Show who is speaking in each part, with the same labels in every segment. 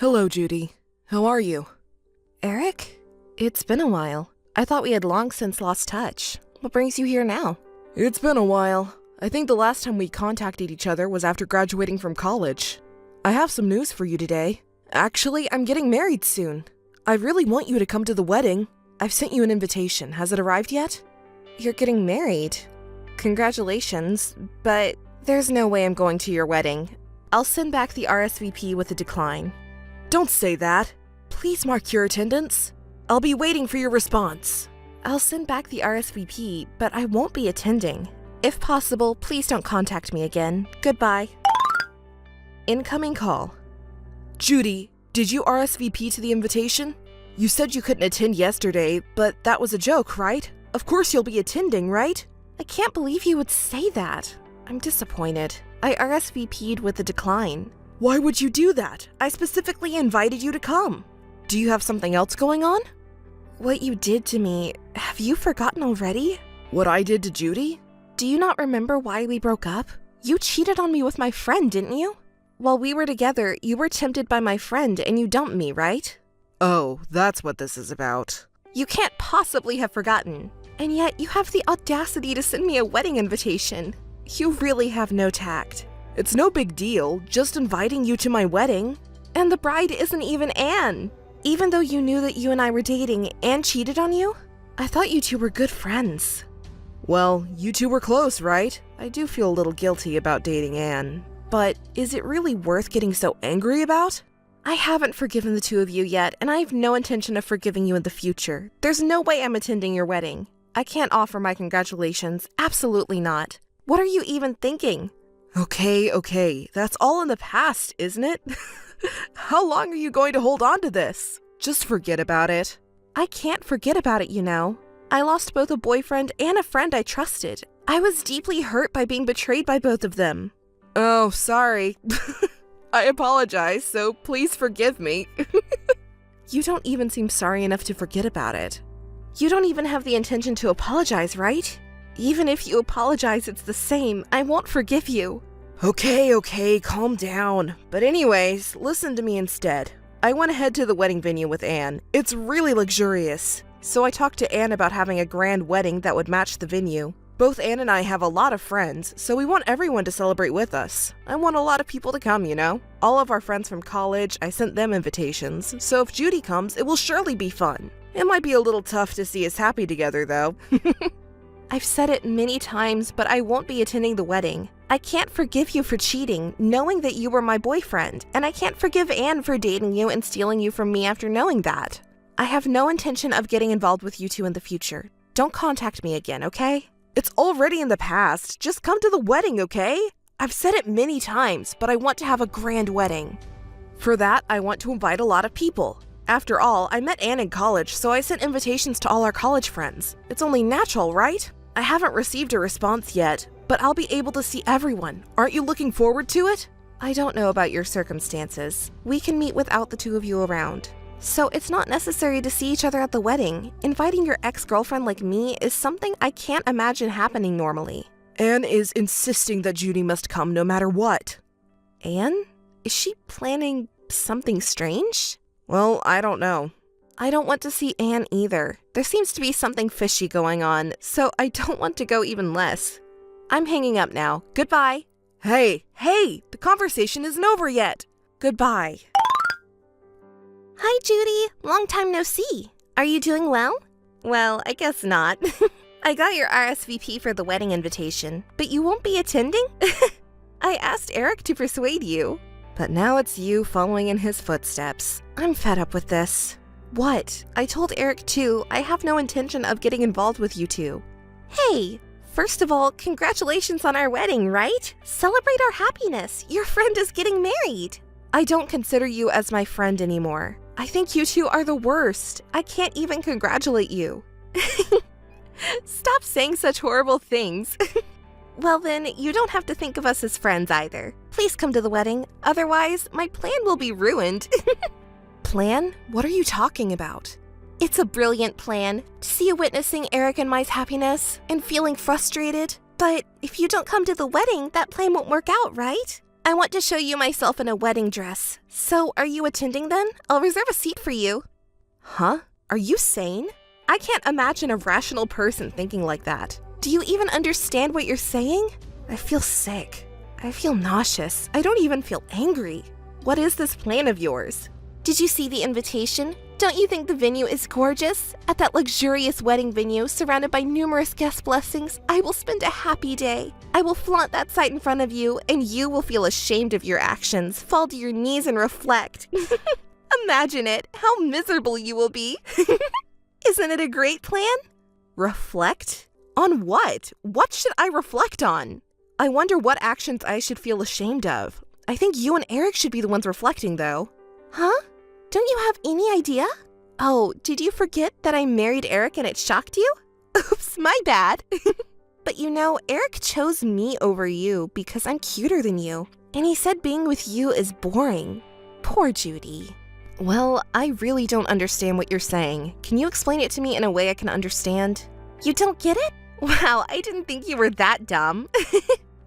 Speaker 1: Hello, Judy. How are you?
Speaker 2: Eric? It's been a while. I thought we had long since lost touch. What brings you here now?
Speaker 1: It's been a while. I think the last time we contacted each other was after graduating from college. I have some news for you today. Actually, I'm getting married soon. I really want you to come to the wedding. I've sent you an invitation. Has it arrived yet?
Speaker 2: You're getting married? Congratulations, but there's no way I'm going to your wedding. I'll send back the RSVP with a decline.
Speaker 1: Don't say that. Please mark your attendance. I'll be waiting for your response.
Speaker 2: I'll send back the RSVP, but I won't be attending. If possible, please don't contact me again. Goodbye. Incoming call.
Speaker 1: Judy, did you RSVP to the invitation? You said you couldn't attend yesterday, but that was a joke, right? Of course you'll be attending, right?
Speaker 2: I can't believe you would say that. I'm disappointed. I RSVP'd with a decline.
Speaker 1: Why would you do that? I specifically invited you to come. Do you have something else going on?
Speaker 2: What you did to me, have you forgotten already?
Speaker 1: What I did to Judy?
Speaker 2: Do you not remember why we broke up? You cheated on me with my friend, didn't you? While we were together, you were tempted by my friend and you dumped me, right?
Speaker 1: Oh, that's what this is about.
Speaker 2: You can't possibly have forgotten. And yet you have the audacity to send me a wedding invitation. You really have no tact.
Speaker 1: It's no big deal, just inviting you to my wedding.
Speaker 2: And the bride isn't even Anne. Even though you knew that you and I were dating, Anne cheated on you? I thought you two were good friends.
Speaker 1: Well, you two were close, right? I do feel a little guilty about dating Anne. But is it really worth getting so angry about?
Speaker 2: I haven't forgiven the two of you yet, and I have no intention of forgiving you in the future. There's no way I'm attending your wedding. I can't offer my congratulations. Absolutely not. What are you even thinking?
Speaker 1: Okay, that's all in the past, isn't it? How long are you going to hold on to this? Just forget about it.
Speaker 2: I can't forget about it, you know. I lost both a boyfriend and a friend I trusted. I was deeply hurt by being betrayed by both of them.
Speaker 1: Oh, sorry. I apologize, so please forgive me.
Speaker 2: You don't even seem sorry enough to forget about it. You don't even have the intention to apologize, right? Even if you apologize, it's the same. I won't forgive you.
Speaker 1: Okay, calm down. But anyways, listen to me instead. I went ahead to the wedding venue with Anne. It's really luxurious. So I talked to Anne about having a grand wedding that would match the venue. Both Anne and I have a lot of friends, so we want everyone to celebrate with us. I want a lot of people to come, you know? All of our friends from college, I sent them invitations, so if Judy comes, it will surely be fun. It might be a little tough to see us happy together, though.
Speaker 2: I've said it many times, but I won't be attending the wedding. I can't forgive you for cheating, knowing that you were my boyfriend, and I can't forgive Anne for dating you and stealing you from me after knowing that. I have no intention of getting involved with you two in the future. Don't contact me again, okay?
Speaker 1: It's already in the past. Just come to the wedding, okay? I've said it many times, but I want to have a grand wedding. For that, I want to invite a lot of people. After all, I met Anne in college, so I sent invitations to all our college friends. It's only natural, right? I haven't received a response yet, but I'll be able to see everyone. Aren't you looking forward to it?
Speaker 2: I don't know about your circumstances. We can meet without the two of you around. So it's not necessary to see each other at the wedding. Inviting your ex-girlfriend like me is something I can't imagine happening normally.
Speaker 1: Anne is insisting that Judy must come no matter what.
Speaker 2: Anne? Is she planning something strange?
Speaker 1: Well, I don't know.
Speaker 2: I don't want to see Anne either. There seems to be something fishy going on, so I don't want to go even less. I'm hanging up now. Goodbye.
Speaker 1: Hey, the conversation isn't over yet. Goodbye.
Speaker 2: Hi, Judy. Long time no see. Are you doing well? Well, I guess not. I got your RSVP for the wedding invitation, but you won't be attending? I asked Eric to persuade you. But now it's you following in his footsteps. I'm fed up with this. What? I told Eric too, I have no intention of getting involved with you two. Hey, first of all, congratulations on our wedding, right? Celebrate our happiness. Your friend is getting married. I don't consider you as my friend anymore. I think you two are the worst. I can't even congratulate you. Stop saying such horrible things. Well then, you don't have to think of us as friends either. Please come to the wedding, otherwise my plan will be ruined. Plan? What are you talking about? It's a brilliant plan. To see you witnessing Eric and Mai's happiness and feeling frustrated. But if you don't come to the wedding, that plan won't work out, right? I want to show you myself in a wedding dress. So, are you attending then? I'll reserve a seat for you.
Speaker 1: Huh? Are you sane? I can't imagine a rational person thinking like that.
Speaker 2: Do you even understand what you're saying?
Speaker 1: I feel sick. I feel nauseous. I don't even feel angry. What is this plan of yours?
Speaker 2: Did you see the invitation? Don't you think the venue is gorgeous? At that luxurious wedding venue, surrounded by numerous guest blessings, I will spend a happy day. I will flaunt that sight in front of you, and you will feel ashamed of your actions, fall to your knees and reflect.
Speaker 1: Imagine it. How miserable you will be.
Speaker 2: Isn't it a great plan?
Speaker 1: Reflect? On what? What should I reflect on? I wonder what actions I should feel ashamed of. I think you and Eric should be the ones reflecting, though.
Speaker 2: Huh? Don't you have any idea?
Speaker 1: Oh, did you forget that I married Eric and it shocked you? Oops, my bad.
Speaker 2: But you know, Eric chose me over you because I'm cuter than you. And he said being with you is boring. Poor Judy.
Speaker 1: Well, I really don't understand what you're saying. Can you explain it to me in a way I can understand?
Speaker 2: You don't get it?
Speaker 1: Wow, I didn't think you were that dumb.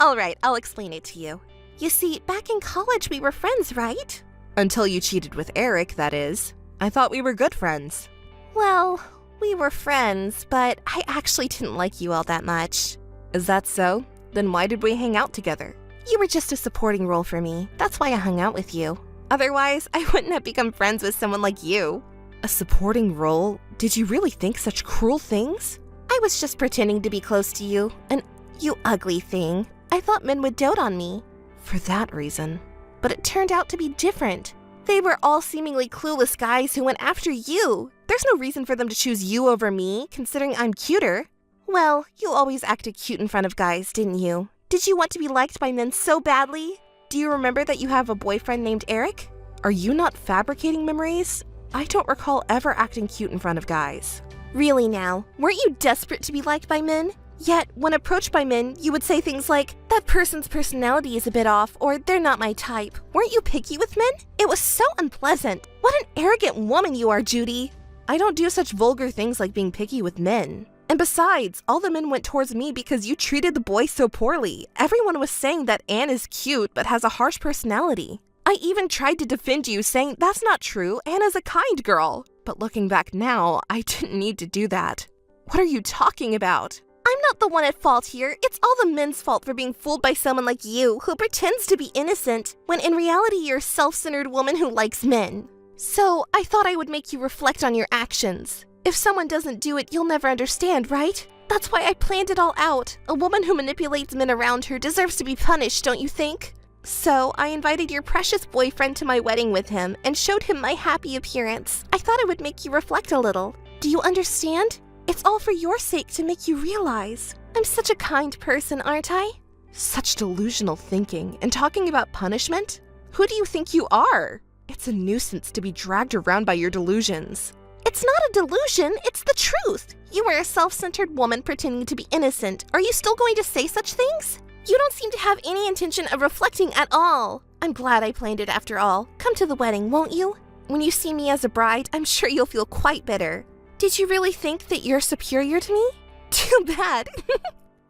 Speaker 2: All right, I'll explain it to you. You see, back in college we were friends, right?
Speaker 1: Until you cheated with Eric, that is. I thought we were good friends.
Speaker 2: Well, we were friends, but I actually didn't like you all that much.
Speaker 1: Is that so? Then why did we hang out together?
Speaker 2: You were just a supporting role for me. That's why I hung out with you. Otherwise, I wouldn't have become friends with someone like you.
Speaker 1: A supporting role? Did you really think such cruel things?
Speaker 2: I was just pretending to be close to you, and you ugly thing. I thought men would dote on me.
Speaker 1: For that reason.
Speaker 2: But it turned out to be different. They were all seemingly clueless guys who went after you. There's no reason for them to choose you over me, considering I'm cuter. Well, you always acted cute in front of guys, didn't you? Did you want to be liked by men so badly? Do you remember that you have a boyfriend named Eric?
Speaker 1: Are you not fabricating memories? I don't recall ever acting cute in front of guys.
Speaker 2: Really now? Weren't you desperate to be liked by men? Yet, when approached by men, you would say things like, that person's personality is a bit off, or they're not my type. Weren't you picky with men? It was so unpleasant. What an arrogant woman you are, Judy.
Speaker 1: I don't do such vulgar things like being picky with men. And besides, all the men went towards me because you treated the boys so poorly. Everyone was saying that Anne is cute but has a harsh personality. I even tried to defend you, saying that's not true, Anne is a kind girl. But looking back now, I didn't need to do that. What are you talking about?
Speaker 2: I'm not the one at fault here. It's all the men's fault for being fooled by someone like you who pretends to be innocent, when in reality you're a self-centered woman who likes men. So, I thought I would make you reflect on your actions. If someone doesn't do it, you'll never understand, right? That's why I planned it all out. A woman who manipulates men around her deserves to be punished, don't you think? So, I invited your precious boyfriend to my wedding with him and showed him my happy appearance. I thought it would make you reflect a little. Do you understand? It's all for your sake to make you realize. I'm such a kind person, aren't I?
Speaker 1: Such delusional thinking. And talking about punishment? Who do you think you are? It's a nuisance to be dragged around by your delusions.
Speaker 2: It's not a delusion, it's the truth. You are a self-centered woman pretending to be innocent. Are you still going to say such things? You don't seem to have any intention of reflecting at all. I'm glad I planned it after all. Come to the wedding, won't you? When you see me as a bride, I'm sure you'll feel quite bitter. Did you really think that you're superior to me? Too bad.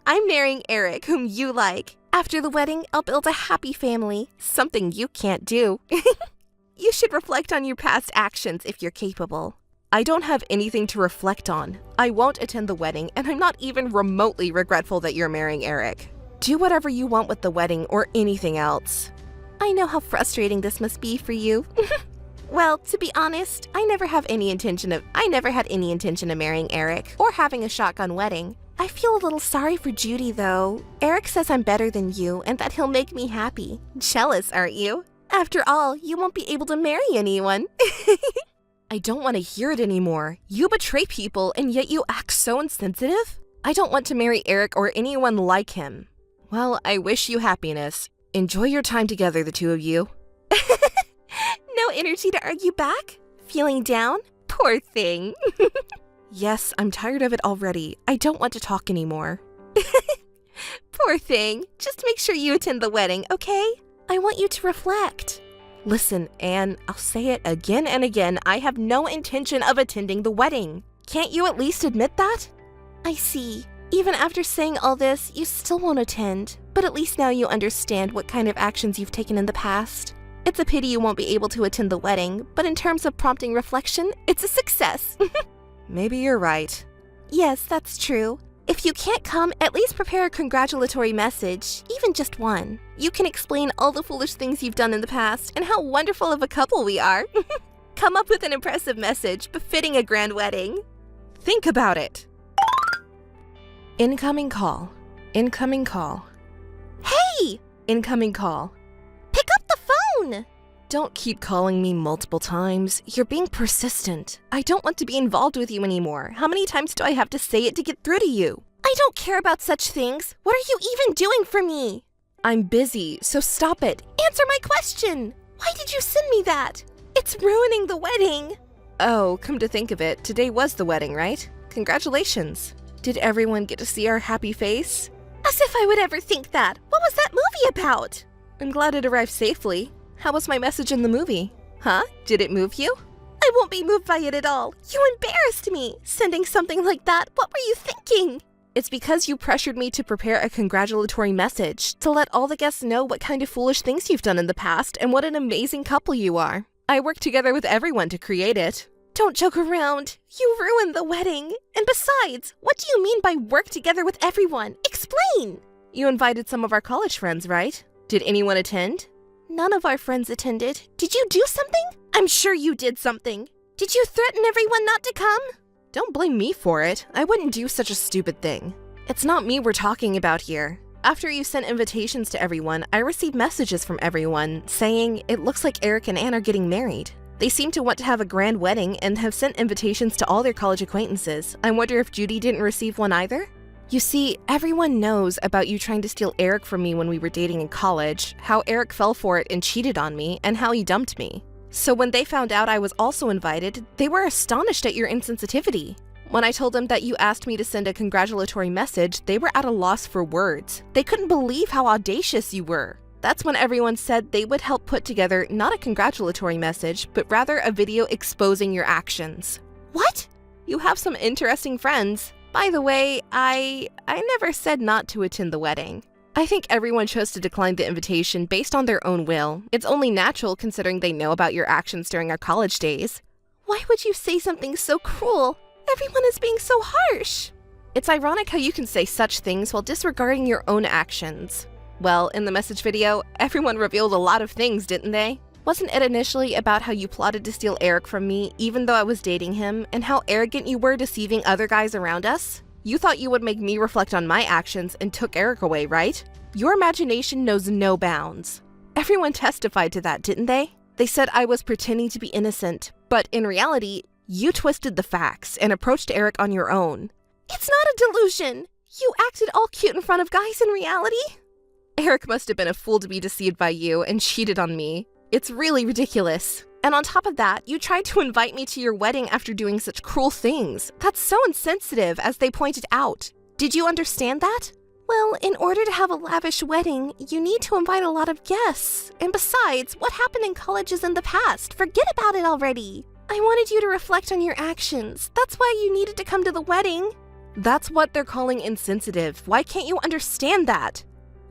Speaker 2: I'm marrying Eric, whom you like. After the wedding, I'll build a happy family.
Speaker 1: Something you can't do.
Speaker 2: You should reflect on your past actions if you're capable.
Speaker 1: I don't have anything to reflect on. I won't attend the wedding, and I'm not even remotely regretful that you're marrying Eric. Do whatever you want with the wedding or anything else.
Speaker 2: I know how frustrating this must be for you. Well, to be honest, I never had any intention of marrying Eric or having a shotgun wedding. I feel a little sorry for Judy, though. Eric says I'm better than you and that he'll make me happy. Jealous, aren't you? After all, you won't be able to marry anyone.
Speaker 1: I don't want to hear it anymore. You betray people and yet you act so insensitive? I don't want to marry Eric or anyone like him. Well, I wish you happiness. Enjoy your time together, the two of you.
Speaker 2: No energy to argue back? Feeling down? Poor thing.
Speaker 1: Yes, I'm tired of it already. I don't want to talk anymore.
Speaker 2: Poor thing. Just make sure you attend the wedding, okay? I want you to reflect.
Speaker 1: Listen, Anne, I'll say it again and again. I have no intention of attending the wedding. Can't you at least admit that?
Speaker 2: I see. Even after saying all this, you still won't attend. But at least now you understand what kind of actions you've taken in the past. It's a pity you won't be able to attend the wedding, but in terms of prompting reflection, it's a success.
Speaker 1: Maybe you're right.
Speaker 2: Yes, that's true. If you can't come, at least prepare a congratulatory message, even just one. You can explain all the foolish things you've done in the past and how wonderful of a couple we are. Come up with an impressive message befitting a grand wedding.
Speaker 1: Think about it. Incoming call. Incoming call.
Speaker 2: Hey!
Speaker 1: Incoming call.
Speaker 2: Pick up the phone!
Speaker 1: Don't keep calling me multiple times. You're being persistent.
Speaker 2: I don't want to be involved with you anymore. How many times do I have to say it to get through to you? I don't care about such things. What are you even doing for me?
Speaker 1: I'm busy, so stop it.
Speaker 2: Answer my question! Why did you send me that? It's ruining the wedding!
Speaker 1: Oh, come to think of it, today was the wedding, right? Congratulations. Did everyone get to see our happy face?
Speaker 2: As if I would ever think that. What was that movie about?
Speaker 1: I'm glad it arrived safely. How was my message in the movie? Huh? Did it move you?
Speaker 2: I won't be moved by it at all. You embarrassed me. Sending something like that. What were you thinking?
Speaker 1: It's because you pressured me to prepare a congratulatory message to let all the guests know what kind of foolish things you've done in the past and what an amazing couple you are. I worked together with everyone to create it.
Speaker 2: Don't joke around. You ruined the wedding. And besides, what do you mean by work together with everyone? Explain!
Speaker 1: You invited some of our college friends, right? Did anyone attend?
Speaker 2: None of our friends attended. Did you do something? I'm sure you did something. Did you threaten everyone not to come?
Speaker 1: Don't blame me for it. I wouldn't do such a stupid thing. It's not me we're talking about here. After you sent invitations to everyone, I received messages from everyone saying it looks like Eric and Anne are getting married. They seem to want to have a grand wedding and have sent invitations to all their college acquaintances. I wonder if Judy didn't receive one either? You see, everyone knows about you trying to steal Eric from me when we were dating in college, how Eric fell for it and cheated on me, and how he dumped me. So when they found out I was also invited, they were astonished at your insensitivity. When I told them that you asked me to send a congratulatory message, they were at a loss for words. They couldn't believe how audacious you were. That's when everyone said they would help put together not a congratulatory message, but rather a video exposing your actions.
Speaker 2: What?
Speaker 1: You have some interesting friends. By the way, I never said not to attend the wedding. I think everyone chose to decline the invitation based on their own will. It's only natural considering they know about your actions during our college days.
Speaker 2: Why would you say something so cruel? Everyone is being so harsh.
Speaker 1: It's ironic how you can say such things while disregarding your own actions. Well, in the message video, everyone revealed a lot of things, didn't they? Wasn't it initially about how you plotted to steal Eric from me even though I was dating him, and how arrogant you were deceiving other guys around us? You thought you would make me reflect on my actions and took Eric away, right? Your imagination knows no bounds. Everyone testified to that, didn't they? They said I was pretending to be innocent, but in reality, you twisted the facts and approached Eric on your own.
Speaker 2: It's not a delusion. You acted all cute in front of guys in reality.
Speaker 1: Eric must have been a fool to be deceived by you and cheated on me. It's really ridiculous. And on top of that, you tried to invite me to your wedding after doing such cruel things. That's so insensitive, as they pointed out. Did you understand that?
Speaker 2: Well, in order to have a lavish wedding, you need to invite a lot of guests. And besides, what happened in colleges in the past? Forget about it already. I wanted you to reflect on your actions. That's why you needed to come to the wedding.
Speaker 1: That's what they're calling insensitive. Why can't you understand that?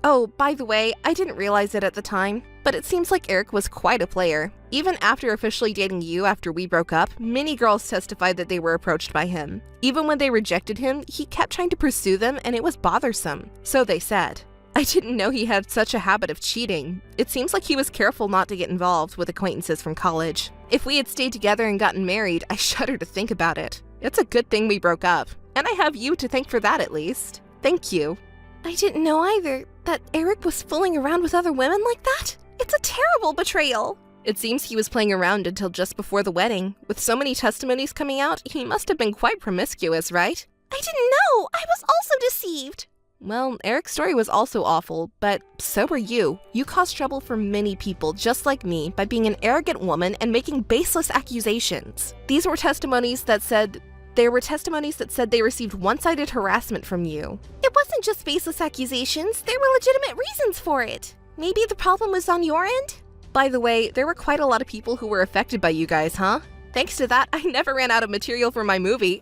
Speaker 1: Oh, by the way, I didn't realize it at the time, but it seems like Eric was quite a player. Even after officially dating you after we broke up, many girls testified that they were approached by him. Even when they rejected him, he kept trying to pursue them and it was bothersome. So they said. I didn't know he had such a habit of cheating. It seems like he was careful not to get involved with acquaintances from college. If we had stayed together and gotten married, I shudder to think about it. It's a good thing we broke up, and I have you to thank for that at least. Thank you.
Speaker 2: I didn't know either that Eric was fooling around with other women like that. It's a terrible betrayal.
Speaker 1: It seems he was playing around until just before the wedding. With so many testimonies coming out, he must have been quite promiscuous, right?
Speaker 2: I didn't know. I was also deceived.
Speaker 1: Well, Eric's story was also awful, but so were you. You caused trouble for many people just like me by being an arrogant woman and making baseless accusations. These were testimonies that said they received one-sided harassment from you.
Speaker 2: It wasn't just baseless accusations. There were legitimate reasons for it. Maybe the problem was on your end?
Speaker 1: By the way, there were quite a lot of people who were affected by you guys, huh? Thanks to that, I never ran out of material for my movie.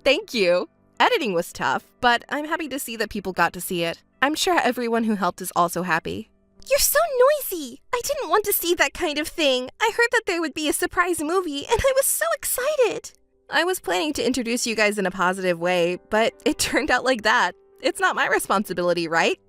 Speaker 1: Thank you. Editing was tough, but I'm happy to see that people got to see it. I'm sure everyone who helped is also happy.
Speaker 2: You're so noisy. I didn't want to see that kind of thing. I heard that there would be a surprise movie, and I was so excited.
Speaker 1: I was planning to introduce you guys in a positive way, but it turned out like that. It's not my responsibility, right?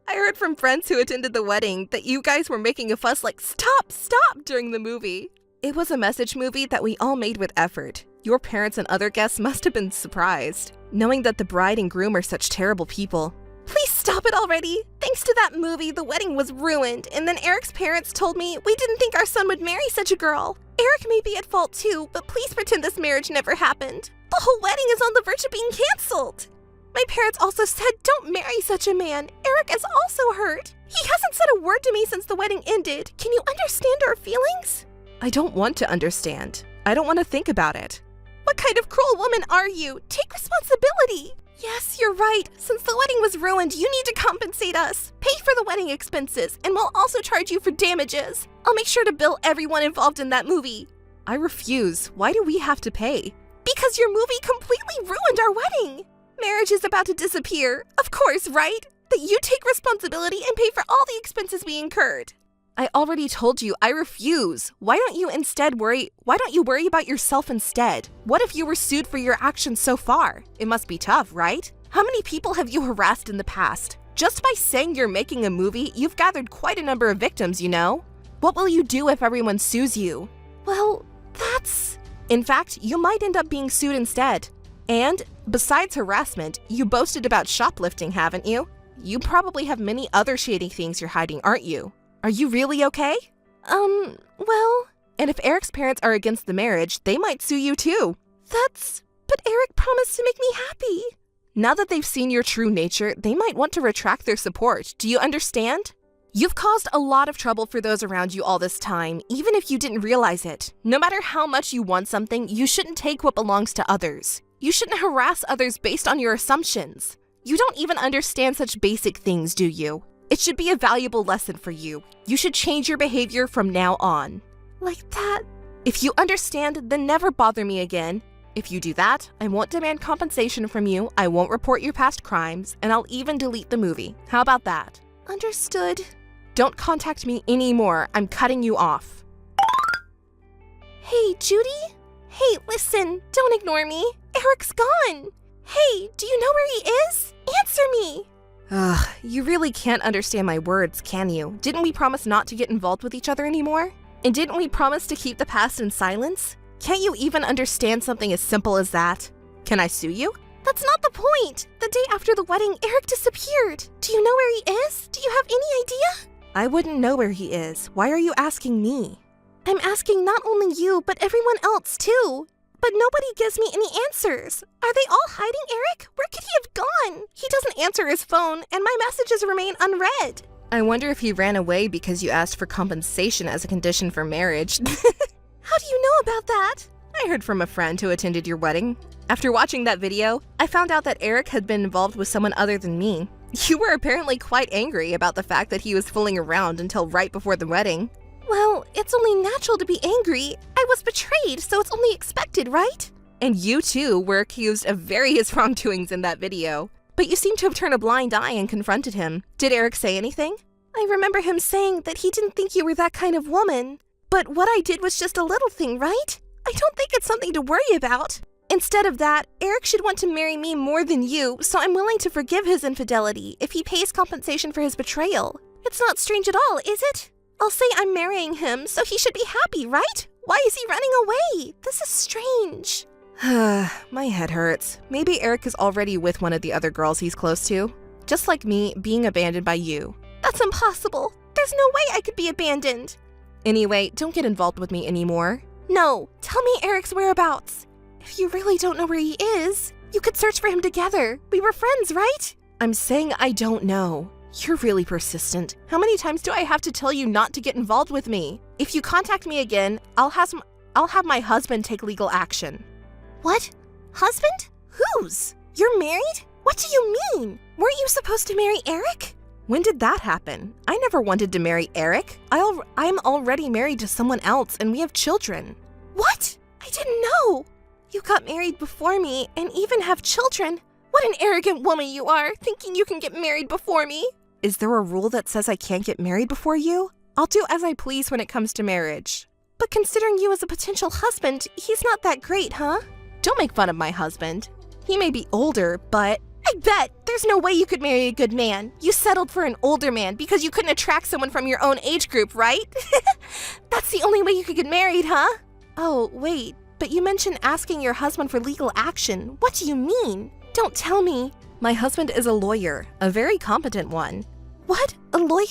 Speaker 1: I heard from friends who attended the wedding that you guys were making a fuss like, stop, stop, during the movie. It was a message movie that we all made with effort. Your parents and other guests must have been surprised, knowing that the bride and groom are such terrible people.
Speaker 2: Please stop it already. Thanks to that movie, the wedding was ruined, and then Eric's parents told me we didn't think our son would marry such a girl. Eric may be at fault too, but please pretend this marriage never happened. The whole wedding is on the verge of being canceled. My parents also said don't marry such a man. Eric is also hurt. He hasn't said a word to me since the wedding ended. Can you understand our feelings?
Speaker 1: I don't want to understand. I don't want to think about it.
Speaker 2: What kind of cruel woman are you? Take responsibility. Yes, you're right. Since the wedding was ruined, you need to compensate us. Pay for the wedding expenses, and we'll also charge you for damages. I'll make sure to bill everyone involved in that movie.
Speaker 1: I refuse. Why do we have to pay?
Speaker 2: Because your movie completely ruined our wedding. Marriage is about to disappear. Of course, right? That you take responsibility and pay for all the expenses we incurred.
Speaker 1: I already told you I refuse. Why don't you worry about yourself instead? What if you were sued for your actions so far? It must be tough, right? How many people have you harassed in the past? Just by saying you're making a movie, you've gathered quite a number of victims, you know? What will you do if everyone sues you?
Speaker 2: Well, that's...
Speaker 1: In fact, you might end up being sued instead. And, besides harassment, you boasted about shoplifting, haven't you? You probably have many other shady things you're hiding, aren't you? Are you really okay?
Speaker 2: Well...
Speaker 1: And if Eric's parents are against the marriage, they might sue you too.
Speaker 2: But Eric promised to make me happy.
Speaker 1: Now that they've seen your true nature, they might want to retract their support. Do you understand? You've caused a lot of trouble for those around you all this time, even if you didn't realize it. No matter how much you want something, you shouldn't take what belongs to others. You shouldn't harass others based on your assumptions. You don't even understand such basic things, do you? It should be a valuable lesson for you. You should change your behavior from now on.
Speaker 2: Like that?
Speaker 1: If you understand, then never bother me again. If you do that, I won't demand compensation from you, I won't report your past crimes, and I'll even delete the movie. How about that?
Speaker 2: Understood.
Speaker 1: Don't contact me anymore. I'm cutting you off.
Speaker 2: Hey, Judy? Hey, listen, don't ignore me. Eric's gone. Hey, do you know where he is? Answer me.
Speaker 1: Ugh, you really can't understand my words, can you? Didn't we promise not to get involved with each other anymore? And didn't we promise to keep the past in silence? Can't you even understand something as simple as that? Can I sue you?
Speaker 2: That's not the point. The day after the wedding, Eric disappeared. Do you know where he is? Do you have any idea?
Speaker 1: I wouldn't know where he is. Why are you asking me?
Speaker 2: I'm asking not only you, but everyone else too. But nobody gives me any answers. Are they all hiding Eric? Where could he have gone? He doesn't answer his phone, and my messages remain unread.
Speaker 1: I wonder if he ran away because you asked for compensation as a condition for marriage.
Speaker 2: How do you know about that?
Speaker 1: I heard from a friend who attended your wedding. After watching that video, I found out that Eric had been involved with someone other than me. You were apparently quite angry about the fact that he was fooling around until right before the wedding.
Speaker 2: Well, it's only natural to be angry. I was betrayed, so it's only expected, right?
Speaker 1: And you too were accused of various wrongdoings in that video. But you seem to have turned a blind eye and confronted him. Did Eric say anything?
Speaker 2: I remember him saying that he didn't think you were that kind of woman. But what I did was just a little thing, right? I don't think it's something to worry about. Instead of that, Eric should want to marry me more than you, so I'm willing to forgive his infidelity if he pays compensation for his betrayal. It's not strange at all, is it? I'll say I'm marrying him, so he should be happy, right? Why is he running away? This is strange.
Speaker 1: My head hurts. Maybe Eric is already with one of the other girls he's close to. Just like me, being abandoned by you.
Speaker 2: That's impossible. There's no way I could be abandoned.
Speaker 1: Anyway, don't get involved with me anymore.
Speaker 2: No, tell me Eric's whereabouts. If you really don't know where he is, you could search for him together. We were friends, right?
Speaker 1: I'm saying I don't know. You're really persistent. How many times do I have to tell you not to get involved with me? If you contact me again, I'll have my husband take legal action.
Speaker 2: What? Husband? Whose? You're married? What do you mean? Weren't you supposed to marry Eric?
Speaker 1: When did that happen? I never wanted to marry Eric. I'm already married to someone else and we have children.
Speaker 2: What? I didn't know. You got married before me and even have children. What an arrogant woman you are, thinking you can get married before me.
Speaker 1: Is there a rule that says I can't get married before you? I'll do as I please when it comes to marriage.
Speaker 2: But considering you as a potential husband, he's not that great, huh?
Speaker 1: Don't make fun of my husband. He may be older, but
Speaker 2: I bet there's no way you could marry a good man. You settled for an older man because you couldn't attract someone from your own age group, right? That's the only way you could get married, huh? Oh, wait, but you mentioned asking your husband for legal action. What do you mean? Don't tell me.
Speaker 1: My husband is a lawyer, a very competent one.
Speaker 2: What? A lawyer?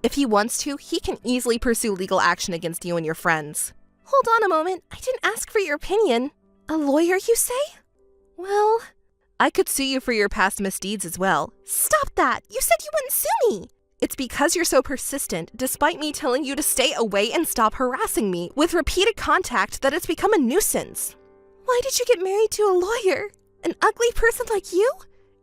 Speaker 1: If he wants to, he can easily pursue legal action against you and your friends.
Speaker 2: Hold on a moment. I didn't ask for your opinion. A lawyer, you say? Well,
Speaker 1: I could sue you for your past misdeeds as well.
Speaker 2: Stop that! You said you wouldn't sue me!
Speaker 1: It's because you're so persistent, despite me telling you to stay away and stop harassing me with repeated contact, that it's become a nuisance.
Speaker 2: Why did you get married to a lawyer? An ugly person like you?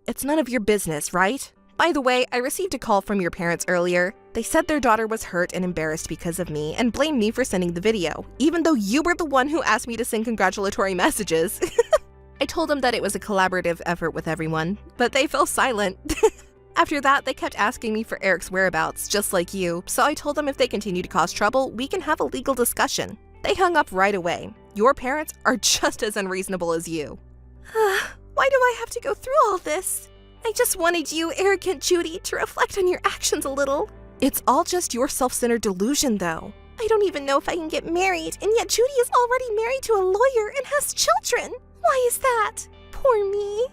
Speaker 1: It's none of your business, right? By the way, I received a call from your parents earlier. They said their daughter was hurt and embarrassed because of me and blamed me for sending the video, even though you were the one who asked me to send congratulatory messages. I told them that it was a collaborative effort with everyone, but they fell silent. After that, they kept asking me for Eric's whereabouts, just like you, so I told them if they continue to cause trouble, we can have a legal discussion. They hung up right away. Your parents are just as unreasonable as you.
Speaker 2: Why do I have to go through all this? I just wanted you, arrogant Judy, to reflect on your actions a little.
Speaker 1: It's all just your self-centered delusion, though.
Speaker 2: I don't even know if I can get married, and yet Judy is already married to a lawyer and has children. Why is that? Poor me.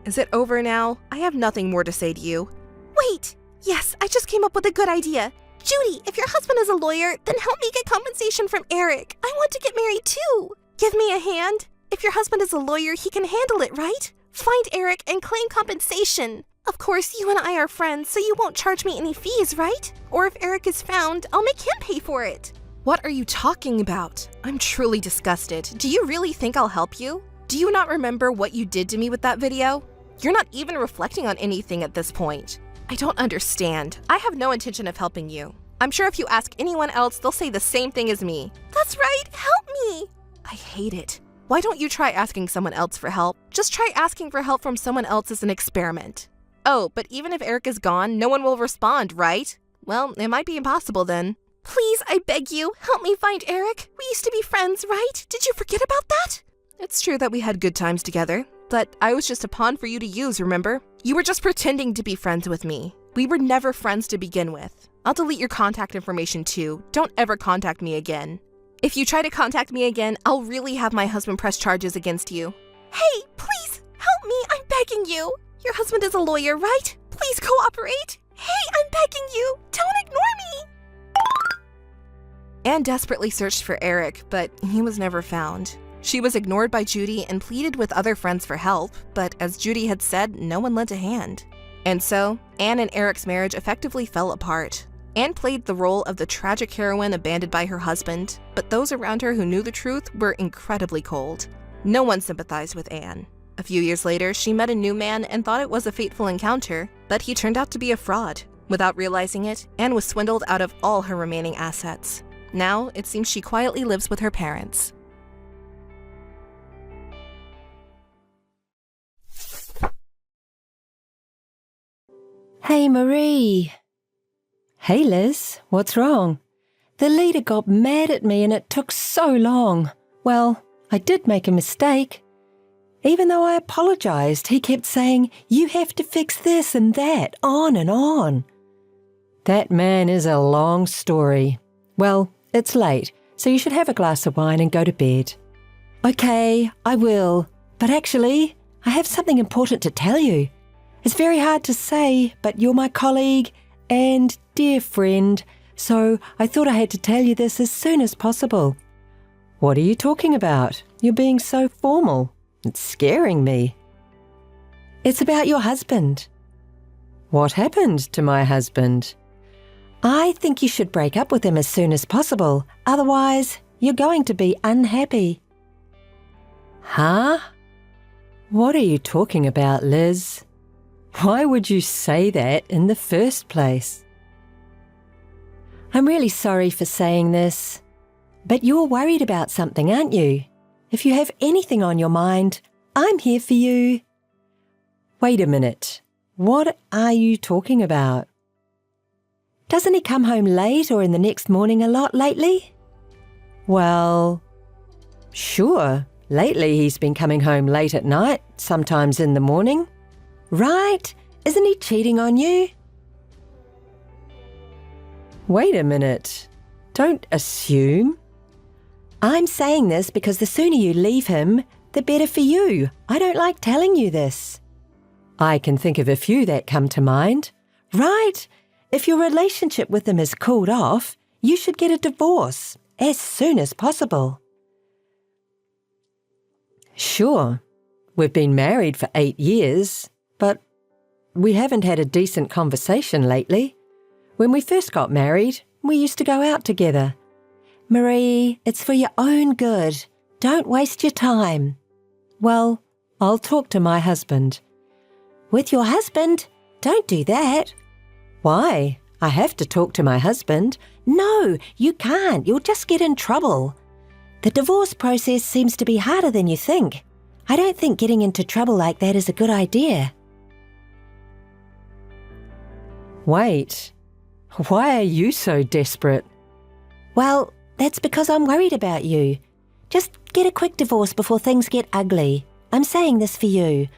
Speaker 1: Is it over now? I have nothing more to say to you.
Speaker 2: Wait! Yes, I just came up with a good idea. Judy, if your husband is a lawyer, then help me get compensation from Eric. I want to get married too. Give me a hand. If your husband is a lawyer, he can handle it, right? Find Eric and claim compensation. Of course, you and I are friends, so you won't charge me any fees, right? Or if Eric is found, I'll make him pay for it.
Speaker 1: What are you talking about? I'm truly disgusted. Do you really think I'll help you? Do you not remember what you did to me with that video? You're not even reflecting on anything at this point. I don't understand. I have no intention of helping you. I'm sure if you ask anyone else, they'll say the same thing as me.
Speaker 2: That's right, help me!
Speaker 1: I hate it. Why don't you try asking someone else for help? Just try asking for help from someone else as an experiment. Oh, but even if Eric is gone, no one will respond, right? Well, it might be impossible then.
Speaker 2: Please, I beg you, help me find Eric. We used to be friends, right? Did you forget about that?
Speaker 1: It's true that we had good times together, but I was just a pawn for you to use, remember? You were just pretending to be friends with me. We were never friends to begin with. I'll delete your contact information too. Don't ever contact me again. If you try to contact me again, I'll really have my husband press charges against you.
Speaker 2: Hey, please, help me, I'm begging you. Your husband is a lawyer, right? Please cooperate. Hey, I'm begging you, don't ignore me.
Speaker 1: Anne desperately searched for Eric, but he was never found. She was ignored by Judy and pleaded with other friends for help, but as Judy had said, no one lent a hand. And so, Anne and Eric's marriage effectively fell apart. Anne played the role of the tragic heroine abandoned by her husband, but those around her who knew the truth were incredibly cold. No one sympathized with Anne. A few years later, she met a new man and thought it was a fateful encounter, but he turned out to be a fraud. Without realizing it, Anne was swindled out of all her remaining assets. Now, it seems she quietly lives with her parents.
Speaker 3: Hey, Marie. Hey, Liz, what's wrong? The leader got mad at me and it took so long. Well, I did make a mistake. Even though I apologized, he kept saying, you have to fix this and that, on and on. That man is a long story. Well, it's late, so you should have a glass of wine and go to bed. Okay, I will. But actually, I have something important to tell you. It's very hard to say, but you're my colleague and dear friend, so I thought I had to tell you this as soon as possible. What are you talking about? You're being so formal. It's scaring me. It's about your husband. What happened to my husband? I think you should break up with him as soon as possible. Otherwise, you're going to be unhappy. Huh? What are you talking about, Liz? Why would you say that in the first place? I'm really sorry for saying this, but you're worried about something, aren't you? If you have anything on your mind, I'm here for you. Wait a minute. What are you talking about? Doesn't he come home late or in the next morning a lot lately? Well, sure. Lately he's been coming home late at night, sometimes in the morning. Right? Isn't he cheating on you? Wait a minute. Don't assume. I'm saying this because the sooner you leave him, the better for you. I don't like telling you this. I can think of a few that come to mind. Right? If your relationship with him has cooled off, you should get a divorce as soon as possible. Sure, we've been married for 8 years, but we haven't had a decent conversation lately. When we first got married, we used to go out together. Marie, it's for your own good. Don't waste your time. Well, I'll talk to my husband. With your husband? Don't do that. Why? I have to talk to my husband. No, you can't. You'll just get in trouble. The divorce process seems to be harder than you think. I don't think getting into trouble like that is a good idea. Wait, why are you so desperate? Well, that's because I'm worried about you. Just get a quick divorce before things get ugly. I'm saying this for you.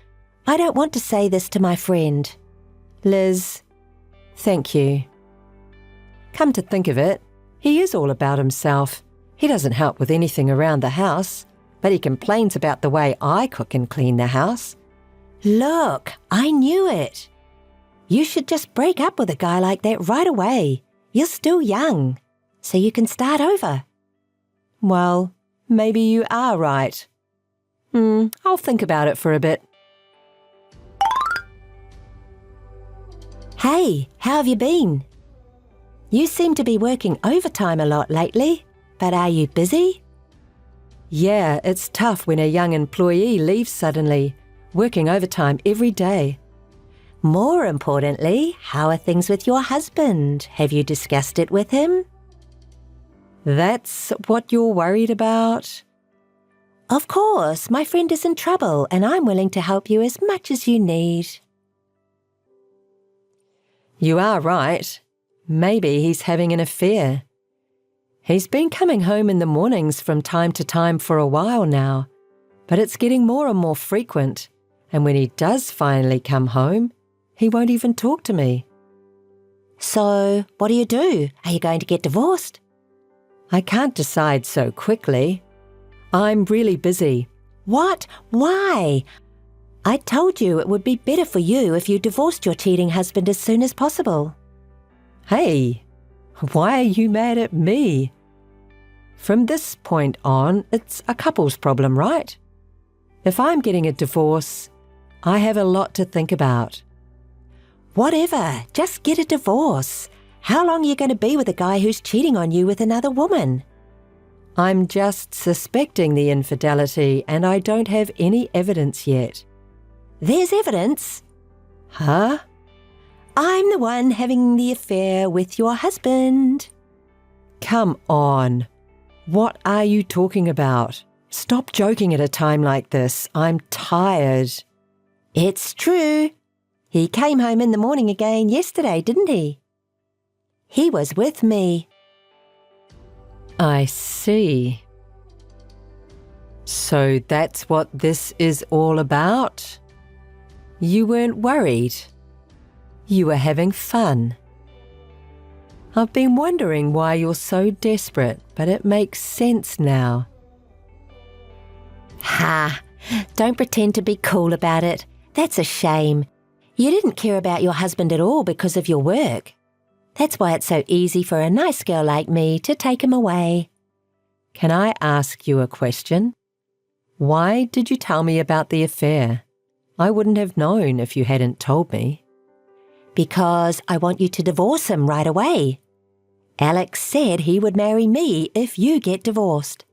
Speaker 3: I don't want to say this to my friend. Liz, thank you. Come to think of it, he is all about himself. He doesn't help with anything around the house, but he complains about the way I cook and clean the house. Look, I knew it. You should just break up with a guy like that right away. You're still young, so you can start over. Well, maybe you are right. I'll think about it for a bit. Hey, how have you been? You seem to be working overtime a lot lately, but are you busy? Yeah, it's tough when a young employee leaves suddenly, working overtime every day. More importantly, how are things with your husband? Have you discussed it with him? That's what you're worried about? Of course, my friend is in trouble and I'm willing to help you as much as you need. You are right. Maybe he's having an affair. He's been coming home in the mornings from time to time for a while now, but it's getting more and more frequent, and when he does finally come home, he won't even talk to me. So, what do you do? Are you going to get divorced? I can't decide so quickly. I'm really busy. What? Why? I told you it would be better for you if you divorced your cheating husband as soon as possible. Hey, why are you mad at me? From this point on, it's a couple's problem, right? If I'm getting a divorce, I have a lot to think about. Whatever, just get a divorce. How long are you going to be with a guy who's cheating on you with another woman? I'm just suspecting the infidelity and I don't have any evidence yet. There's evidence. Huh? I'm the one having the affair with your husband. Come on. What are you talking about? Stop joking at a time like this. I'm tired. It's true. He came home in the morning again yesterday, didn't he? He was with me. I see. So that's what this is all about? You weren't worried. You were having fun. I've been wondering why you're so desperate, but it makes sense now. Ha! Don't pretend to be cool about it. That's a shame. You didn't care about your husband at all because of your work. That's why it's so easy for a nice girl like me to take him away. Can I ask you a question? Why did you tell me about the affair? I wouldn't have known if you hadn't told me. Because I want you to divorce him right away. Alex said he would marry me if you get divorced.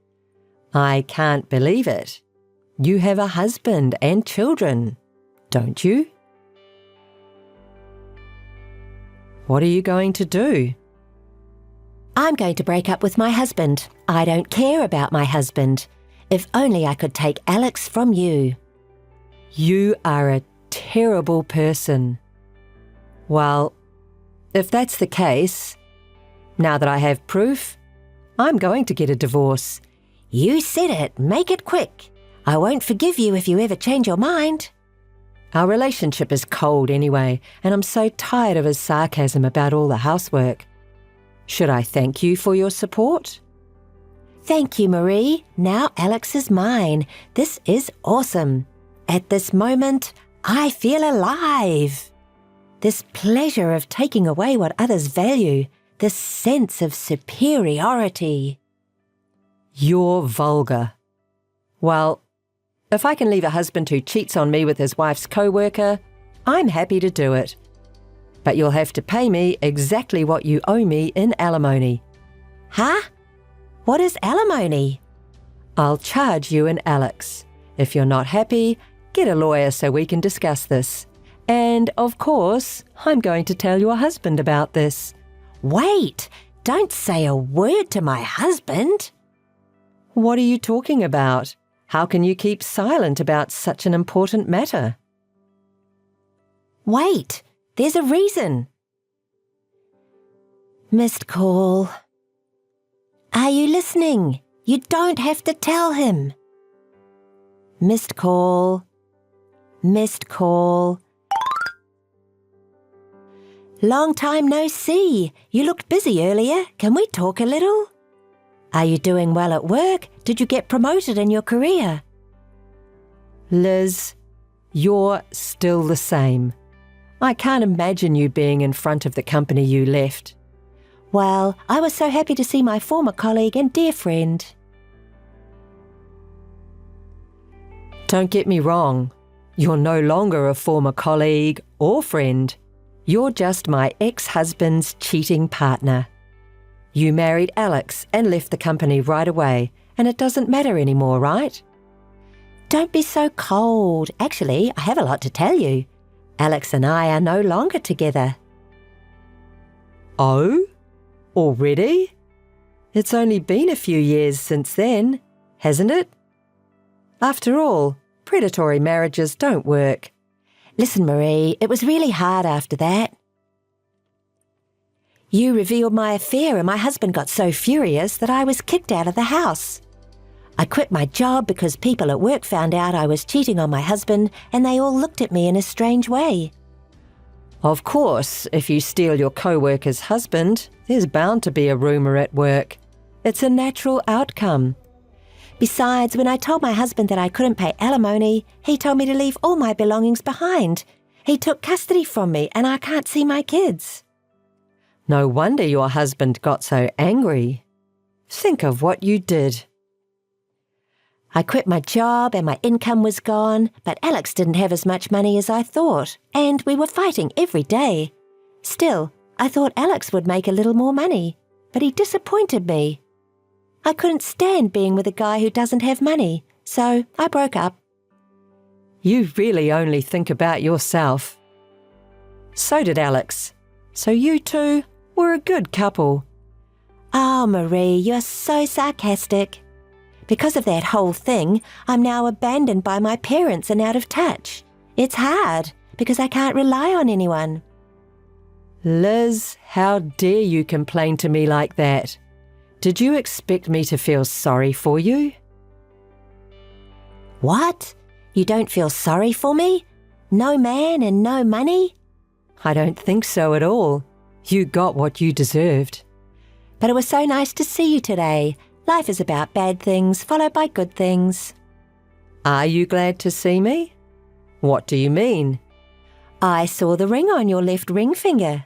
Speaker 3: I can't believe it. You have a husband and children, don't you? What are you going to do? I'm going to break up with my husband. I don't care about my husband. If only I could take Alex from you. You are a terrible person. Well, if that's the case, now that I have proof, I'm going to get a divorce. You said it. Make it quick. I won't forgive you if you ever change your mind. Our relationship is cold anyway, and I'm so tired of his sarcasm about all the housework. Should I thank you for your support? Thank you, Marie. Now Alex is mine. This is awesome. At this moment, I feel alive. This pleasure of taking away what others value, this sense of superiority. You're vulgar. Well, if I can leave a husband who cheats on me with his wife's co-worker, I'm happy to do it. But you'll have to pay me exactly what you owe me in alimony. Huh? What is alimony? I'll charge you and Alex. If you're not happy, get a lawyer so we can discuss this. And, of course, I'm going to tell your husband about this. Wait! Don't say a word to my husband! What are you talking about? How can you keep silent about such an important matter? Wait! There's a reason. Missed call. Are you listening? You don't have to tell him. Missed call. Missed call. Long time no see. You looked busy earlier. Can we talk a little? Are you doing well at work? Did you get promoted in your career? Liz, you're still the same. I can't imagine you being in front of the company you left. Well, I was so happy to see my former colleague and dear friend. Don't get me wrong. You're no longer a former colleague or friend. You're just my ex-husband's cheating partner. You married Alex and left the company right away, and it doesn't matter anymore, right? Don't be so cold. Actually, I have a lot to tell you. Alex and I are no longer together. Oh? Already? It's only been a few years since then, hasn't it? After all, predatory marriages don't work. Listen, Marie, it was really hard after that. You revealed my affair and my husband got so furious that I was kicked out of the house. I quit my job because people at work found out I was cheating on my husband and they all looked at me in a strange way. Of course, if you steal your co-worker's husband, there's bound to be a rumour at work. It's a natural outcome. Besides, when I told my husband that I couldn't pay alimony, he told me to leave all my belongings behind. He took custody from me and I can't see my kids. No wonder your husband got so angry. Think of what you did. I quit my job and my income was gone, but Alex didn't have as much money as I thought, and we were fighting every day. Still, I thought Alex would make a little more money, but he disappointed me. I couldn't stand being with a guy who doesn't have money, so I broke up. You really only think about yourself. So did Alex. So you two were a good couple. Oh, Marie, you're so sarcastic. Because of that whole thing, I'm now abandoned by my parents and out of touch. It's hard, because I can't rely on anyone. Liz, how dare you complain to me like that? Did you expect me to feel sorry for you? What? You don't feel sorry for me? No man and no money? I don't think so at all. You got what you deserved. But it was so nice to see you today. Life is about bad things followed by good things. Are you glad to see me? What do you mean? I saw the ring on your left ring finger.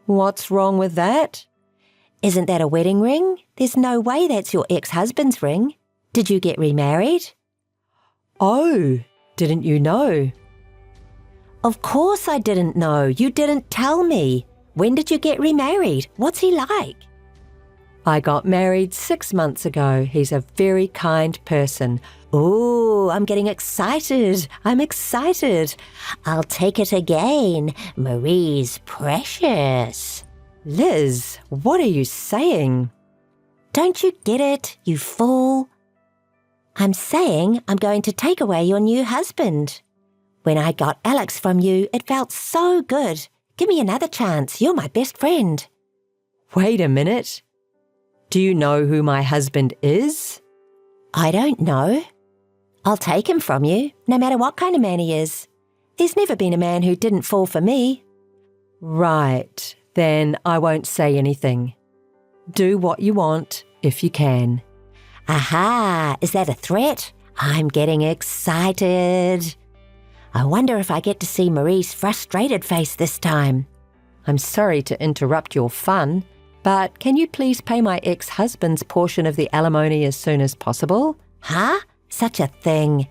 Speaker 3: What's wrong with that? Isn't that a wedding ring? There's no way that's your ex-husband's ring. Did you get remarried? Oh, didn't you know? Of course I didn't know. You didn't tell me. When did you get remarried? What's he like? I got married 6 months ago. He's a very kind person. Ooh, I'm getting excited. I'm excited. I'll take it again. Marie's precious. Liz, what are you saying? Don't you get it, you fool?
Speaker 4: I'm saying I'm going to take away your new husband. When I got Alex from you, it felt so good. Give me another chance. You're my best friend.
Speaker 3: Wait a minute. Do you know who my husband is?
Speaker 4: I don't know. I'll take him from you, no matter what kind of man he is. There's never been a man who didn't fall for me.
Speaker 3: Right, then I won't say anything. Do what you want, if you can.
Speaker 4: Aha, is that a threat? I'm getting excited. I wonder if I get to see Marie's frustrated face this time.
Speaker 3: I'm sorry to interrupt your fun, but can you please pay my ex-husband's portion of the alimony as soon as possible?
Speaker 4: Huh? Such a thing.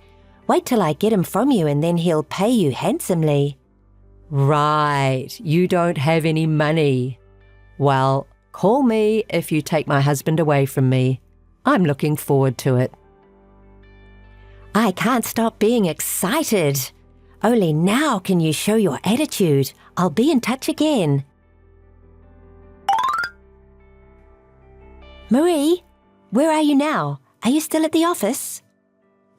Speaker 4: Wait till I get him from you and then he'll pay you handsomely.
Speaker 3: Right, you don't have any money. Well, call me if you take my husband away from me. I'm looking forward to it.
Speaker 4: I can't stop being excited. Only now can you show your attitude. I'll be in touch again. Marie, where are you now? Are you still at the office?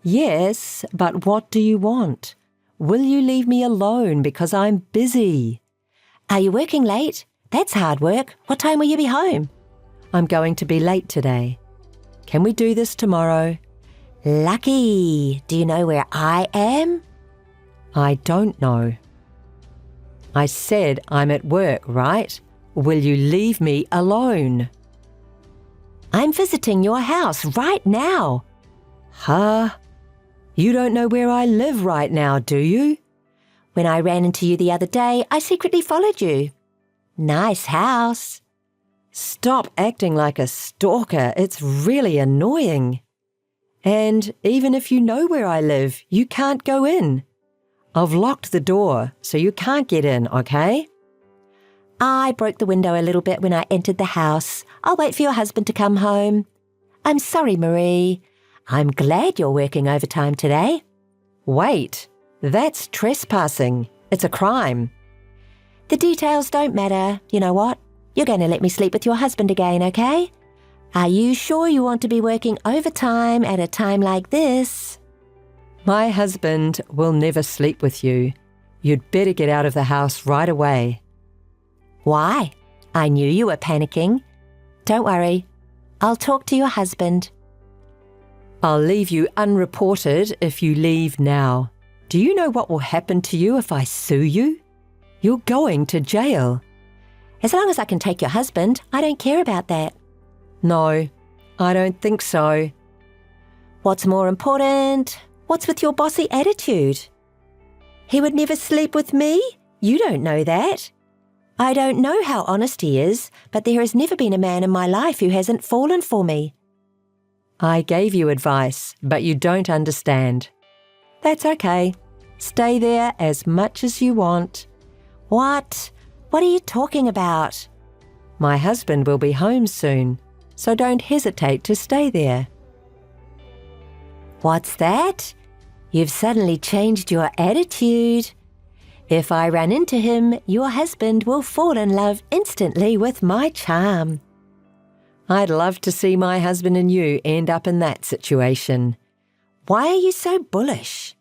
Speaker 3: Yes, but what do you want? Will you leave me alone because I'm busy?
Speaker 4: Are you working late? That's hard work. What time will you be home?
Speaker 3: I'm going to be late today. Can we do this tomorrow?
Speaker 4: Lucky. Do you know where I am?
Speaker 3: I don't know. I said I'm at work, right? Will you leave me alone?
Speaker 4: I'm visiting your house right now.
Speaker 3: Huh? You don't know where I live right now, do you?
Speaker 4: When I ran into you the other day, I secretly followed you. Nice house.
Speaker 3: Stop acting like a stalker. It's really annoying. And even if you know where I live, you can't go in. I've locked the door, so you can't get in, okay?
Speaker 4: I broke the window a little bit when I entered the house. I'll wait for your husband to come home. I'm sorry, Marie. I'm glad you're working overtime today.
Speaker 3: Wait, that's trespassing. It's a crime.
Speaker 4: The details don't matter. You know what? You're going to let me sleep with your husband again, okay? Are you sure you want to be working overtime at a time like this?
Speaker 3: My husband will never sleep with you. You'd better get out of the house right away.
Speaker 4: Why? I knew you were panicking. Don't worry. I'll talk to your husband.
Speaker 3: I'll leave you unreported if you leave now. Do you know what will happen to you if I sue you? You're going to jail.
Speaker 4: As long as I can take your husband, I don't care about that.
Speaker 3: No, I don't think so.
Speaker 4: What's more important? What's with your bossy attitude? He would never sleep with me? You don't know that. I don't know how honest he is, but there has never been a man in my life who hasn't fallen for me.
Speaker 3: I gave you advice, but you don't understand. That's okay. Stay there as much as you want.
Speaker 4: What? What are you talking about?
Speaker 3: My husband will be home soon, so don't hesitate to stay there.
Speaker 4: What's that? You've suddenly changed your attitude. If I run into him, your husband will fall in love instantly with my charm.
Speaker 3: I'd love to see my husband and you end up in that situation.
Speaker 4: Why are you so bullish?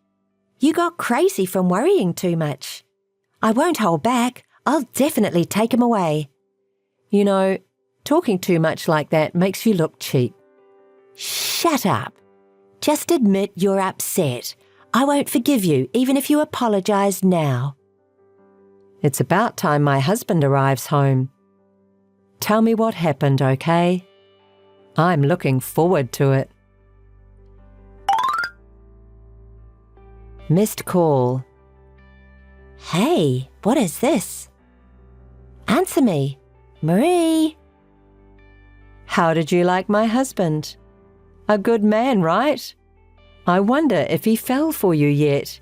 Speaker 4: You got crazy from worrying too much. I won't hold back. I'll definitely take him away.
Speaker 3: You know, talking too much like that makes you look cheap.
Speaker 4: Shut up. Just admit you're upset. I won't forgive you, even if you apologize now.
Speaker 3: It's about time my husband arrives home. Tell me what happened, okay? I'm looking forward to it. Missed call.
Speaker 4: Hey, what is this? Answer me. Marie.
Speaker 3: How did you like my husband? A good man, right? I wonder if he fell for you yet.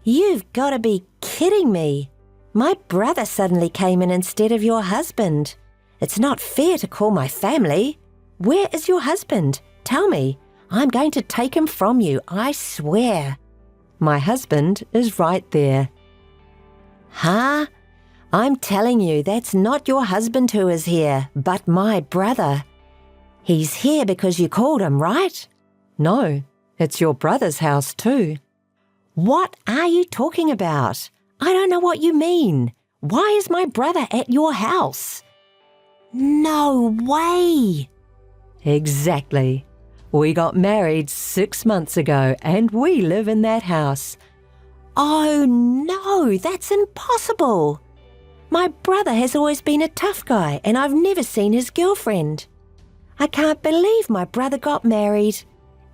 Speaker 4: You've got to be kidding me. My brother suddenly came in instead of your husband. It's not fair to call my family. Where is your husband? Tell me. I'm going to take him from you, I swear.
Speaker 3: My husband is right there.
Speaker 4: Huh? I'm telling you, that's not your husband who is here, but my brother. He's here because you called him, right?
Speaker 3: No, It's your brother's house too.
Speaker 4: What are you talking about? I don't know what you mean. Why is my brother at your house? No way!
Speaker 3: Exactly. We got married 6 months ago and we live in that house.
Speaker 4: Oh no, that's impossible. My brother has always been a tough guy and I've never seen his girlfriend. I can't believe my brother got married.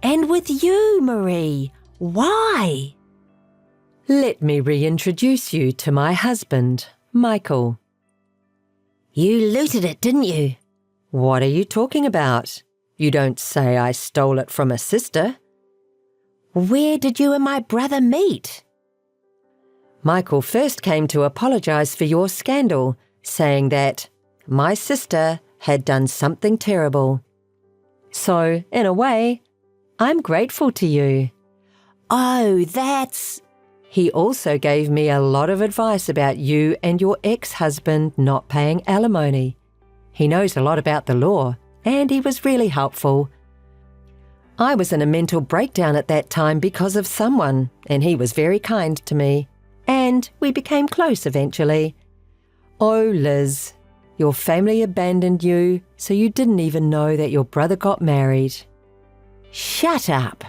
Speaker 4: And with you, Marie. Why?
Speaker 3: Let me reintroduce you to my husband, Michael.
Speaker 4: You looted it, didn't you?
Speaker 3: What are you talking about? You don't say I stole it from a sister.
Speaker 4: Where did you and my brother meet?
Speaker 3: Michael first came to apologize for your scandal, saying that my sister had done something terrible. So, in a way, I'm grateful to you.
Speaker 4: Oh, that's...
Speaker 3: He also gave me a lot of advice about you and your ex-husband not paying alimony. He knows a lot about the law, and he was really helpful. I was in a mental breakdown at that time because of someone, and he was very kind to me. And we became close eventually. Oh, Liz, your family abandoned you, so you didn't even know that your brother got married.
Speaker 4: Shut up.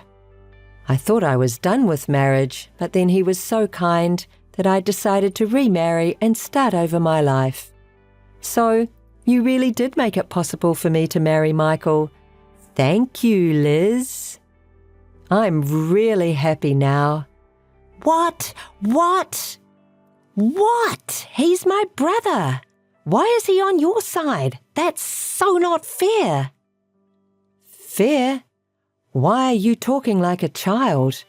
Speaker 3: I thought I was done with marriage, but then he was so kind that I decided to remarry and start over my life. So, you really did make it possible for me to marry Michael. Thank you, Liz. I'm really happy now.
Speaker 4: What? He's my brother. Why is he on your side? That's so not fair.
Speaker 3: Fair? Why are you talking like a child?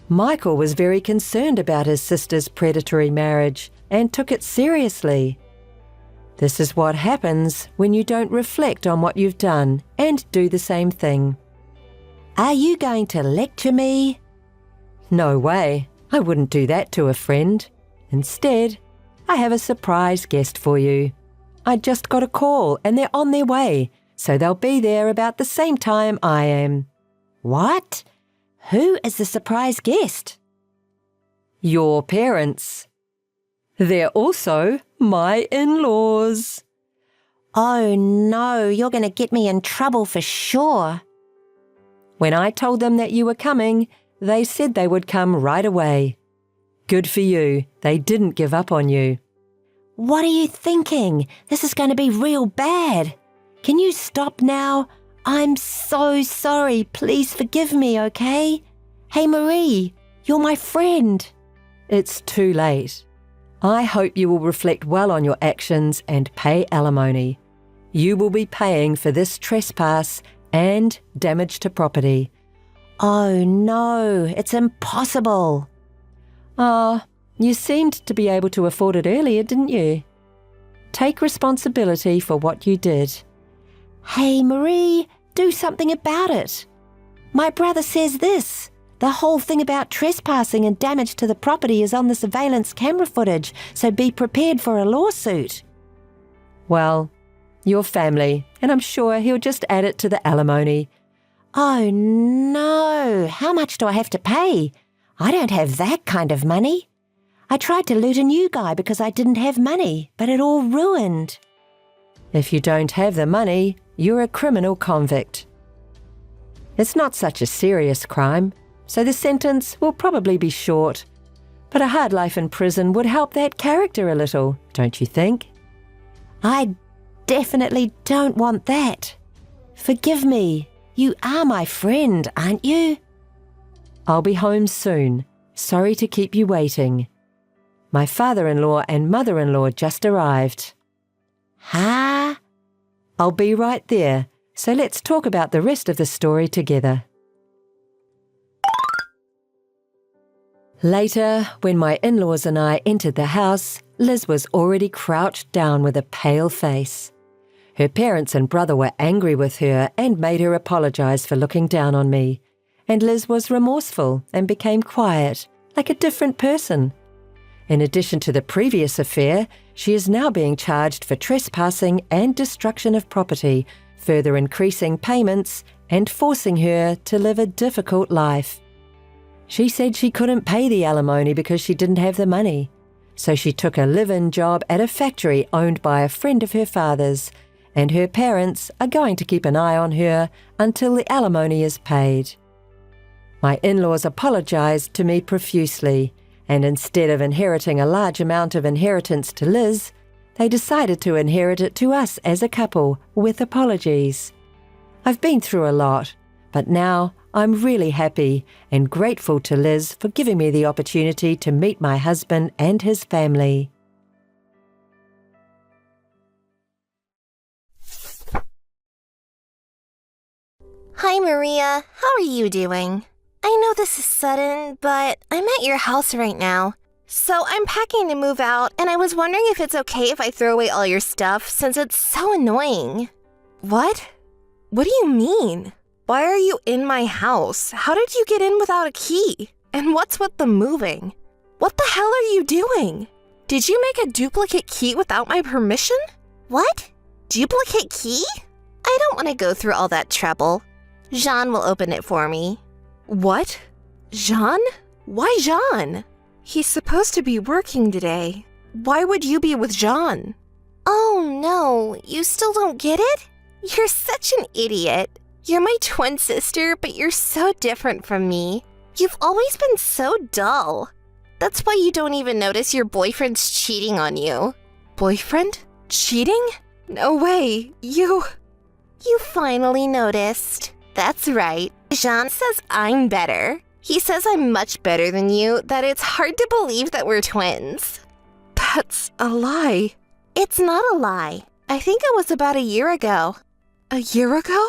Speaker 3: Michael was very concerned about his sister's predatory marriage and took it seriously. This is what happens when you don't reflect on what you've done and do the same thing.
Speaker 4: Are you going to lecture me?
Speaker 3: No way. I wouldn't do that to a friend. Instead, I have a surprise guest for you. I just got a call and they're on their way, so they'll be there about the same time I am.
Speaker 4: What? Who is the surprise guest?
Speaker 3: Your parents. They're also my in-laws.
Speaker 4: Oh no, you're going to get me in trouble for sure.
Speaker 3: When I told them that you were coming, they said they would come right away. Good for you. They didn't give up on you.
Speaker 4: What are you thinking? This is going to be real bad. Can you stop now? I'm so sorry. Please forgive me, okay? Hey, Marie, you're my friend.
Speaker 3: It's too late. I hope you will reflect well on your actions and pay alimony. You will be paying for this trespass and damage to property.
Speaker 4: Oh no, it's impossible.
Speaker 3: You seemed to be able to afford it earlier, didn't you? Take responsibility for what you did.
Speaker 4: Hey, Marie, do something about it. My brother says this. The whole thing about trespassing and damage to the property is on the surveillance camera footage, so be prepared for a lawsuit.
Speaker 3: Well, your family, and I'm sure he'll just add it to the alimony.
Speaker 4: Oh no, how much do I have to pay? I don't have that kind of money. I tried to loot a new guy because I didn't have money, but it all ruined.
Speaker 3: If you don't have the money, you're a criminal convict. It's not such a serious crime, so the sentence will probably be short. But a hard life in prison would help that character a little, don't you think?
Speaker 4: I definitely don't want that. Forgive me. You are my friend, aren't you?
Speaker 3: I'll be home soon. Sorry to keep you waiting. My father-in-law and mother-in-law just arrived.
Speaker 4: Huh?
Speaker 3: I'll be right there, so let's talk about the rest of the story together. Later, when my in-laws and I entered the house, Liz was already crouched down with a pale face. Her parents and brother were angry with her and made her apologize for looking down on me. And Liz was remorseful and became quiet, like a different person. In addition to the previous affair, she is now being charged for trespassing and destruction of property, further increasing payments and forcing her to live a difficult life. She said she couldn't pay the alimony because she didn't have the money, so she took a live-in job at a factory owned by a friend of her father's, and her parents are going to keep an eye on her until the alimony is paid. My in-laws apologised to me profusely, and instead of inheriting a large amount of inheritance to Liz, they decided to inherit it to us as a couple with apologies. I've been through a lot, but now I'm really happy and grateful to Liz for giving me the opportunity to meet my husband and his family.
Speaker 2: Hi, Maria. How are you doing? I know this is sudden, but I'm at your house right now. So I'm packing to move out, and I was wondering if it's okay if I throw away all your stuff since it's so annoying. What? What do you mean? Why are you in my house? How did you get in without a key? And what's with the moving? What the hell are you doing? Did you make a duplicate key without my permission? What? Duplicate key? I don't want to go through all that trouble. Jean will open it for me. What? Jean? Why Jean? He's supposed to be working today. Why would you be with Jean? Oh no, you still don't get it? You're such an idiot. You're my twin sister, but you're so different from me. You've always been so dull. That's why you don't even notice your boyfriend's cheating on you. Boyfriend? Cheating? No way. You finally noticed. That's right. Jean says I'm better. He says I'm much better than you, that it's hard to believe that we're twins. That's a lie. It's not a lie. I think it was about a year ago. A year ago?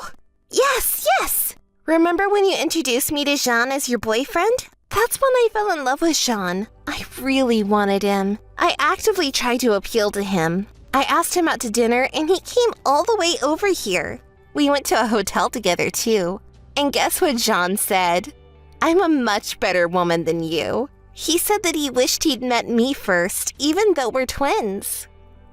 Speaker 2: Yes! Remember when you introduced me to Jean as your boyfriend? That's when I fell in love with Jean. I really wanted him. I actively tried to appeal to him. I asked him out to dinner and he came all the way over here. We went to a hotel together too. And guess what Jean said? I'm a much better woman than you. He said that he wished he'd met me first, even though we're twins.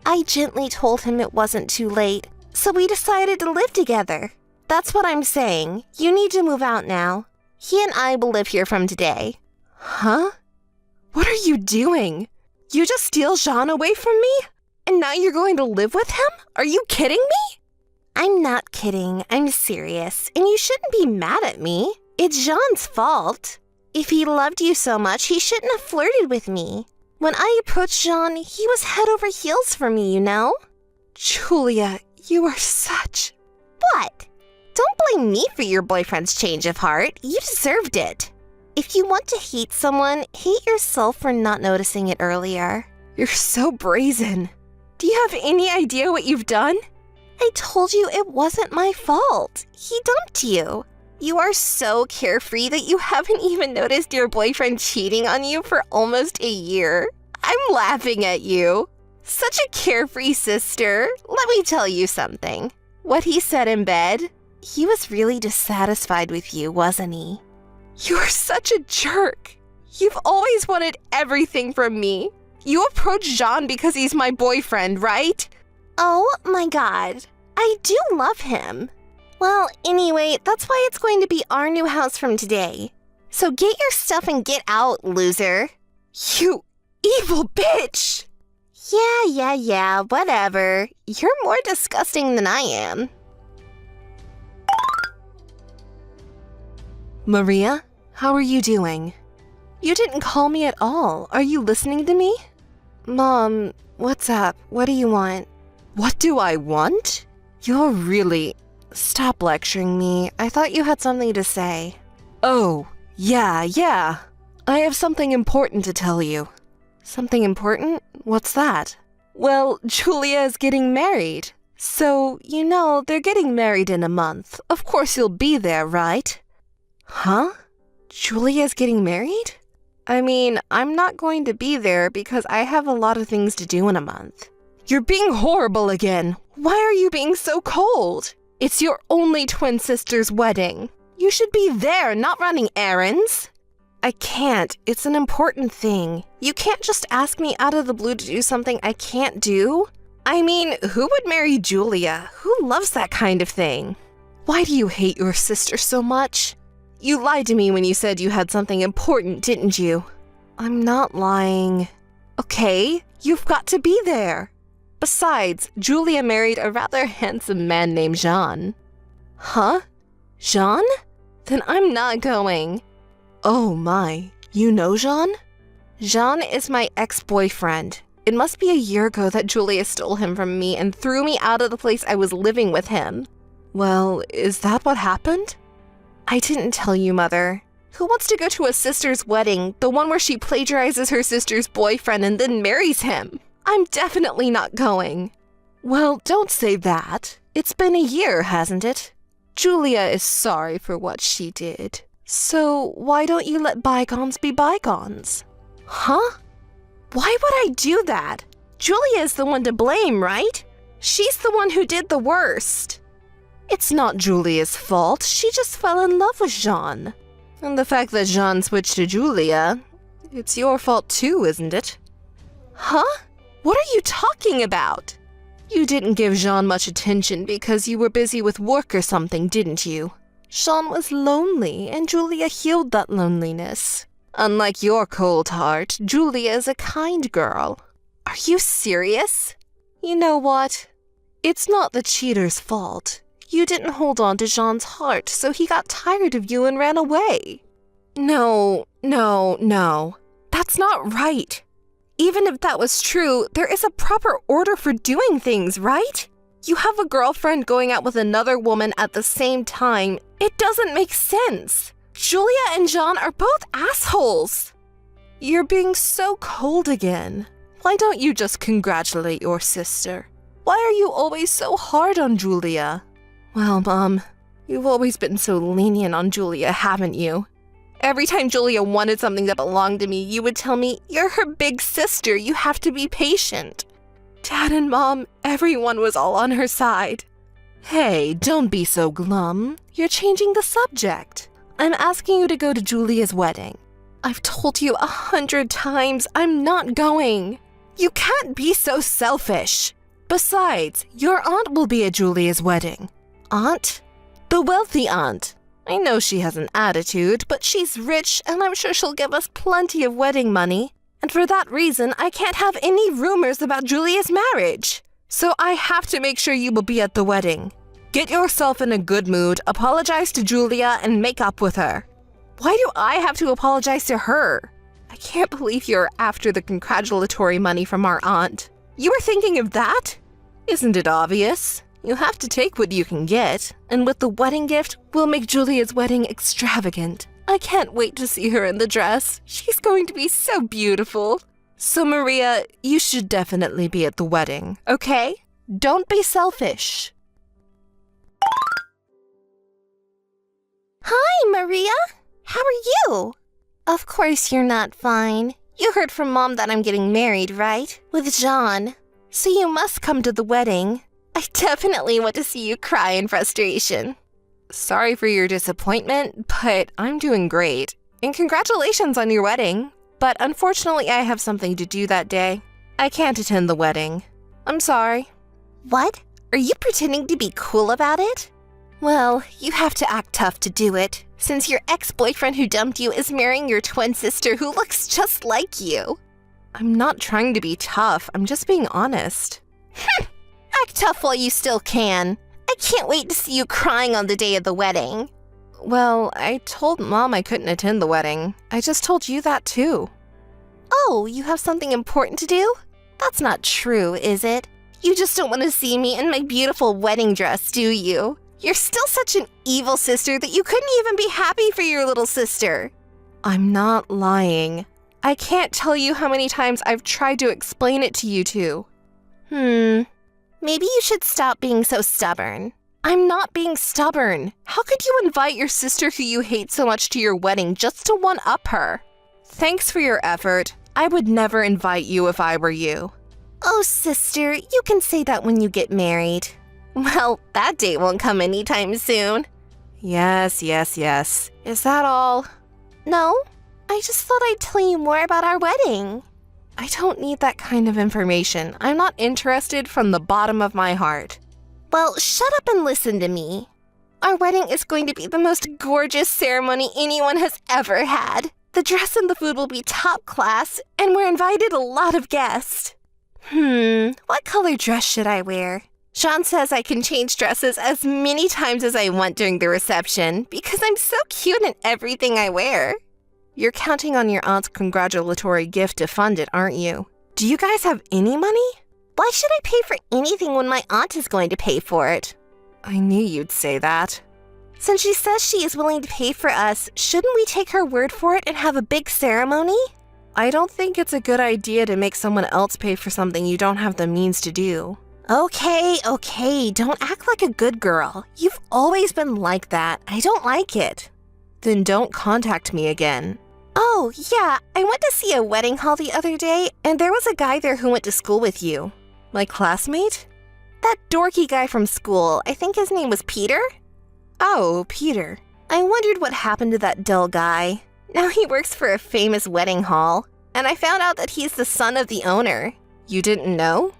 Speaker 2: I gently told him it wasn't too late, so we decided to live together. That's what I'm saying. You need to move out now. He and I will live here from today. Huh? What are you doing? You just steal Jean away from me? And now you're going to live with him? Are you kidding me? I'm not kidding. I'm serious. And you shouldn't be mad at me. It's Jean's fault. If he loved you so much, he shouldn't have flirted with me. When I approached Jean, he was head over heels for me, you know? Julia, you are such... What? Don't blame me for your boyfriend's change of heart. You deserved it. If you want to hate someone, hate yourself for not noticing it earlier. You're so brazen. Do you have any idea what you've done? I told you it wasn't my fault. He dumped you. You are so carefree that you haven't even noticed your boyfriend cheating on you for almost a year. I'm laughing at you. Such a carefree sister. Let me tell you something. What he said in bed, he was really dissatisfied with you, wasn't he? You're such a jerk. You've always wanted everything from me. You approached Jean because he's my boyfriend, right? Oh my god. I do love him. Well, anyway, that's why it's going to be our new house from today. So get your stuff and get out, loser. You evil bitch! Yeah, whatever. You're more disgusting than I am. Maria, how are you doing? You didn't call me at all. Are you listening to me? Mom, what's up? What do you want? What do I want? You're really... Stop lecturing me. I thought you had something to say. Oh, yeah. I have something important to tell you. Something important? What's that? Well, Julia is getting married. So, you know, they're getting married in a month. Of course you'll be there, right? Huh? Julia's getting married? I mean, I'm not going to be there because I have a lot of things to do in a month. You're being horrible again. Why are you being so cold? It's your only twin sister's wedding. You should be there, not running errands. I can't. It's an important thing. You can't just ask me out of the blue to do something I can't do. I mean, who would marry Julia? Who loves that kind of thing?
Speaker 1: Why do you hate your sister so much? You lied to me when you said you had something important, didn't you? I'm not lying. Okay, you've got to be there. Besides, Julia married a rather handsome man named Jean. Huh? Jean? Then I'm not going. Oh my, you know Jean? Jean is my ex-boyfriend. It must be a year ago that Julia stole him from me and threw me out of the place I was living with him. Well, is that what happened? I didn't tell you, Mother. Who wants to go to a sister's wedding, the one where she plagiarizes her sister's boyfriend and then marries him? I'm definitely not going. Well, don't say that. It's been a year, hasn't it? Julia is sorry for what she did. So why don't you let bygones be bygones? Huh? Why would I do that? Julia is the one to blame, right? She's the one who did the worst. It's not Julia's fault. She just fell in love with Jean. And the fact that Jean switched to Julia, it's your fault too, isn't it? Huh? What are you talking about? You didn't give Jean much attention because you were busy with work or something, didn't you? Jean was lonely, and Julia healed that loneliness. Unlike your cold heart, Julia is a kind girl. Are you serious? You know what? It's not the cheater's fault. You didn't hold on to Jean's heart, so he got tired of you and ran away. No. That's not right. Even if that was true, there is a proper order for doing things, right? You have a girlfriend going out with another woman at the same time. It doesn't make sense. Julia and Jean are both assholes. You're being so cold again. Why don't you just congratulate your sister? Why are you always so hard on Julia? Well, Mom, you've always been so lenient on Julia, haven't you? Every time Julia wanted something that belonged to me, you would tell me, "You're her big sister, you have to be patient." Dad and Mom, everyone was all on her side. Hey, don't be so glum. You're changing the subject. I'm asking you to go to Julia's wedding. I've told you 100 times I'm not going. You can't be so selfish. Besides, your aunt will be at Julia's wedding. Aunt? The wealthy aunt. I know she has an attitude, but she's rich and I'm sure she'll give us plenty of wedding money. And for that reason, I can't have any rumors about Julia's marriage. So I have to make sure you will be at the wedding. Get yourself in a good mood, apologize to Julia, and make up with her. Why do I have to apologize to her? I can't believe you're after the congratulatory money from our aunt. You were thinking of that? Isn't it obvious? You have to take what you can get, and with the wedding gift, we'll make Julia's wedding extravagant. I can't wait to see her in the dress. She's going to be so beautiful. So Maria, you should definitely be at the wedding, okay? Don't be selfish.
Speaker 2: Hi, Maria. How are you? Of course you're not fine. You heard from Mom that I'm getting married, right? With Jean. So you must come to the wedding. I definitely want to see you cry in frustration.
Speaker 1: Sorry for your disappointment, but I'm doing great. And congratulations on your wedding. But unfortunately, I have something to do that day. I can't attend the wedding. I'm sorry.
Speaker 2: What? Are you pretending to be cool about it? Well, you have to act tough to do it, since your ex-boyfriend who dumped you is marrying your twin sister who looks just like you.
Speaker 1: I'm not trying to be tough. I'm just being honest.
Speaker 2: Act tough while you still can. I can't wait to see you crying on the day of the wedding.
Speaker 1: Well, I told Mom I couldn't attend the wedding. I just told you that too.
Speaker 2: Oh, you have something important to do? That's not true, is it? You just don't want to see me in my beautiful wedding dress, do you? You're still such an evil sister that you couldn't even be happy for your little sister.
Speaker 1: I'm not lying. I can't tell you how many times I've tried to explain it to you two.
Speaker 2: Maybe you should stop being so stubborn.
Speaker 1: I'm not being stubborn. How could you invite your sister who you hate so much to your wedding just to one-up her? Thanks for your effort. I would never invite you if I were you.
Speaker 2: Oh, sister, you can say that when you get married. Well, that date won't come anytime soon.
Speaker 1: Yes. Is that all?
Speaker 2: No, I just thought I'd tell you more about our wedding.
Speaker 1: I don't need that kind of information. I'm not interested from the bottom of my heart.
Speaker 2: Well, shut up and listen to me. Our wedding is going to be the most gorgeous ceremony anyone has ever had. The dress and the food will be top class, and we're invited a lot of guests. What color dress should I wear? Sean says I can change dresses as many times as I want during the reception because I'm so cute in everything I wear. You're counting on your aunt's congratulatory gift to fund it, aren't you? Do you guys have any money? Why should I pay for anything when my aunt is going to pay for it? I knew you'd say that. Since she says she is willing to pay for us, shouldn't we take her word for it and have a big ceremony? I don't think it's a good idea to make someone else pay for something you don't have the means to do. Okay, don't act like a good girl. You've always been like that. I don't like it. Then don't contact me again. Oh, yeah, I went to see a wedding hall the other day, and there was a guy there who went to school with you. My classmate? That dorky guy from school. I think his name was Peter? Oh, Peter. I wondered what happened to that dull guy. Now he works for a famous wedding hall, and I found out that he's the son of the owner. You didn't know?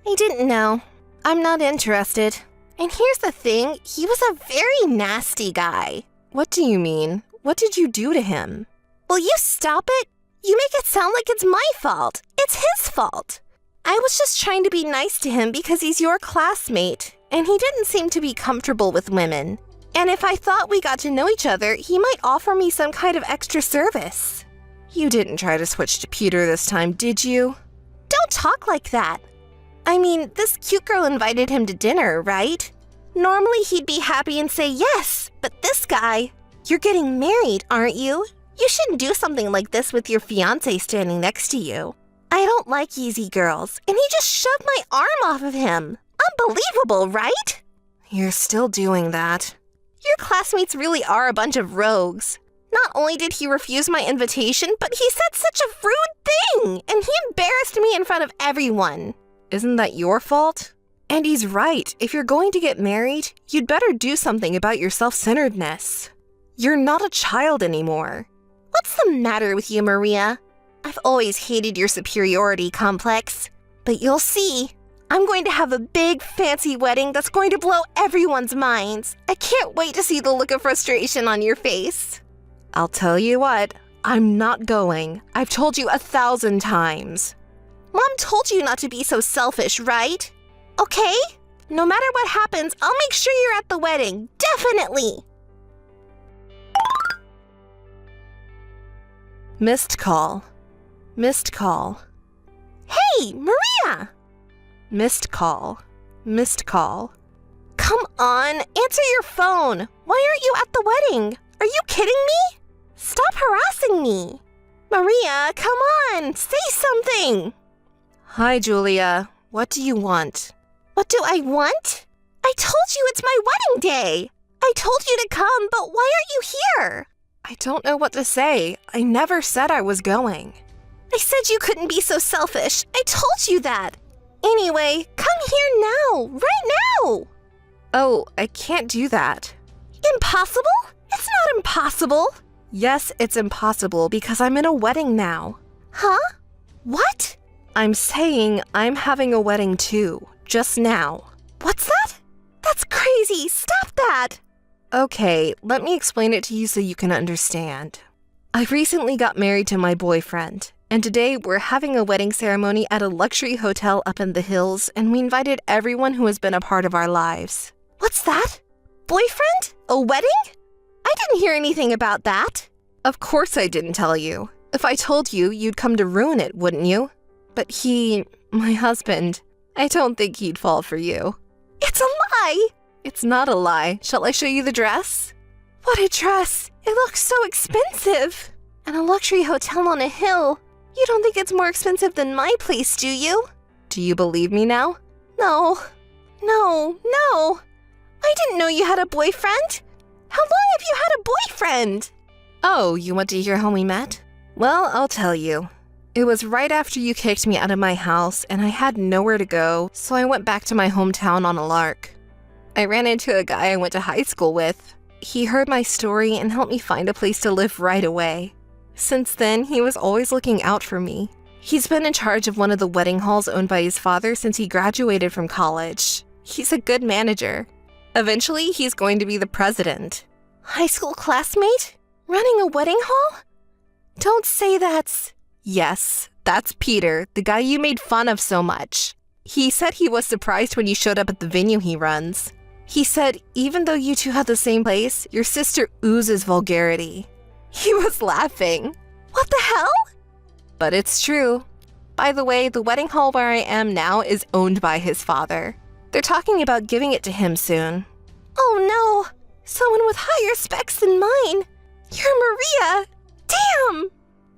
Speaker 2: I didn't know. I'm not interested. And here's the thing, he was a very nasty guy. What do you mean? What did you do to him? Will you stop it? You make it sound like it's my fault. It's his fault. I was just trying to be nice to him because he's your classmate, and he didn't seem to be comfortable with women. And if I thought we got to know each other, he might offer me some kind of extra service. You didn't try to switch to Peter this time, did you? Don't talk like that. I mean, this cute girl invited him to dinner, right? Normally he'd be happy and say yes, but this guy... You're getting married, aren't you? You shouldn't do something like this with your fiancé standing next to you. I don't like easy girls, and he just shoved my arm off of him. Unbelievable, right? You're still doing that. Your classmates really are a bunch of rogues. Not only did he refuse my invitation, but he said such a rude thing, and he embarrassed me in front of everyone. Isn't that your fault? And he's right. If you're going to get married, you'd better do something about your self-centeredness. You're not a child anymore. What's the matter with you, Maria? I've always hated your superiority complex. But you'll see. I'm going to have a big, fancy wedding that's going to blow everyone's minds. I can't wait to see the look of frustration on your face. I'll tell you what, I'm not going. I've told you 1,000 times. Mom told you not to be so selfish, right? Okay? No matter what happens, I'll make sure you're at the wedding. Definitely! Missed call. Missed call. Hey, Maria! Missed call. Missed call. Come on, answer your phone. Why aren't you at the wedding? Are you kidding me? Stop harassing me. Maria, come on, say something. Hi, Julia. What do you want? What do I want? I told you it's my wedding day. I told you to come, but why aren't you here? I don't know what to say. I never said I was going. I said you couldn't be so selfish. I told you that. Anyway, come here now, right now. Oh, I can't do that. Impossible? It's not impossible. Yes, it's impossible because I'm in a wedding now. Huh? What? I'm saying I'm having a wedding too, just now. What's that? That's crazy. Stop that. Okay, let me explain it to you so you can understand. I recently got married to my boyfriend, and today we're having a wedding ceremony at a luxury hotel up in the hills, and we invited everyone who has been a part of our lives. What's that? Boyfriend? A wedding? I didn't hear anything about that. Of course I didn't tell you. If I told you, you'd come to ruin it, wouldn't you? But my husband, I don't think he'd fall for you. It's a lie! It's not a lie. Shall I show you the dress? What a dress! It looks so expensive! And a luxury hotel on a hill. You don't think it's more expensive than my place, do you? Do you believe me now? No. I didn't know you had a boyfriend. How long have you had a boyfriend? Oh, you want to hear how we met? Well, I'll tell you. It was right after you kicked me out of my house, and I had nowhere to go, so I went back to my hometown on a lark. I ran into a guy I went to high school with. He heard my story and helped me find a place to live right away. Since then, he was always looking out for me. He's been in charge of one of the wedding halls owned by his father since he graduated from college. He's a good manager.
Speaker 1: Eventually, he's going to be the president.
Speaker 2: High school classmate? Running a wedding hall? Don't say that's...
Speaker 1: Yes, that's Peter, the guy you made fun of so much. He said he was surprised when you showed up at the venue he runs. He said even though you two have the same place, your sister oozes vulgarity. He was laughing.
Speaker 2: What the hell?
Speaker 1: But it's true. By the way, the wedding hall where I am now is owned by his father. They're talking about giving it to him soon.
Speaker 2: Oh no! Someone with higher specs than mine! You're Maria! Damn!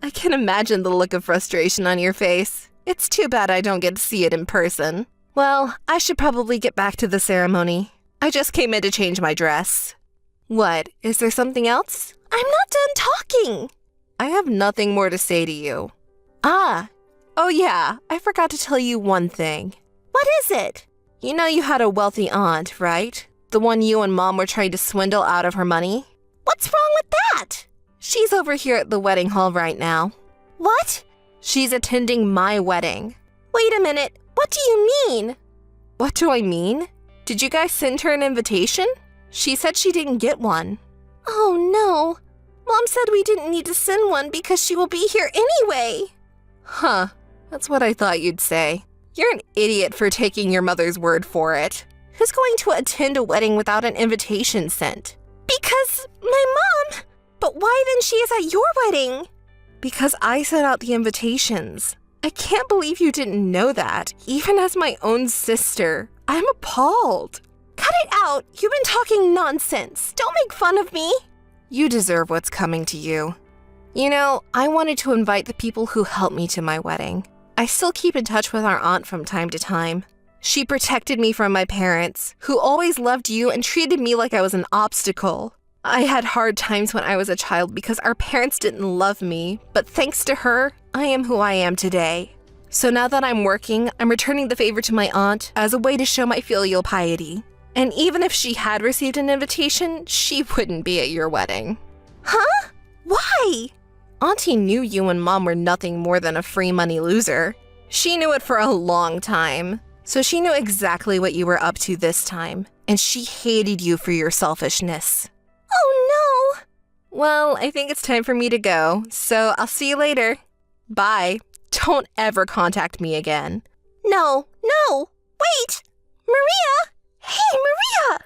Speaker 1: I can imagine the look of frustration on your face. It's too bad I don't get to see it in person. Well, I should probably get back to the ceremony. I just came in to change my dress. What? Is there something else?
Speaker 2: I'm not done talking!
Speaker 1: I have nothing more to say to you. Oh yeah, I forgot to tell you one thing.
Speaker 2: What is it?
Speaker 1: You know you had a wealthy aunt, right? The one you and Mom were trying to swindle out of her money?
Speaker 2: What's wrong with that?
Speaker 1: She's over here at the wedding hall right now.
Speaker 2: What?
Speaker 1: She's attending my wedding.
Speaker 2: Wait a minute, what do you mean?
Speaker 1: What do I mean? Did you guys send her an invitation? She said she didn't get one.
Speaker 2: Oh no. Mom said we didn't need to send one because she will be here anyway.
Speaker 1: Huh, that's what I thought you'd say. You're an idiot for taking your mother's word for it. Who's going to attend a wedding without an invitation sent?
Speaker 2: Because my mom. But why then she is at your wedding?
Speaker 1: Because I sent out the invitations. I can't believe you didn't know that, even as my own sister. I'm appalled.
Speaker 2: Cut it out. You've been talking nonsense. Don't make fun of me.
Speaker 1: You deserve what's coming to you. You know, I wanted to invite the people who helped me to my wedding. I still keep in touch with our aunt from time to time. She protected me from my parents, who always loved you and treated me like I was an obstacle. I had hard times when I was a child because our parents didn't love me, but thanks to her, I am who I am today. So now that I'm working, I'm returning the favor to my aunt as a way to show my filial piety. And even if she had received an invitation, she wouldn't be at your wedding.
Speaker 2: Huh? Why?
Speaker 1: Auntie knew you and Mom were nothing more than a free money loser. She knew it for a long time. So she knew exactly what you were up to this time, and she hated you for your selfishness.
Speaker 2: Oh no!
Speaker 1: Well, I think it's time for me to go, so I'll see you later. Bye. Don't ever contact me again.
Speaker 2: No. Wait! Maria! Hey, Maria!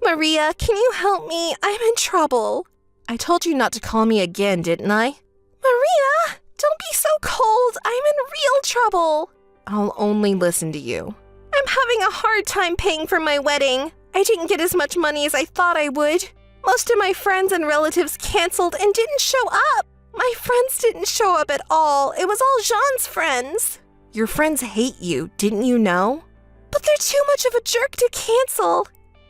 Speaker 1: Maria, can you help me? I'm in trouble. I told you not to call me again, didn't I?
Speaker 2: Maria! Don't be so cold. I'm in real trouble.
Speaker 1: I'll only listen to you.
Speaker 2: I'm having a hard time paying for my wedding. I didn't get as much money as I thought I would. Most of my friends and relatives canceled and didn't show up. My friends didn't show up at all. It was all Jean's friends.
Speaker 1: Your friends hate you, didn't you know?
Speaker 2: But they're too much of a jerk to cancel.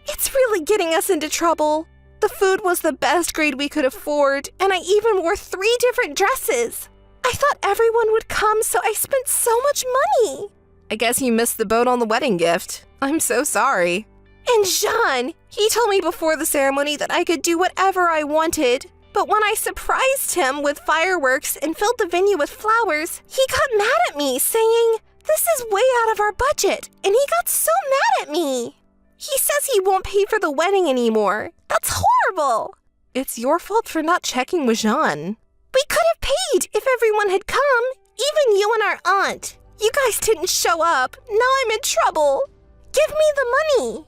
Speaker 2: It's really getting us into trouble. The food was the best grade we could afford, and I even wore 3 different dresses. I thought everyone would come, so I spent so much money.
Speaker 1: I guess you missed the boat on the wedding gift. I'm so sorry.
Speaker 2: And Jean, he told me before the ceremony that I could do whatever I wanted. But when I surprised him with fireworks and filled the venue with flowers, he got mad at me, saying, "This is way out of our budget," and he got so mad at me. He says he won't pay for the wedding anymore. That's horrible.
Speaker 1: It's your fault for not checking with Jean.
Speaker 2: We could have paid if everyone had come, even you and our aunt. You guys didn't show up. Now I'm in trouble. Give me the money.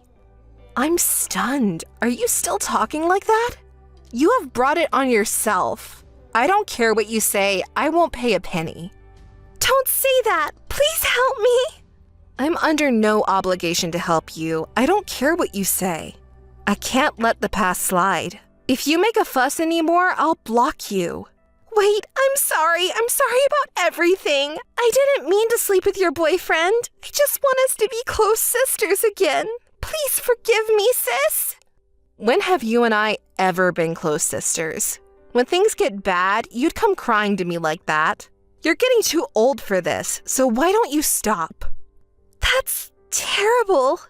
Speaker 1: I'm stunned. Are you still talking like that? You have brought it on yourself. I don't care what you say. I won't pay a penny.
Speaker 2: Don't say that. Please help me.
Speaker 1: I'm under no obligation to help you. I don't care what you say. I can't let the past slide. If you make a fuss anymore, I'll block you.
Speaker 2: Wait, I'm sorry. I'm sorry about everything. I didn't mean to sleep with your boyfriend. I just want us to be close sisters again. Please forgive me, sis.
Speaker 1: When have you and I ever been close sisters? When things get bad, you'd come crying to me like that. You're getting too old for this, so why don't you stop?
Speaker 2: That's terrible.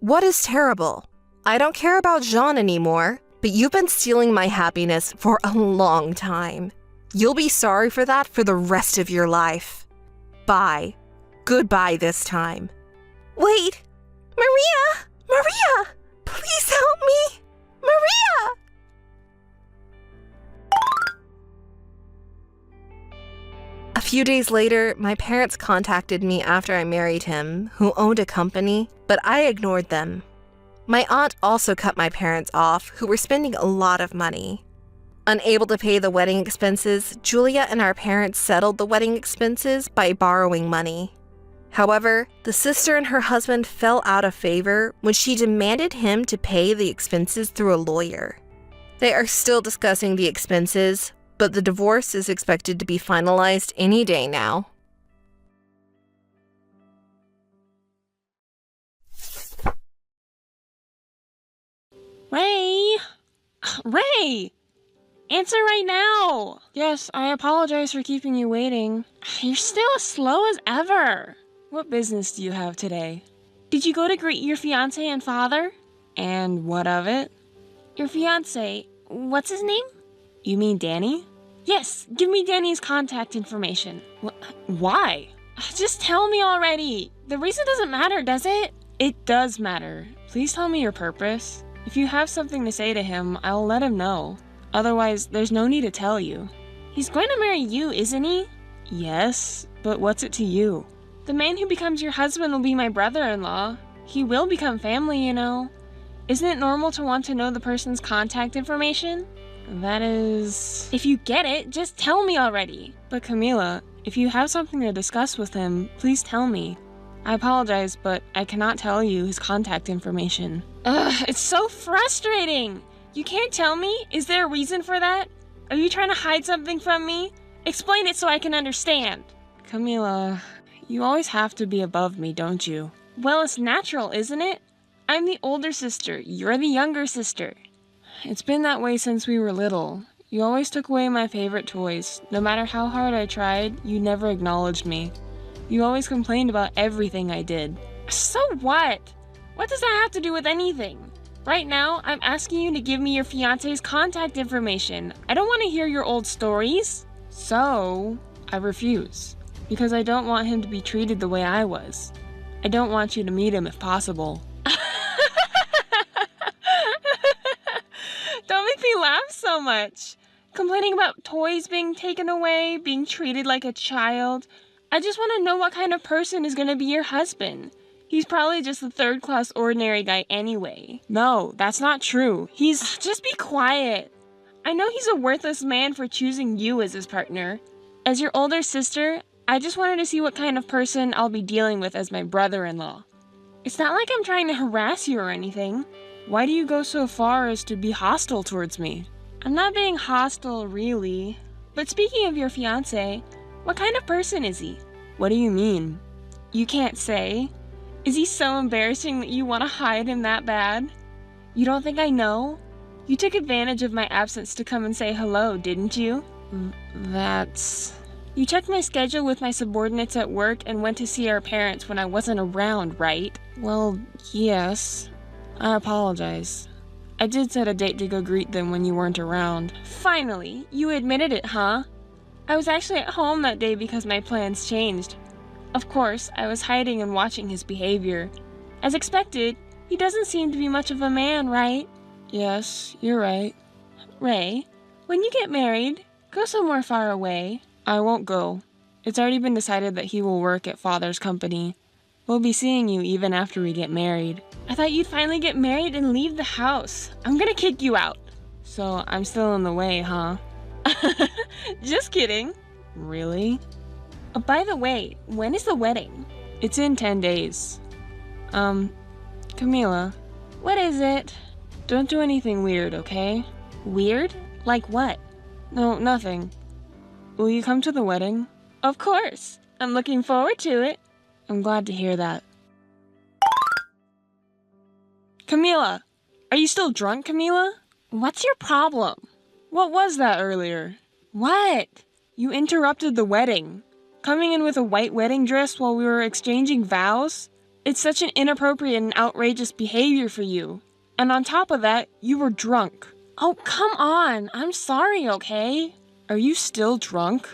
Speaker 1: What is terrible? I don't care about Jean anymore, but you've been stealing my happiness for a long time. You'll be sorry for that for the rest of your life. Bye. Goodbye this time.
Speaker 2: Wait! Maria! Maria! Please help me! Maria!
Speaker 1: A few days later, my parents contacted me after I married him, who owned a company, but I ignored them. My aunt also cut my parents off, who were spending a lot of money. Unable to pay the wedding expenses, Julia and our parents settled the wedding expenses by borrowing money. However, the sister and her husband fell out of favor when she demanded him to pay the expenses through a lawyer. They are still discussing the expenses, but the divorce is expected to be finalized any day now.
Speaker 5: Ray! Ray! Answer right now! Yes, I apologize for keeping you waiting. You're still as slow as ever. What business do you have today? Did you go to greet your fiancé and father? And what of it? Your fiancé, what's his name? You mean Danny? Yes, give me Danny's contact information. Why? Just tell me already. The reason doesn't matter, does it? It does matter. Please tell me your purpose. If you have something to say to him, I'll let him know. Otherwise, there's no need to tell you. He's going to marry you, isn't he? Yes, but what's it to you? The man who becomes your husband will be my brother-in-law. He will become family, you know. Isn't it normal to want to know the person's contact information? That is... If you get it, just tell me already. But Camila, if you have something to discuss with him, please tell me. I apologize, but I cannot tell you his contact information. Ugh, it's so frustrating! You can't tell me? Is there a reason for that? Are you trying to hide something from me? Explain it so I can understand. Camila, you always have to be above me, don't you? Well, it's natural, isn't it? I'm the older sister. You're the younger sister. It's been that way since we were little. You always took away my favorite toys. No matter how hard I tried, you never acknowledged me. You always complained about everything I did. So what? What does that have to do with anything? Right now, I'm asking you to give me your fiancé's contact information. I don't want to hear your old stories. So, I refuse. Because I don't want him to be treated the way I was. I don't want you to meet him if possible. Don't make me laugh so much. Complaining about toys being taken away, being treated like a child. I just want to know what kind of person is going to be your husband. He's probably just a third-class ordinary guy anyway. No, that's not true. He's... Just be quiet. I know he's a worthless man for choosing you as his partner. As your older sister, I just wanted to see what kind of person I'll be dealing with as my brother-in-law. It's not like I'm trying to harass you or anything. Why do you go so far as to be hostile towards me? I'm not being hostile, really. But speaking of your fiancé, what kind of person is he? What do you mean? You can't say. Is he so embarrassing that you want to hide him that bad? You don't think I know? You took advantage of my absence to come and say hello, didn't you? That's... You checked my schedule with my subordinates at work and went to see our parents when I wasn't around, right? Well, yes. I apologize. I did set a date to go greet them when you weren't around. Finally, you admitted it, huh? I was actually at home that day because my plans changed. Of course, I was hiding and watching his behavior. As expected, he doesn't seem to be much of a man, right? Yes, you're right. Ray, when you get married, go somewhere far away. I won't go. It's already been decided that he will work at Father's company. We'll be seeing you even after we get married. I thought you'd finally get married and leave the house. I'm gonna kick you out. So I'm still in the way, huh? Just kidding. Really? By the way, when is the wedding? It's in 10 days. Camila. What is it? Don't do anything weird, okay? Weird? Like what? No, nothing. Will you come to the wedding? Of course. I'm looking forward to it. I'm glad to hear that. Camila! Are you still drunk, Camila? What's your problem? What was that earlier? What? You interrupted the wedding. Coming in with a white wedding dress while we were exchanging vows? It's such an inappropriate and outrageous behavior for you. And on top of that, you were drunk. Oh, come on. I'm sorry, okay? Are you still drunk?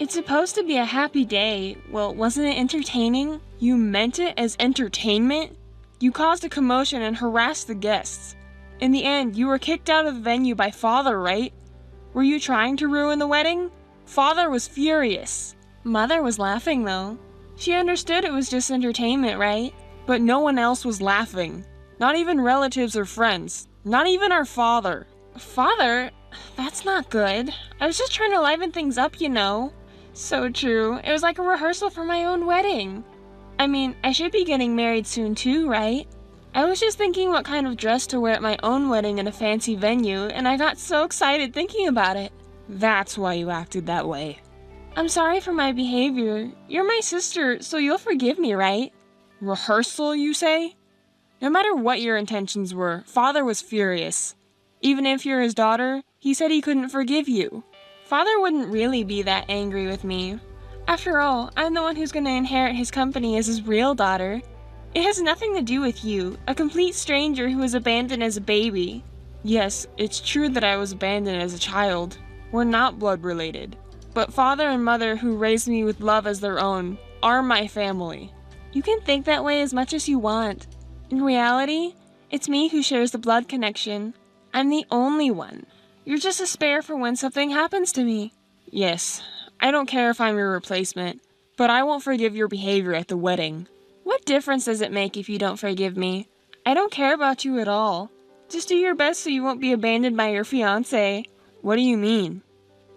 Speaker 5: It's supposed to be a happy day. Well, wasn't it entertaining? You meant it as entertainment? You caused a commotion and harassed the guests. In the end, you were kicked out of the venue by Father, right? Were you trying to ruin the wedding? Father was furious. Mother was laughing, though. She understood it was just entertainment, right? But no one else was laughing. Not even relatives or friends. Not even our father. Father? That's not good. I was just trying to liven things up, you know. So true. It was like a rehearsal for my own wedding. I mean, I should be getting married soon too, right? I was just thinking what kind of dress to wear at my own wedding in a fancy venue, and I got so excited thinking about it. That's why you acted that way. I'm sorry for my behavior. You're my sister, so you'll forgive me, right? Rehearsal, you say? No matter what your intentions were, Father was furious. Even if you're his daughter, he said he couldn't forgive you. Father wouldn't really be that angry with me. After all, I'm the one who's going to inherit his company as his real daughter. It has nothing to do with you, a complete stranger who was abandoned as a baby. Yes, it's true that I was abandoned as a child. We're not blood related. But Father and Mother, who raised me with love as their own, are my family. You can think that way as much as you want. In reality, it's me who shares the blood connection. I'm the only one. You're just a spare for when something happens to me. Yes, I don't care if I'm your replacement, but I won't forgive your behavior at the wedding. What difference does it make if you don't forgive me? I don't care about you at all. Just do your best so you won't be abandoned by your fiancé. What do you mean?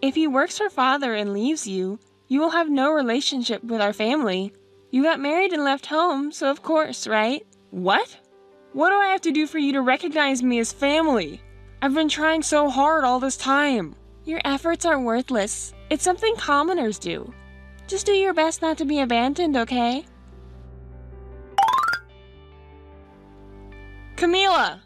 Speaker 5: If he works for Father and leaves you, you will have no relationship with our family. You got married and left home, so of course, right? What? What do I have to do for you to recognize me as family? I've been trying so hard all this time. Your efforts are worthless. It's something commoners do. Just do your best not to be abandoned, okay? Camila!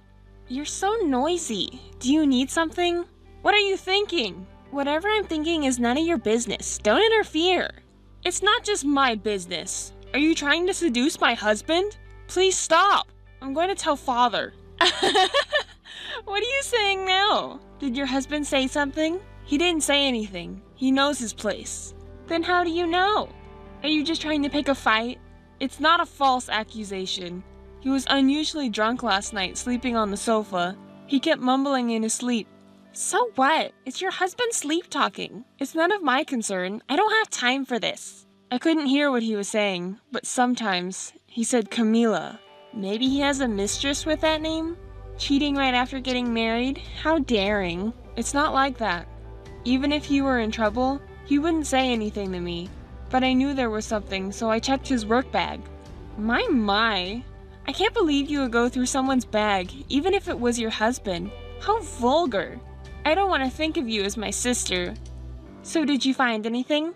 Speaker 5: You're so noisy. Do you need something? What are you thinking? Whatever I'm thinking is none of your business. Don't interfere. It's not just my business. Are you trying to seduce my husband? Please stop. I'm going to tell Father. What are you saying now? Did your husband say something? He didn't say anything. He knows his place. Then how do you know? Are you just trying to pick a fight? It's not a false accusation. He was unusually drunk last night, sleeping on the sofa. He kept mumbling in his sleep. So what? It's your husband sleep-talking. It's none of my concern. I don't have time for this. I couldn't hear what he was saying, but sometimes he said Camila. Maybe he has a mistress with that name? Cheating right after getting married? How daring. It's not like that. Even if he were in trouble, he wouldn't say anything to me. But I knew there was something, so I checked his work bag. My. I can't believe you would go through someone's bag, even if it was your husband. How vulgar. I don't want to think of you as my sister. So did you find anything?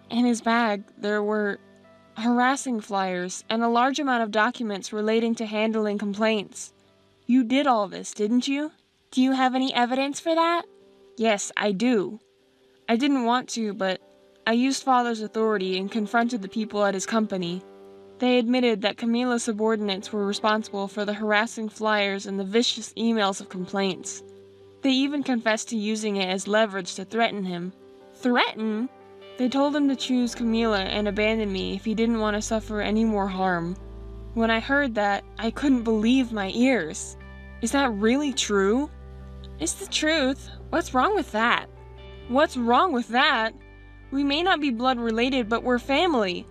Speaker 5: In his bag, there were harassing flyers and a large amount of documents relating to handling complaints. You did all this, didn't you? Do you have any evidence for that? Yes, I do. I didn't want to, but I used Father's authority and confronted the people at his company. They admitted that Camila's subordinates were responsible for the harassing flyers and the vicious emails of complaints. They even confessed to using it as leverage to threaten him. Threaten? They told him to choose Camila and abandon me if he didn't want to suffer any more harm. When I heard that, I couldn't believe my ears. Is that really true? It's the truth. What's wrong with that? What's wrong with that? We may not be blood related, but we're family.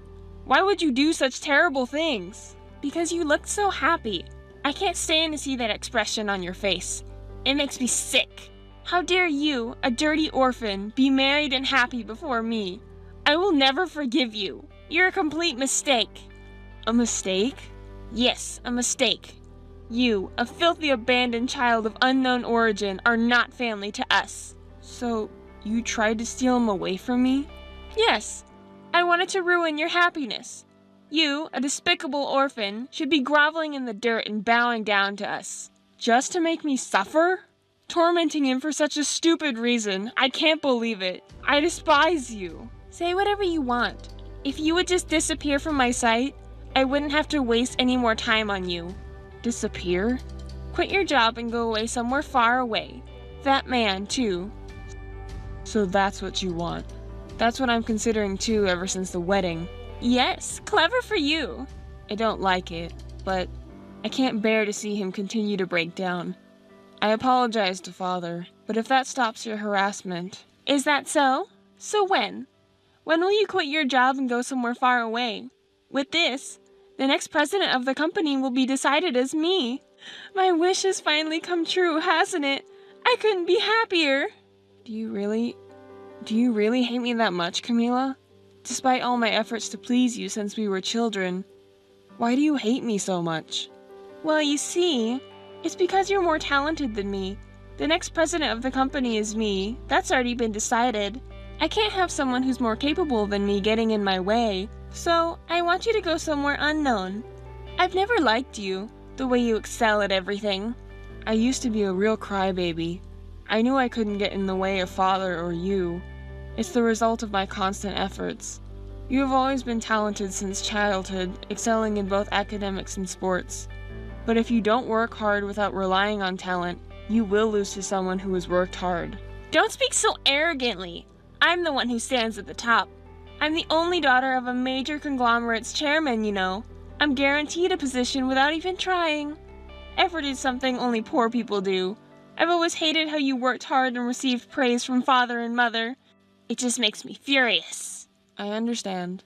Speaker 5: Why would you do such terrible things? Because you looked so happy. I can't stand to see that expression on your face. It makes me sick. How dare you, a dirty orphan, be married and happy before me? I will never forgive you. You're a complete mistake. A mistake? Yes, a mistake. You, a filthy abandoned child of unknown origin, are not family to us. So, you tried to steal him away from me? Yes. I wanted to ruin your happiness. You, a despicable orphan, should be groveling in the dirt and bowing down to us. Just to make me suffer? Tormenting him for such a stupid reason. I can't believe it. I despise you. Say whatever you want. If you would just disappear from my sight, I wouldn't have to waste any more time on you. Disappear? Quit your job and go away somewhere far away. That man, too. So that's what you want. That's what I'm considering too ever since the wedding. Yes, clever for you. I don't like it, but I can't bear to see him continue to break down. I apologize to Father, but if that stops your harassment... Is that so? So when? When will you quit your job and go somewhere far away? With this, the next president of the company will be decided as me. My wish has finally come true, hasn't it? I couldn't be happier. Do you really hate me that much, Camila? Despite all my efforts to please you since we were children, why do you hate me so much? Well, you see, it's because you're more talented than me. The next president of the company is me. That's already been decided. I can't have someone who's more capable than me getting in my way. So, I want you to go somewhere unknown. I've never liked you, the way you excel at everything. I used to be a real crybaby. I knew I couldn't get in the way of Father or you. It's the result of my constant efforts. You have always been talented since childhood, excelling in both academics and sports. But if you don't work hard without relying on talent, you will lose to someone who has worked hard. Don't speak so arrogantly. I'm the one who stands at the top. I'm the only daughter of a major conglomerate's chairman, you know. I'm guaranteed a position without even trying. Effort is something only poor people do. I've always hated how you worked hard and received praise from Father and Mother. It just makes me furious. I understand.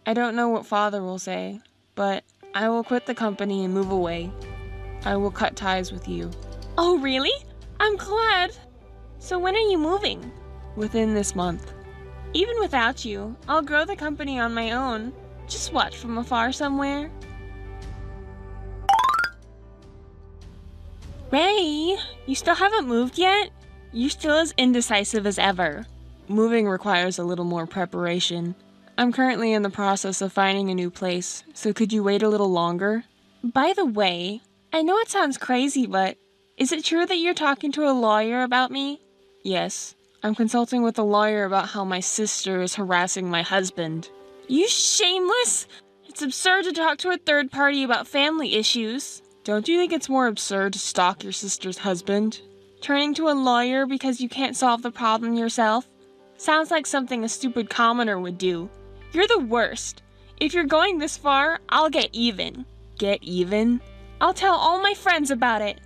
Speaker 5: I don't know what Father will say, but I will quit the company and move away. I will cut ties with you. Oh, really? I'm glad. So when are you moving? Within this month. Even without you, I'll grow the company on my own. Just watch from afar somewhere. Ray, you still haven't moved yet? You're still as indecisive as ever. Moving requires a little more preparation. I'm currently in the process of finding a new place, so could you wait a little longer? By the way, I know it sounds crazy, but is it true that you're talking to a lawyer about me? Yes, I'm consulting with a lawyer about how my sister is harassing my husband. You shameless! It's absurd to talk to a third party about family issues. Don't you think it's more absurd to stalk your sister's husband? Turning to a lawyer because you can't solve the problem yourself? Sounds like something a stupid commoner would do. You're the worst. If you're going this far, I'll get even. Get even? I'll tell all my friends about it.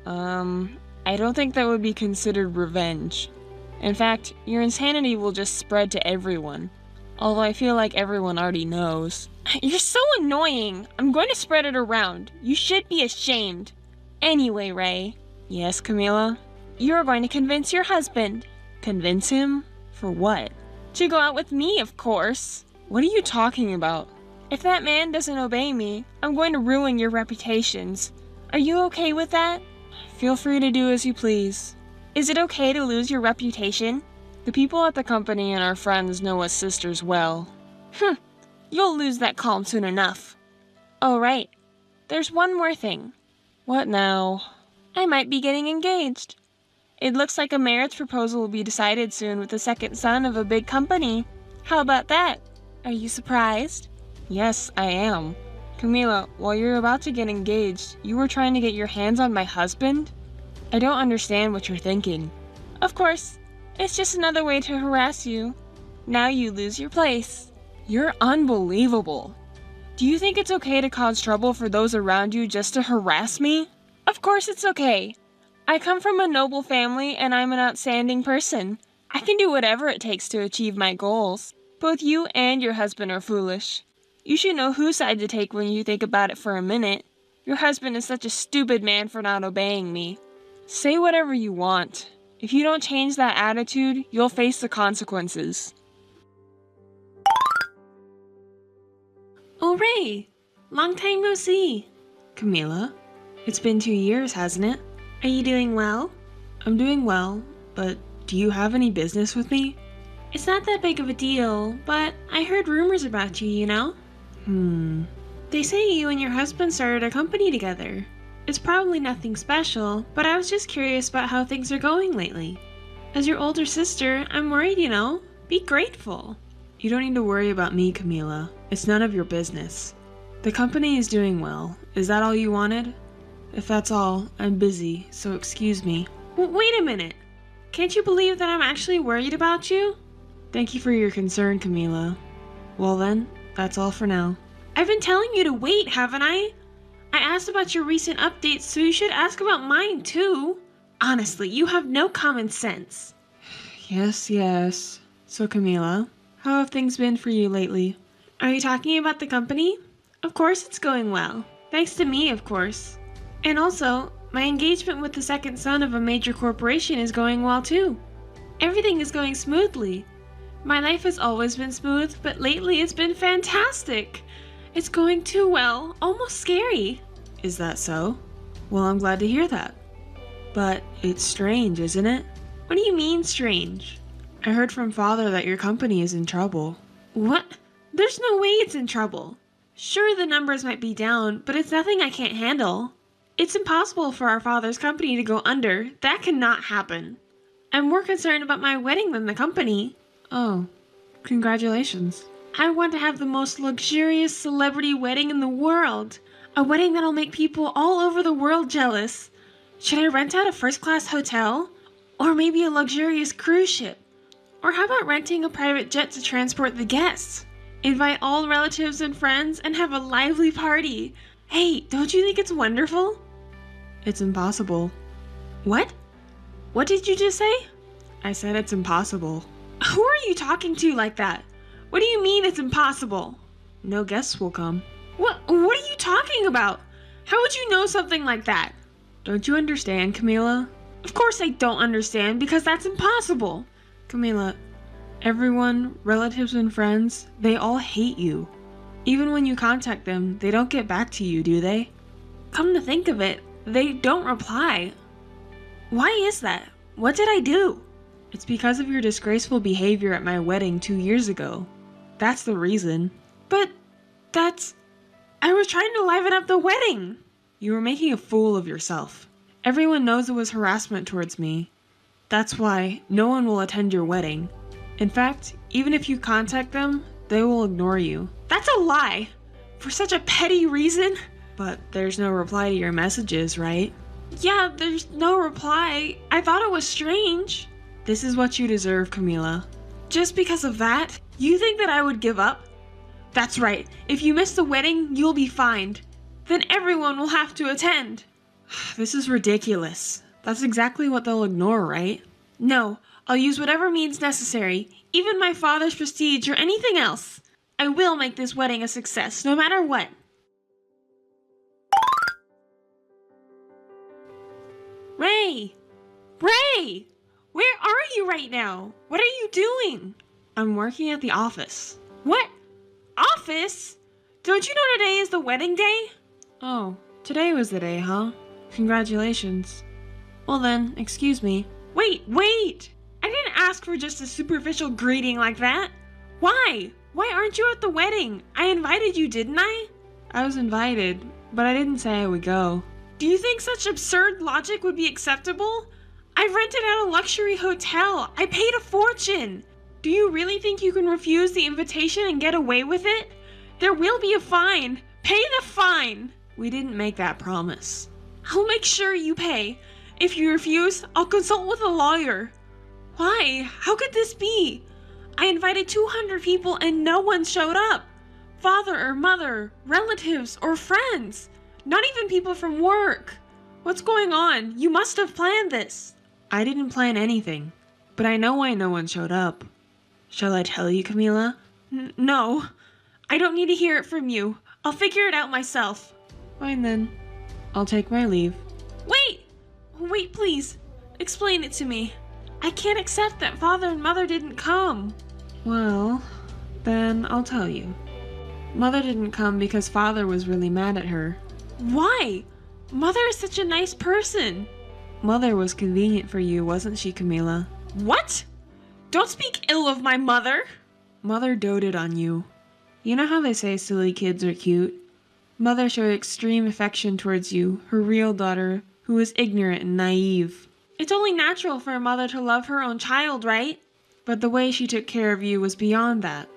Speaker 5: I don't think that would be considered revenge. In fact, your insanity will just spread to everyone. Although I feel like everyone already knows. You're so annoying. I'm going to spread it around. You should be ashamed. Anyway, Ray. Yes, Camila? You're going to convince your husband. Convince him? For what? To go out with me, of course. What are you talking about? If that man doesn't obey me, I'm going to ruin your reputations. Are you okay with that? Feel free to do as you please. Is it okay to lose your reputation? The people at the company and our friends know us sisters well. You'll lose that calm soon enough. Oh, right. There's one more thing. What now? I might be getting engaged. It looks like a marriage proposal will be decided soon with the second son of a big company. How about that? Are you surprised? Yes, I am. Camila, while you're about to get engaged, you were trying to get your hands on my husband? I don't understand what you're thinking. Of course. It's just another way to harass you. Now you lose your place. You're unbelievable. Do you think it's okay to cause trouble for those around you just to harass me? Of course it's okay. I come from a noble family and I'm an outstanding person. I can do whatever it takes to achieve my goals. Both you and your husband are foolish. You should know whose side to take when you think about it for a minute. Your husband is such a stupid man for not obeying me. Say whatever you want. If you don't change that attitude, you'll face the consequences. Oh, Ray! Long time no see. Camila, it's been 2 years, hasn't it? Are you doing well? I'm doing well, but do you have any business with me? It's not that big of a deal, but I heard rumors about you, you know? They say you and your husband started a company together. It's probably nothing special, but I was just curious about how things are going lately. As your older sister, I'm worried, you know? Be grateful. You don't need to worry about me, Camila. It's none of your business. The company is doing well. Is that all you wanted? If that's all, I'm busy, so excuse me. Wait a minute. Can't you believe that I'm actually worried about you? Thank you for your concern, Camila. Well then, that's all for now. I've been telling you to wait, haven't I? I asked about your recent updates, so you should ask about mine too. Honestly, you have no common sense. Yes. So Camila, how have things been for you lately? Are you talking about the company? Of course it's going well. Thanks to me, of course. And also, my engagement with the second son of a major corporation is going well too. Everything is going smoothly. My life has always been smooth, but lately it's been fantastic. It's going too well, almost scary. Is that so? Well, I'm glad to hear that. But it's strange, isn't it? What do you mean strange? I heard from Father that your company is in trouble. What? There's no way it's in trouble. Sure, the numbers might be down, but it's nothing I can't handle. It's impossible for our father's company to go under. That cannot happen. I'm more concerned about my wedding than the company. Oh, congratulations. I want to have the most luxurious celebrity wedding in the world. A wedding that'll make people all over the world jealous. Should I rent out a first-class hotel? Or maybe a luxurious cruise ship? Or how about renting a private jet to transport the guests? Invite all relatives and friends and have a lively party. Hey, don't you think it's wonderful? It's impossible. What? What did you just say? I said it's impossible. Who are you talking to like that? What do you mean it's impossible? No guests will come. What are you talking about? How would you know something like that? Don't you understand, Camila? Of course I don't understand, because that's impossible. Camila, everyone, relatives and friends, they all hate you. Even when you contact them, they don't get back to you, do they? Come to think of it, they don't reply. Why is that? What did I do? It's because of your disgraceful behavior at my wedding 2 years ago. That's the reason. But I was trying to liven up the wedding. You were making a fool of yourself. Everyone knows it was harassment towards me. That's why no one will attend your wedding. In fact, even if you contact them, they will ignore you. That's a lie! For such a petty reason? But there's no reply to your messages, right? Yeah, there's no reply. I thought it was strange. This is what you deserve, Camila. Just because of that, you think that I would give up? That's right. If you miss the wedding, you'll be fined. Then everyone will have to attend. This is ridiculous. That's exactly what they'll ignore, right? No, I'll use whatever means necessary, even my father's prestige or anything else. I will make this wedding a success, no matter what. Ray! Ray! Where are you right now? What are you doing? I'm working at the office. What? Office? Don't you know today is the wedding day? Oh, today was the day, huh? Congratulations. Well then, excuse me. Wait! I didn't ask for just a superficial greeting like that. Why? Why aren't you at the wedding? I invited you, didn't I? I was invited, but I didn't say I would go. Do you think such absurd logic would be acceptable? I rented out a luxury hotel. I paid a fortune. Do you really think you can refuse the invitation and get away with it? There will be a fine. Pay the fine. We didn't make that promise. I'll make sure you pay. If you refuse, I'll consult with a lawyer. Why? How could this be? I invited 200 people and no one showed up. Father or mother, relatives or friends. Not even people from work. What's going on? You must have planned this. I didn't plan anything, but I know why no one showed up. Shall I tell you, Camila? No. I don't need to hear it from you. I'll figure it out myself. Fine then. I'll take my leave. Wait, please. Explain it to me. I can't accept that Father and Mother didn't come. Well, then I'll tell you. Mother didn't come because Father was really mad at her. Why? Mother is such a nice person. Mother was convenient for you, wasn't she, Camila? What? Don't speak ill of my mother. Mother doted on you. You know how they say silly kids are cute? Mother showed extreme affection towards you, her real daughter, who was ignorant and naive. It's only natural for a mother to love her own child, right? But the way she took care of you was beyond that.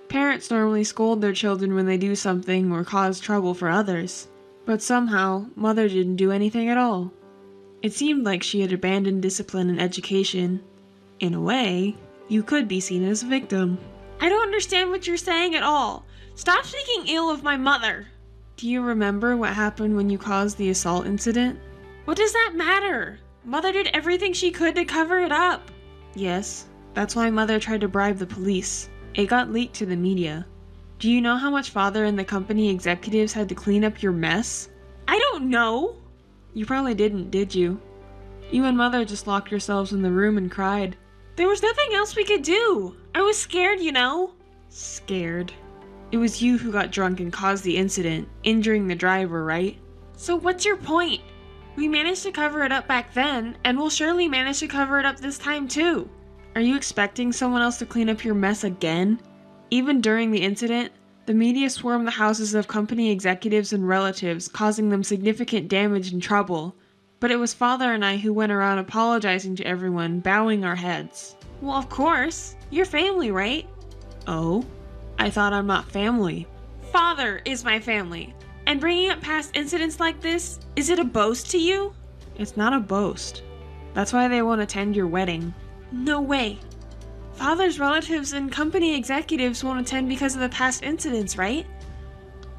Speaker 5: Parents normally scold their children when they do something or cause trouble for others. But somehow, Mother didn't do anything at all. It seemed like she had abandoned discipline and education. In a way, You could be seen as a victim. I don't understand what you're saying at all. Stop speaking ill of my mother. Do you remember what happened when you caused the assault incident? What does that matter? Mother did everything she could to cover it up. Yes, that's why Mother tried to bribe the police. It got leaked to the media. Do you know how much Father and the company executives had to clean up your mess? I don't know. You probably didn't, did you? You and Mother just locked yourselves in the room and cried. There was nothing else we could do. I was scared, you know. Scared? It was you who got drunk and caused the incident, injuring the driver, right? So what's your point? We managed to cover it up back then, and we'll surely manage to cover it up this time too. Are you expecting someone else to clean up your mess again? Even during the incident, the media swarmed the houses of company executives and relatives, causing them significant damage and trouble. But it was Father and I who went around apologizing to everyone, bowing our heads. Well, of course. You're family, right? Oh? I thought I'm not family. Father is my family. And bringing up past incidents like this, is it a boast to you? It's not a boast. That's why they won't attend your wedding. No way. Father's relatives and company executives won't attend because of the past incidents, right?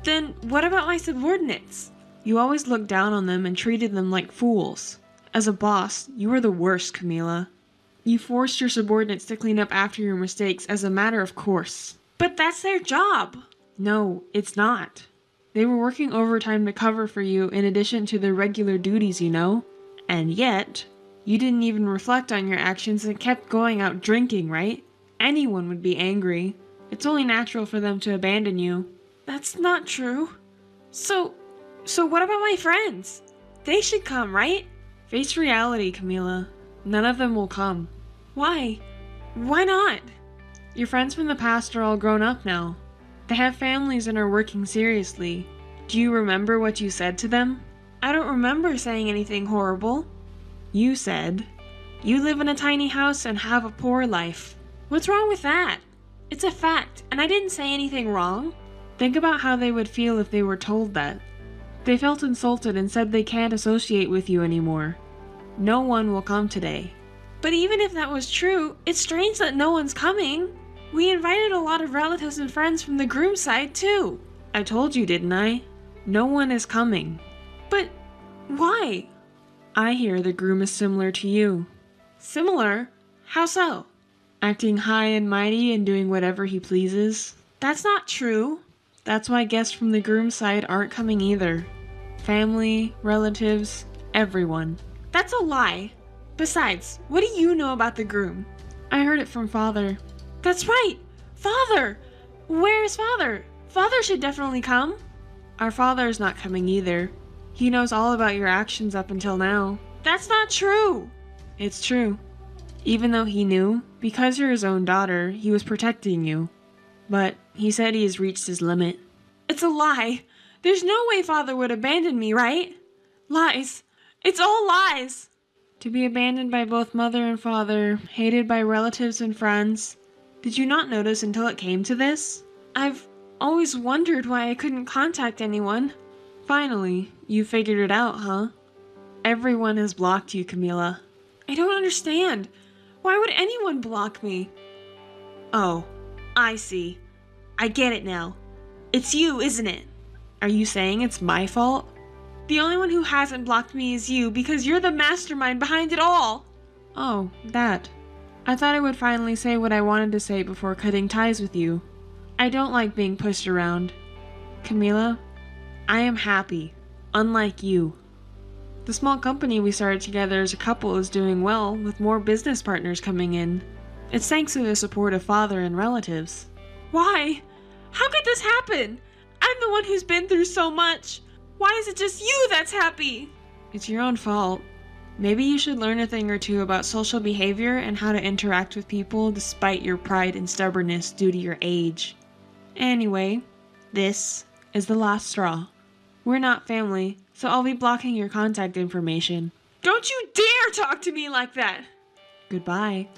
Speaker 5: Then what about my subordinates? You always looked down on them and treated them like fools. As a boss, you were the worst, Camila. You forced your subordinates to clean up after your mistakes as a matter of course. But that's their job! No, it's not. They were working overtime to cover for you in addition to their regular duties, you know? And yet, you didn't even reflect on your actions and kept going out drinking, right? Anyone would be angry. It's only natural for them to abandon you. That's not true. So what about my friends? They should come, right? Face reality, Camila. None of them will come. Why? Why not? Your friends from the past are all grown up now. They have families and are working seriously. Do you remember what you said to them? I don't remember saying anything horrible. You said, "You live in a tiny house and have a poor life." What's wrong with that? It's a fact, and I didn't say anything wrong. Think about how they would feel if they were told that. They felt insulted and said they can't associate with you anymore. No one will come today. But even if that was true, it's strange that no one's coming. We invited a lot of relatives and friends from the groom's side too. I told you, didn't I? No one is coming. But why? I hear the groom is similar to you. Similar? How so? Acting high and mighty and doing whatever he pleases. That's not true. That's why guests from the groom's side aren't coming either. Family, relatives, everyone. That's a lie. Besides, what do you know about the groom? I heard it from Father. That's right! Father! Where is Father? Father should definitely come. Our father is not coming either. He knows all about your actions up until now. That's not true! It's true. Even though he knew, because you're his own daughter, he was protecting you. But he said he has reached his limit. It's a lie! There's no way Father would abandon me, right? Lies! It's all lies! To be abandoned by both mother and father, hated by relatives and friends. Did you not notice until it came to this? I've always wondered why I couldn't contact anyone. Finally, you figured it out, huh? Everyone has blocked you, Camila. I don't understand. Why would anyone block me? Oh, I see. I get it now. It's you, isn't it? Are you saying it's my fault? The only one who hasn't blocked me is you because you're the mastermind behind it all. Oh, that. I thought I would finally say what I wanted to say before cutting ties with you. I don't like being pushed around. Camila, I am happy, unlike you. The small company we started together as a couple is doing well, with more business partners coming in. It's thanks to the support of Father and relatives. Why? How could this happen? I'm the one who's been through so much. Why is it just you that's happy? It's your own fault. Maybe you should learn a thing or two about social behavior and how to interact with people despite your pride and stubbornness due to your age. Anyway, this is the last straw. We're not family, so I'll be blocking your contact information. Don't you dare talk to me like that! Goodbye.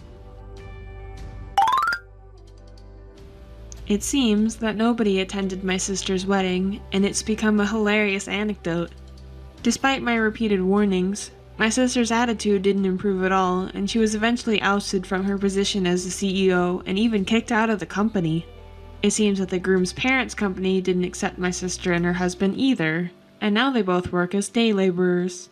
Speaker 5: It seems that nobody attended my sister's wedding, and it's become a hilarious anecdote. Despite my repeated warnings, My sister's attitude didn't improve at all, and she was eventually ousted from her position as the CEO and even kicked out of the company. It seems that the groom's parents' company didn't accept my sister and her husband either, and now they both work as day laborers.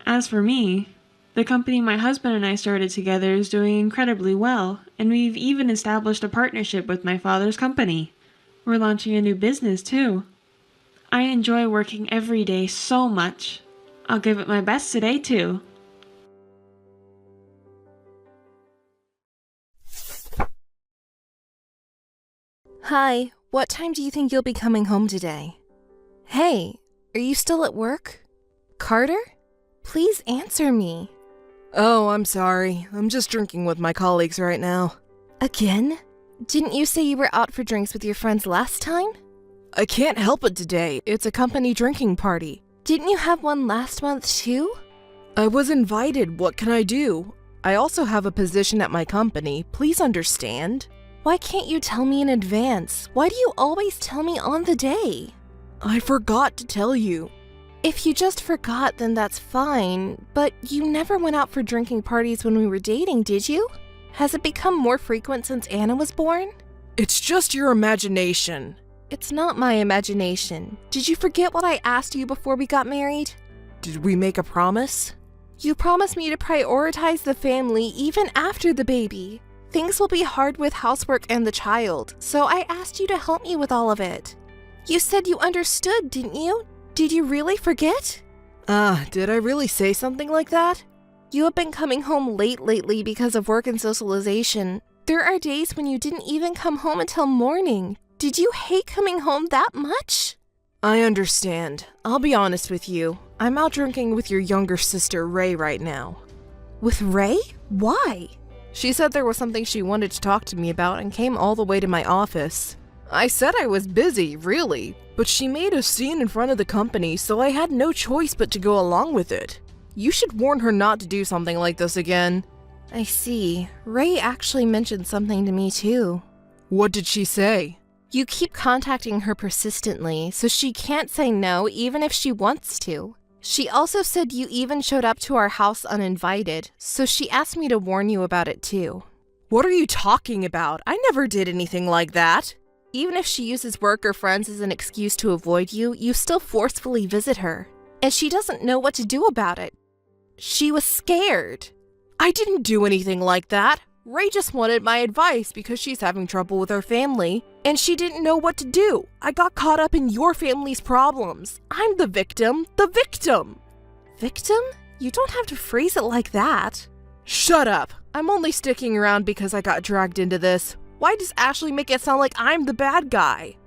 Speaker 5: As for me, the company my husband and I started together is doing incredibly well, and we've even established a partnership with my father's company. We're launching a new business too. I enjoy working every day so much. I'll give it my best today too.
Speaker 2: Hi, what time do you think you'll be coming home today? Hey, are you still at work? Carter? Please answer me.
Speaker 1: Oh, I'm sorry. I'm just drinking with my colleagues right now.
Speaker 2: Again? Didn't you say you were out for drinks with your friends last time?
Speaker 1: I can't help it today. It's a company drinking party.
Speaker 2: Didn't you have one last month too?
Speaker 1: I was invited. What can I do? I also have a position at my company. Please understand.
Speaker 2: Why can't you tell me in advance? Why do you always tell me on the day?
Speaker 1: I forgot to tell you.
Speaker 2: If you just forgot, then that's fine. But you never went out for drinking parties when we were dating, did you? Has it become more frequent since Anna was born?
Speaker 1: It's just your imagination.
Speaker 2: It's not my imagination. Did you forget what I asked you before we got married?
Speaker 1: Did we make a promise?
Speaker 2: You promised me to prioritize the family even after the baby. Things will be hard with housework and the child, so I asked you to help me with all of it. You said you understood, didn't you? Did you really forget?
Speaker 1: Did I really say something like that?
Speaker 2: You have been coming home late lately because of work and socialization. There are days when you didn't even come home until morning. Did you hate coming home that much?
Speaker 1: I understand. I'll be honest with you. I'm out drinking with your younger sister, Ray, right now.
Speaker 2: With Ray? Why?
Speaker 1: She said there was something she wanted to talk to me about and came all the way to my office. I said I was busy, really, but she made a scene in front of the company, so I had no choice but to go along with it. You should warn her not to do something like this again.
Speaker 2: I see. Ray actually mentioned something to me too.
Speaker 1: What did she say?
Speaker 2: You keep contacting her persistently, so she can't say no even if she wants to. She also said you even showed up to our house uninvited, so she asked me to warn you about it too.
Speaker 1: What are you talking about? I never did anything like that.
Speaker 2: Even if she uses work or friends as an excuse to avoid you, you still forcefully visit her. And she doesn't know what to do about it. She was scared.
Speaker 1: I didn't do anything like that. Ray just wanted my advice because she's having trouble with her family, and she didn't know what to do. I got caught up in your family's problems. I'm the victim. The victim!
Speaker 2: Victim? You don't have to phrase it like that.
Speaker 1: Shut up. I'm only sticking around because I got dragged into this. Why does Ashley make it sound like I'm the bad guy?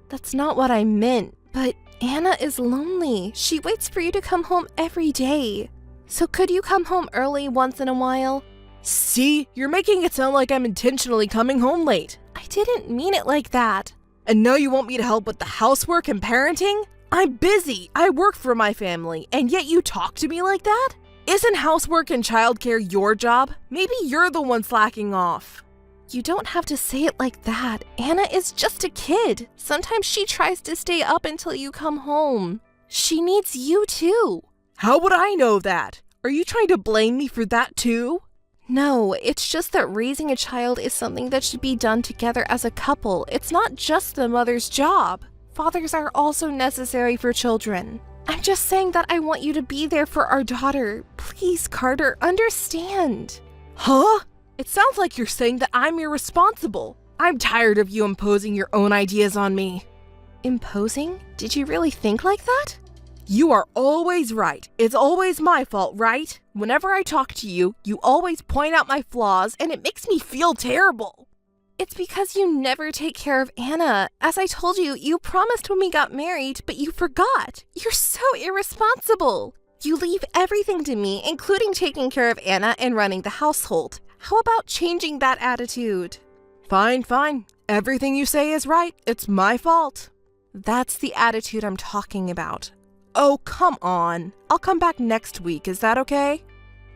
Speaker 2: That's not what I meant, but Anna is lonely. She waits for you to come home every day. So could you come home early once in a while?
Speaker 1: See, you're making it sound like I'm intentionally coming home late.
Speaker 2: I didn't mean it like that.
Speaker 1: And now you want me to help with the housework and parenting? I'm busy. I work for my family, and yet you talk to me like that? Isn't housework and childcare your job? Maybe you're the one slacking off.
Speaker 2: You don't have to say it like that. Anna is just a kid. Sometimes she tries to stay up until you come home. She needs you too.
Speaker 1: How would I know that? Are you trying to blame me for that too?
Speaker 2: No, it's just that raising a child is something that should be done together as a couple. It's not just the mother's job. Fathers are also necessary for children. I'm just saying that I want you to be there for our daughter. Please, Carter, understand.
Speaker 1: Huh? It sounds like you're saying that I'm irresponsible. I'm tired of you imposing your own ideas on me.
Speaker 2: Imposing? Did you really think like that?
Speaker 1: You are always right. It's always my fault, right? Whenever I talk to you, you always point out my flaws, and it makes me feel terrible.
Speaker 2: It's because you never take care of Anna. As I told you, you promised when we got married, but you forgot. You're so irresponsible. You leave everything to me, including taking care of Anna and running the household. How about changing that attitude?
Speaker 1: Fine, fine. Everything you say is right. It's my fault.
Speaker 2: That's the attitude I'm talking about.
Speaker 1: Oh, come on. I'll come back next week. Is that okay?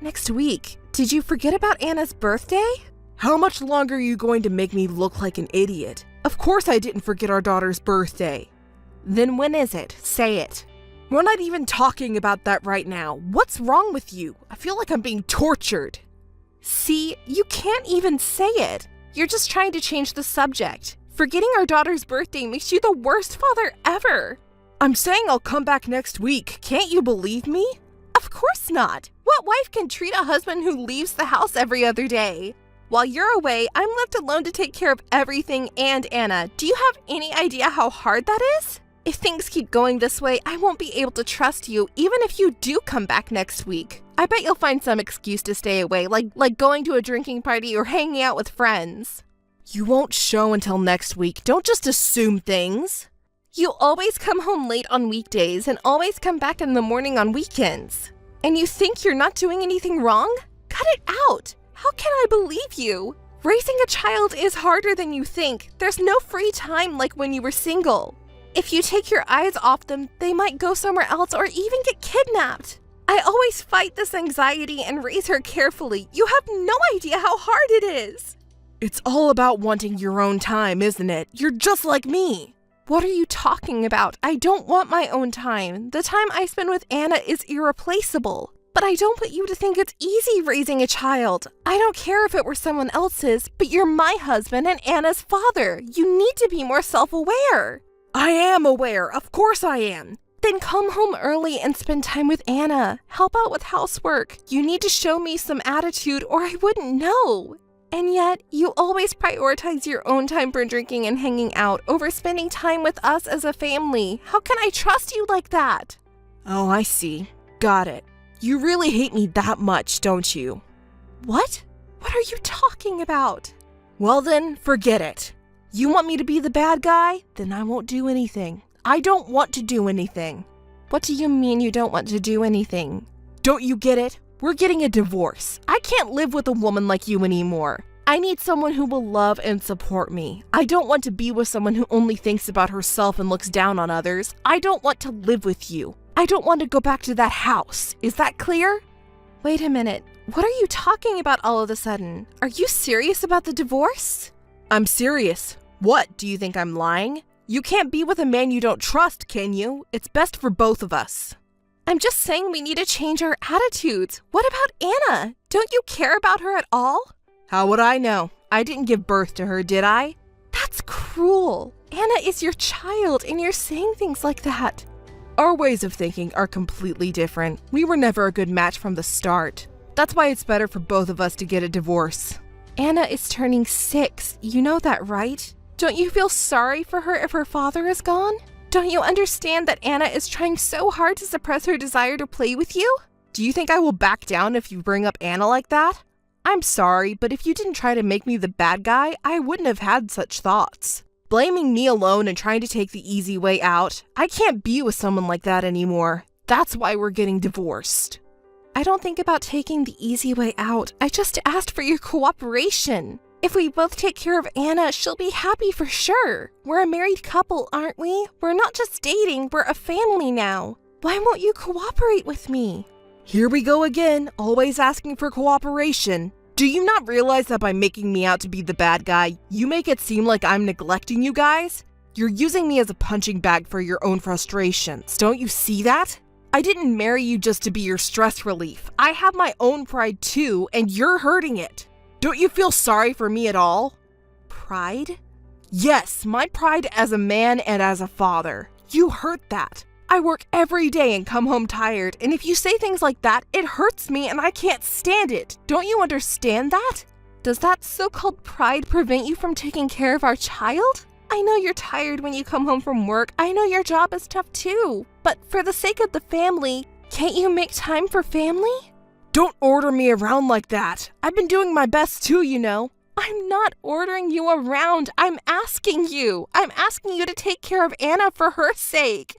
Speaker 2: Next week? Did you forget about Anna's birthday?
Speaker 1: How much longer are you going to make me look like an idiot? Of course I didn't forget our daughter's birthday.
Speaker 2: Then when is it? Say it.
Speaker 1: We're not even talking about that right now. What's wrong with you? I feel like I'm being tortured. See, you can't even say it. You're just trying to change the subject. Forgetting our daughter's birthday makes you the worst father ever. I'm saying I'll come back next week. Can't you believe me? Of course not. What wife can treat a husband who leaves the house every other day? While you're away, I'm left alone to take care of everything and Anna. Do you have any idea how hard that is? If things keep going this way, I won't be able to trust you even if you do come back next week. I bet you'll find some excuse to stay away, like going to a drinking party or hanging out with friends. You won't show until next week. Don't just assume things. You always come home late on weekdays and always come back in the morning on weekends. And you think you're not doing anything wrong? Cut it out! How can I believe you? Raising a child is harder than you think. There's no free time like when you were single. If you take your eyes off them, they might go somewhere else or even get kidnapped. I always fight this anxiety and raise her carefully. You have no idea how hard it is. It's all about wanting your own time, isn't it? You're just like me. What are you talking about? I don't want my own time. The time I spend with Anna is irreplaceable. But I don't want you to think it's easy raising a child. I don't care if it were someone else's, but you're my husband and Anna's father. You need to be more self-aware. I am aware. Of course I am. Then come home early and spend time with Anna. Help out with housework. You need to show me some attitude or I wouldn't know. And yet, you always prioritize your own time for drinking and hanging out over spending time with us as a family. How can I trust you like that? Oh, I see. Got it. You really hate me that much, don't you? What? What are you talking about? Well then, forget it. You want me to be the bad guy? Then I won't do anything. I don't want to do anything. What do you mean you don't want to do anything? Don't you get it? We're getting a divorce. I can't live with a woman like you anymore. I need someone who will love and support me. I don't want to be with someone who only thinks about herself and looks down on others. I don't want to live with you. I don't want to go back to that house. Is that clear? Wait a minute. What are you talking about all of a sudden? Are you serious about the divorce? I'm serious. What, do you think I'm lying? You can't be with a man you don't trust, can you? It's best for both of us. I'm just saying we need to change our attitudes. What about Anna? Don't you care about her at all? How would I know? I didn't give birth to her, did I? That's cruel. Anna is your child and you're saying things like that. Our ways of thinking are completely different. We were never a good match from the start. That's why it's better for both of us to get a divorce. Anna is turning 6. You know that, right? Don't you feel sorry for her if her father is gone? Don't you understand that Anna is trying so hard to suppress her desire to play with you? Do you think I will back down if you bring up Anna like that? I'm sorry, but if you didn't try to make me the bad guy, I wouldn't have had such thoughts. Blaming me alone and trying to take the easy way out, I can't be with someone like that anymore. That's why we're getting divorced. I don't think about taking the easy way out. I just asked for your cooperation. If we both take care of Anna, she'll be happy for sure. We're a married couple, aren't we? We're not just dating, we're a family now. Why won't you cooperate with me? Here we go again, always asking for cooperation. Do you not realize that by making me out to be the bad guy, you make it seem like I'm neglecting you guys? You're using me as a punching bag for your own frustrations. Don't you see that? I didn't marry you just to be your stress relief. I have my own pride too, and you're hurting it. Don't you feel sorry for me at all? Pride? Yes, my pride as a man and as a father. You hurt that. I work every day and come home tired, and if you say things like that, it hurts me and I can't stand it. Don't you understand that? Does that so-called pride prevent you from taking care of our child? I know you're tired when you come home from work. I know your job is tough too. But for the sake of the family, can't you make time for family? Don't order me around like that. I've been doing my best too, you know. I'm not ordering you around. I'm asking you. I'm asking you to take care of Anna for her sake.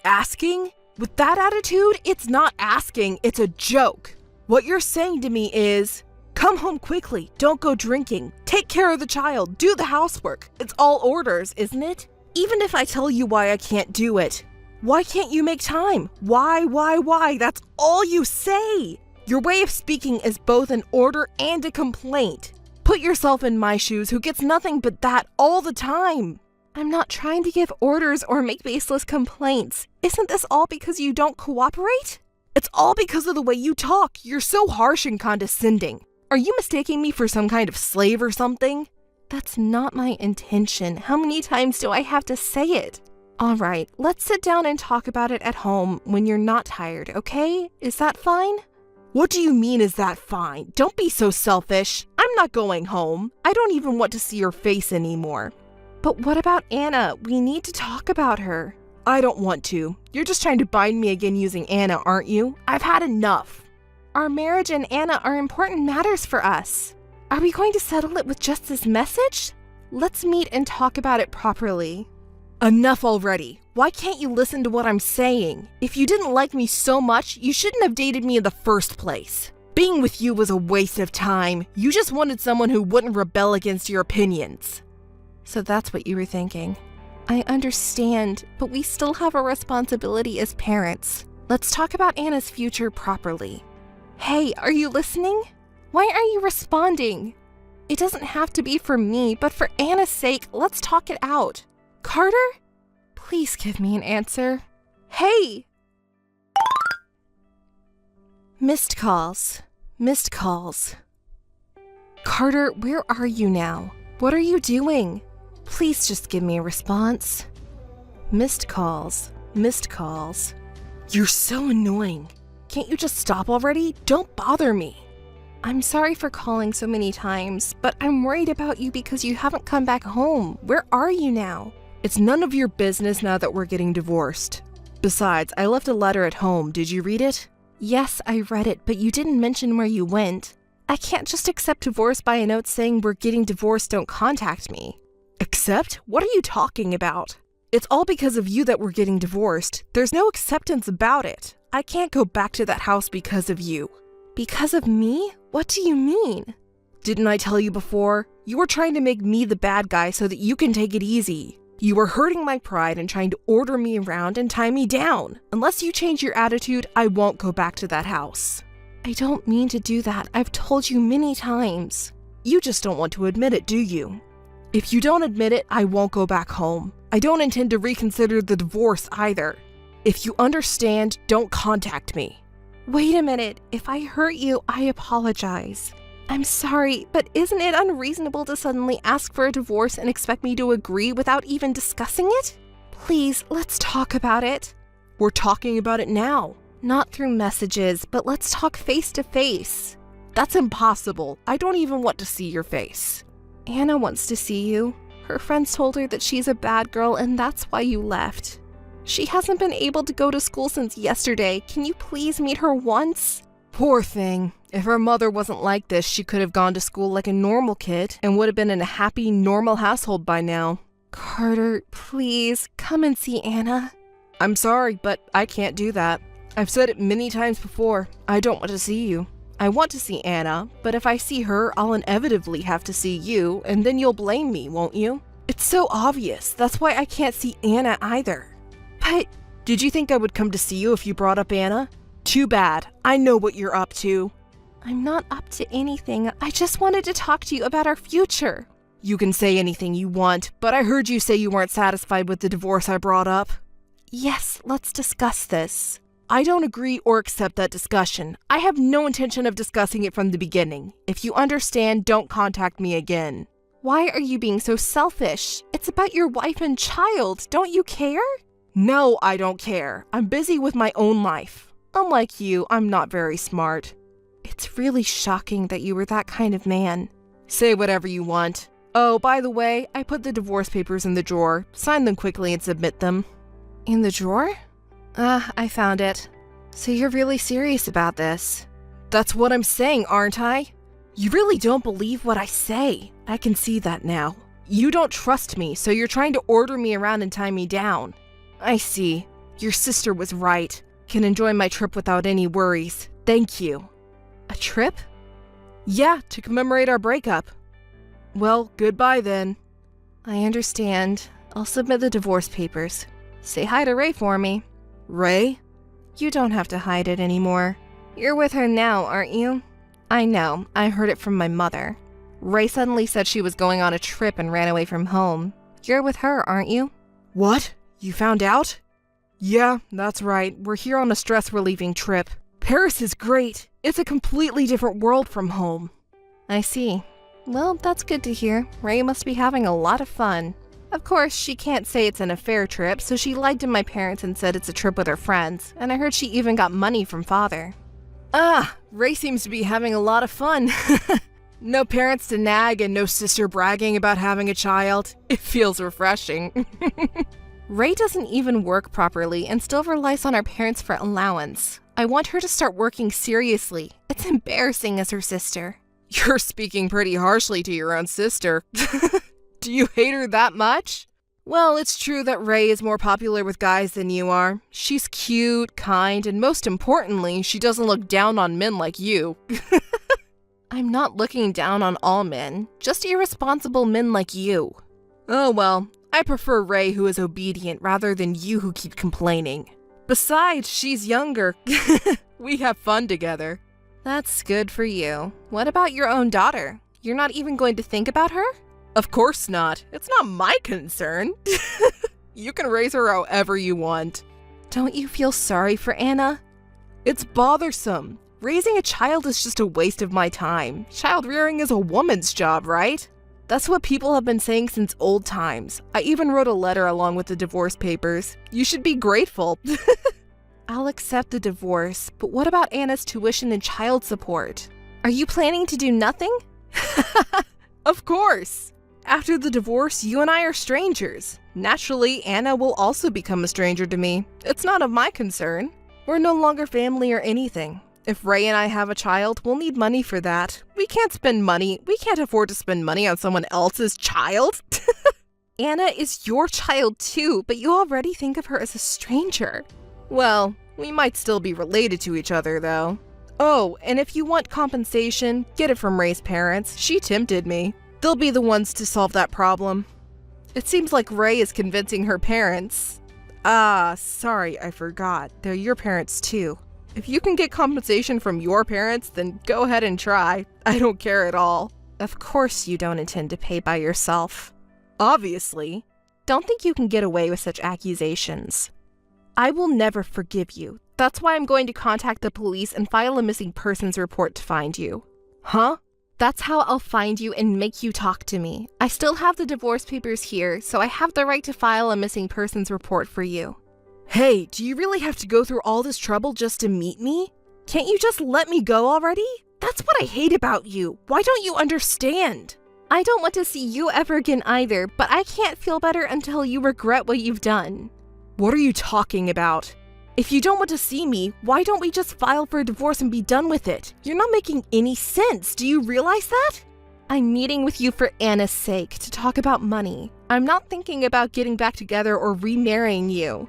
Speaker 1: Asking? With that attitude, it's not asking, it's a joke. What you're saying to me is, come home quickly, don't go drinking, take care of the child, do the housework. It's all orders, isn't it? Even if I tell you why I can't do it. Why can't you make time? Why? That's all you say. Your way of speaking is both an order and a complaint. Put yourself in my shoes, who gets nothing but that all the time. I'm not trying to give orders or make baseless complaints. Isn't this all because you don't cooperate? It's all because of the way you talk. You're so harsh and condescending. Are you mistaking me for some kind of slave or something? That's not my intention. How many times do I have to say it? All right, let's sit down and talk about it at home when you're not tired, okay? Is that fine? What do you mean, is that fine? Don't be so selfish. I'm not going home. I don't even want to see your face anymore. But what about Anna? We need to talk about her. I don't want to. You're just trying to bind me again using Anna, aren't you? I've had enough. Our marriage and Anna are important matters for us. Are we going to settle it with just this message? Let's meet and talk about it properly. Enough already. Why can't you listen to what I'm saying? If you didn't like me so much, you shouldn't have dated me in the first place. Being with you was a waste of time. You just wanted someone who wouldn't rebel against your opinions. So that's what you were thinking. I understand, but we still have a responsibility as parents. Let's talk about Anna's future properly. Hey, are you listening? Why aren't you responding? It doesn't have to be for me, but for Anna's sake, let's talk it out. Carter? Please give me an answer. Hey! Missed calls. Missed calls. Carter, where are you now? What are you doing? Please just give me a response. Missed calls. Missed calls. You're so annoying. Can't you just stop already? Don't bother me. I'm sorry for calling so many times, but I'm worried about you because you haven't come back home. Where are you now? It's none of your business now that we're getting divorced. Besides, I left a letter at home. Did you read it? Yes, I read it, but you didn't mention where you went. I can't just accept divorce by a note saying we're getting divorced, don't contact me. Accept? What are you talking about? It's all because of you that we're getting divorced. There's no acceptance about it. I can't go back to that house because of you. Because of me? What do you mean? Didn't I tell you before? You were trying to make me the bad guy so that you can take it easy. You were hurting my pride and trying to order me around and tie me down. Unless you change your attitude, I won't go back to that house. I don't mean to do that. I've told you many times. You just don't want to admit it, do you? If you don't admit it, I won't go back home. I don't intend to reconsider the divorce either. If you understand, don't contact me. Wait a minute. If I hurt you, I apologize. I'm sorry, but isn't it unreasonable to suddenly ask for a divorce and expect me to agree without even discussing it? Please, let's talk about it. We're talking about it now. Not through messages, but let's talk face to face. That's impossible. I don't even want to see your face. Anna wants to see you. Her friends told her that she's a bad girl and that's why you left. She hasn't been able to go to school since yesterday. Can you please meet her once? Poor thing. If her mother wasn't like this, she could have gone to school like a normal kid and would have been in a happy, normal household by now. Carter, please, come and see Anna. I'm sorry, but I can't do that. I've said it many times before. I don't want to see you. I want to see Anna, but if I see her, I'll inevitably have to see you, and then you'll blame me, won't you? It's so obvious. That's why I can't see Anna either. But did you think I would come to see you if you brought up Anna? Too bad. I know what you're up to. I'm not up to anything. I just wanted to talk to you about our future. You can say anything you want, but I heard you say you weren't satisfied with the divorce I brought up. Yes, let's discuss this. I don't agree or accept that discussion. I have no intention of discussing it from the beginning. If you understand, don't contact me again. Why are you being so selfish? It's about your wife and child. Don't you care? No, I don't care. I'm busy with my own life. Unlike you, I'm not very smart. It's really shocking that you were that kind of man. Say whatever you want. Oh, by the way, I put the divorce papers in the drawer. Sign them quickly and submit them. In the drawer? I found it. So you're really serious about this? That's what I'm saying, aren't I? You really don't believe what I say. I can see that now. You don't trust me, so you're trying to order me around and tie me down. I see. Your sister was right. Can enjoy my trip without any worries. Thank you. A trip? Yeah, to commemorate our breakup. Well, goodbye then. I understand. I'll submit the divorce papers. Say hi to Ray for me. Ray? You don't have to hide it anymore. You're with her now, aren't you? I know. I heard it from my mother. Ray suddenly said she was going on a trip and ran away from home. You're with her, aren't you? What? You found out? Yeah, that's right. We're here on a stress-relieving trip. Paris is great. It's a completely different world from home. I see. Well, that's good to hear. Ray must be having a lot of fun. Of course, she can't say it's an affair trip, so she lied to my parents and said it's a trip with her friends, and I heard she even got money from father. Ah, Ray seems to be having a lot of fun. No parents to nag and no sister bragging about having a child. It feels refreshing. Ray doesn't even work properly and still relies on our parents for allowance. I want her to start working seriously. It's embarrassing as her sister. You're speaking pretty harshly to your own sister. Do you hate her that much? Well, it's true that Ray is more popular with guys than you are. She's cute, kind, and most importantly, she doesn't look down on men like you. I'm not looking down on all men, just irresponsible men like you. Oh well, I prefer Ray who is obedient rather than you who keep complaining. Besides, she's younger. We have fun together. That's good for you. What about your own daughter? You're not even going to think about her? Of course not. It's not my concern. You can raise her however you want. Don't you feel sorry for Anna? It's bothersome. Raising a child is just a waste of my time. Child rearing is a woman's job, right? That's what people have been saying since old times. I even wrote a letter along with the divorce papers. You should be grateful. I'll accept the divorce, but what about Anna's tuition and child support? Are you planning to do nothing? Of course. After the divorce, you and I are strangers. Naturally, Anna will also become a stranger to me. It's not of my concern. We're no longer family or anything. If Ray and I have a child, we'll need money for that. We can't afford to spend money on someone else's child. Anna is your child too, but you already think of her as a stranger. Well, we might still be related to each other though. Oh, and if you want compensation, get it from Ray's parents. She tempted me. They'll be the ones to solve that problem. It seems like Ray is convincing her parents. Ah, sorry, I forgot. They're your parents too. If you can get compensation from your parents, then go ahead and try. I don't care at all. Of course you don't intend to pay by yourself. Obviously. Don't think you can get away with such accusations. I will never forgive you. That's why I'm going to contact the police and file a missing persons report to find you. Huh? That's how I'll find you and make you talk to me. I still have the divorce papers here, so I have the right to file a missing persons report for you. Hey, do you really have to go through all this trouble just to meet me? Can't you just let me go already? That's what I hate about you. Why don't you understand? I don't want to see you ever again either, but I can't feel better until you regret what you've done. What are you talking about? If you don't want to see me, why don't we just file for a divorce and be done with it? You're not making any sense. Do you realize that? I'm meeting with you for Anna's sake to talk about money. I'm not thinking about getting back together or remarrying you.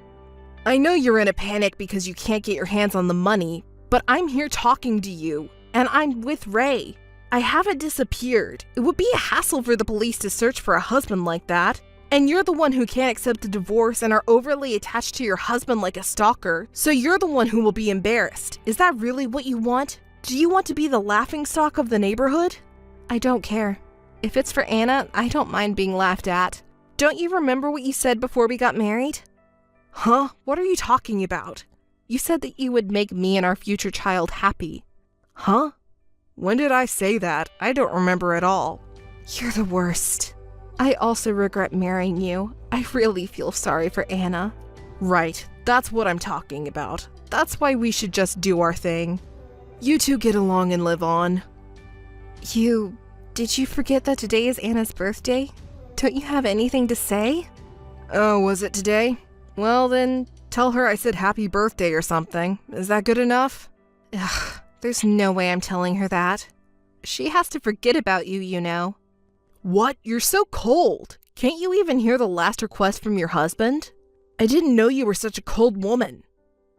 Speaker 1: I know you're in a panic because you can't get your hands on the money, but I'm here talking to you, and I'm with Ray. I haven't disappeared. It would be a hassle for the police to search for a husband like that. And you're the one who can't accept a divorce and are overly attached to your husband like a stalker, so you're the one who will be embarrassed. Is that really what you want? Do you want to be the laughingstock of the neighborhood? I don't care. If it's for Anna, I don't mind being laughed at. Don't you remember what you said before we got married? Huh? What are you talking about? You said that you would make me and our future child happy. Huh? When did I say that? I don't remember at all. You're the worst. I also regret marrying you. I really feel sorry for Anna. Right, that's what I'm talking about. That's why we should just do our thing. You two get along and live on. Did you forget that today is Anna's birthday? Don't you have anything to say? Oh, was it today? Well then, tell her I said happy birthday or something. Is that good enough? Ugh, there's no way I'm telling her that. She has to forget about you, you know. What? You're so cold. Can't you even hear the last request from your husband? I didn't know you were such a cold woman.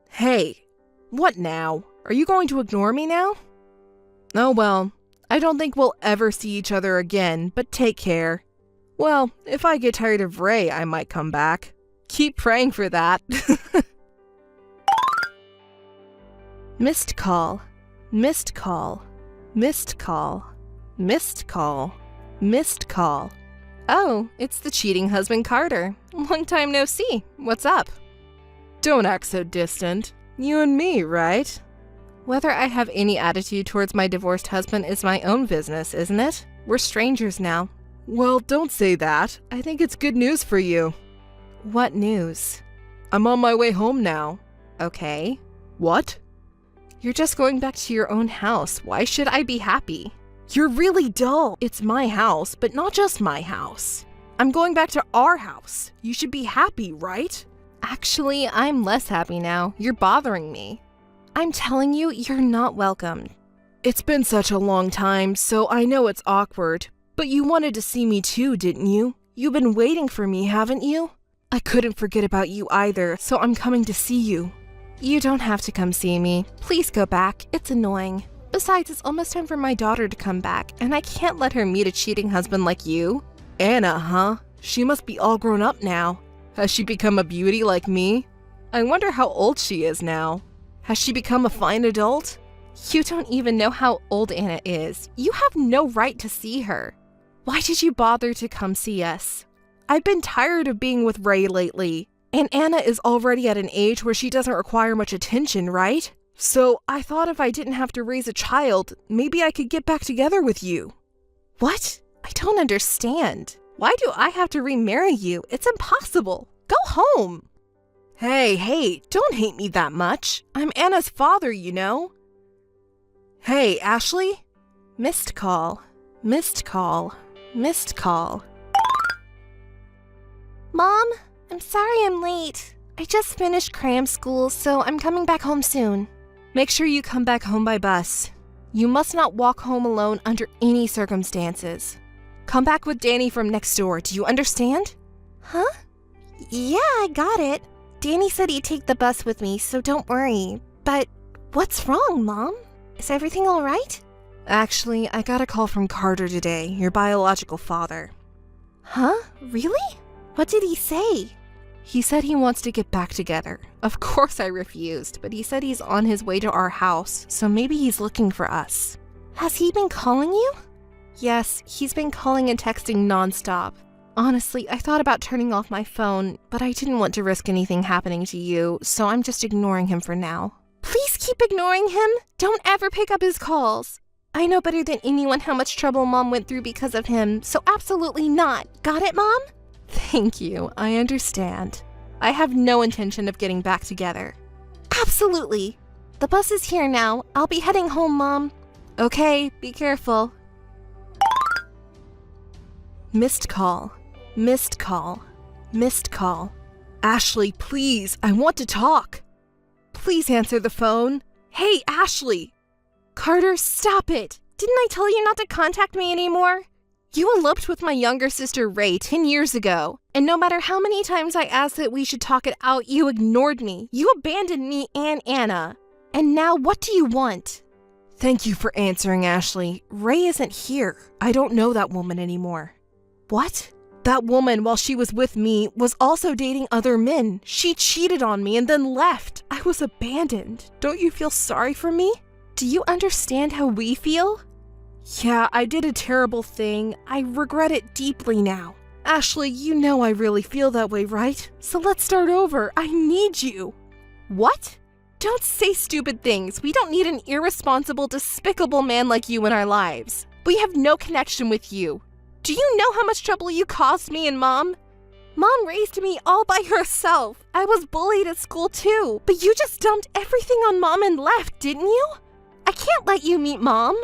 Speaker 1: Hey, what now? Are you going to ignore me now? Oh well, I don't think we'll ever see each other again, but take care. Well, if I get tired of Ray, I might come back. Keep praying for that. Missed call. Missed call. Missed call. Missed call. Missed call. Oh, it's the cheating husband Carter. Long time no see. What's up? Don't act so distant. You and me, right? Whether I have any attitude towards my divorced husband is my own business, isn't it? We're strangers now. Well, don't say that. I think it's good news for you. What news? I'm on my way home now. Okay. What? You're just going back to your own house. Why should I be happy? You're really dull. It's my house, but not just my house. I'm going back to our house. You should be happy, right? Actually, I'm less happy now. You're bothering me. I'm telling you, you're not welcome. It's been such a long time, so I know it's awkward. But you wanted to see me too, didn't you? You've been waiting for me, haven't you? I couldn't forget about you either, so I'm coming to see you. You don't have to come see me. Please go back. It's annoying. Besides, it's almost time for my daughter to come back, and I can't let her meet a cheating husband like you. Anna, huh? She must be all grown up now. Has she become a beauty like me? I wonder how old she is now. Has she become a fine adult? You don't even know how old Anna is. You have no right to see her. Why did you bother to come see us? I've been tired of being with Ray lately, and Anna is already at an age where she doesn't require much attention, right? So I thought if I didn't have to raise a child, maybe I could get back together with you. What? I don't understand. Why do I have to remarry you? It's impossible. Go home. Hey, don't hate me that much. I'm Anna's father, you know. Hey, Ashley? Missed call. Missed call. Missed call.
Speaker 2: Mom, I'm sorry I'm late. I just finished cram school, so I'm coming back home soon.
Speaker 1: Make sure you come back home by bus. You must not walk home alone under any circumstances. Come back with Danny from next door, do you understand?
Speaker 2: Huh? Yeah, I got it. Danny said he'd take the bus with me, so don't worry. But what's wrong, Mom? Is everything all right?
Speaker 1: Actually, I got a call from Carter today, your biological father.
Speaker 2: Huh? Really? What did he say?
Speaker 1: He said he wants to get back together. Of course I refused, but he said he's on his way to our house, so maybe he's looking for us.
Speaker 2: Has he been calling you?
Speaker 1: Yes, he's been calling and texting nonstop. Honestly, I thought about turning off my phone, but I didn't want to risk anything happening to you, so I'm just ignoring him for now.
Speaker 2: Please keep ignoring him. Don't ever pick up his calls. I know better than anyone how much trouble Mom went through because of him, so absolutely not. Got it, Mom?
Speaker 1: Thank you, I understand. I have no intention of getting back together.
Speaker 2: Absolutely. The bus is here now. I'll be heading home, Mom.
Speaker 1: Okay, be careful. Missed call. Missed call. Missed call. Ashley, please, I want to talk. Please answer the phone. Hey, Ashley! Carter, stop it! Didn't I tell you not to contact me anymore? You eloped with my younger sister Ray 10 years ago, and no matter how many times I asked that we should talk it out, you ignored me. You abandoned me and Anna. And now what do you want? Thank you for answering, Ashley. Ray isn't here. I don't know that woman anymore. What? That woman, while she was with me, was also dating other men. She cheated on me and then left. I was abandoned. Don't you feel sorry for me? Do you understand how we feel? Yeah, I did a terrible thing. I regret it deeply now. Ashley, you know I really feel that way, right? So let's start over. I need you. What? Don't say stupid things. We don't need an irresponsible, despicable man like you in our lives. We have no connection with you. Do you know how much trouble you caused me and Mom? Mom raised me all by herself. I was bullied at school too, but you just dumped everything on Mom and left, didn't you? I can't let you meet Mom.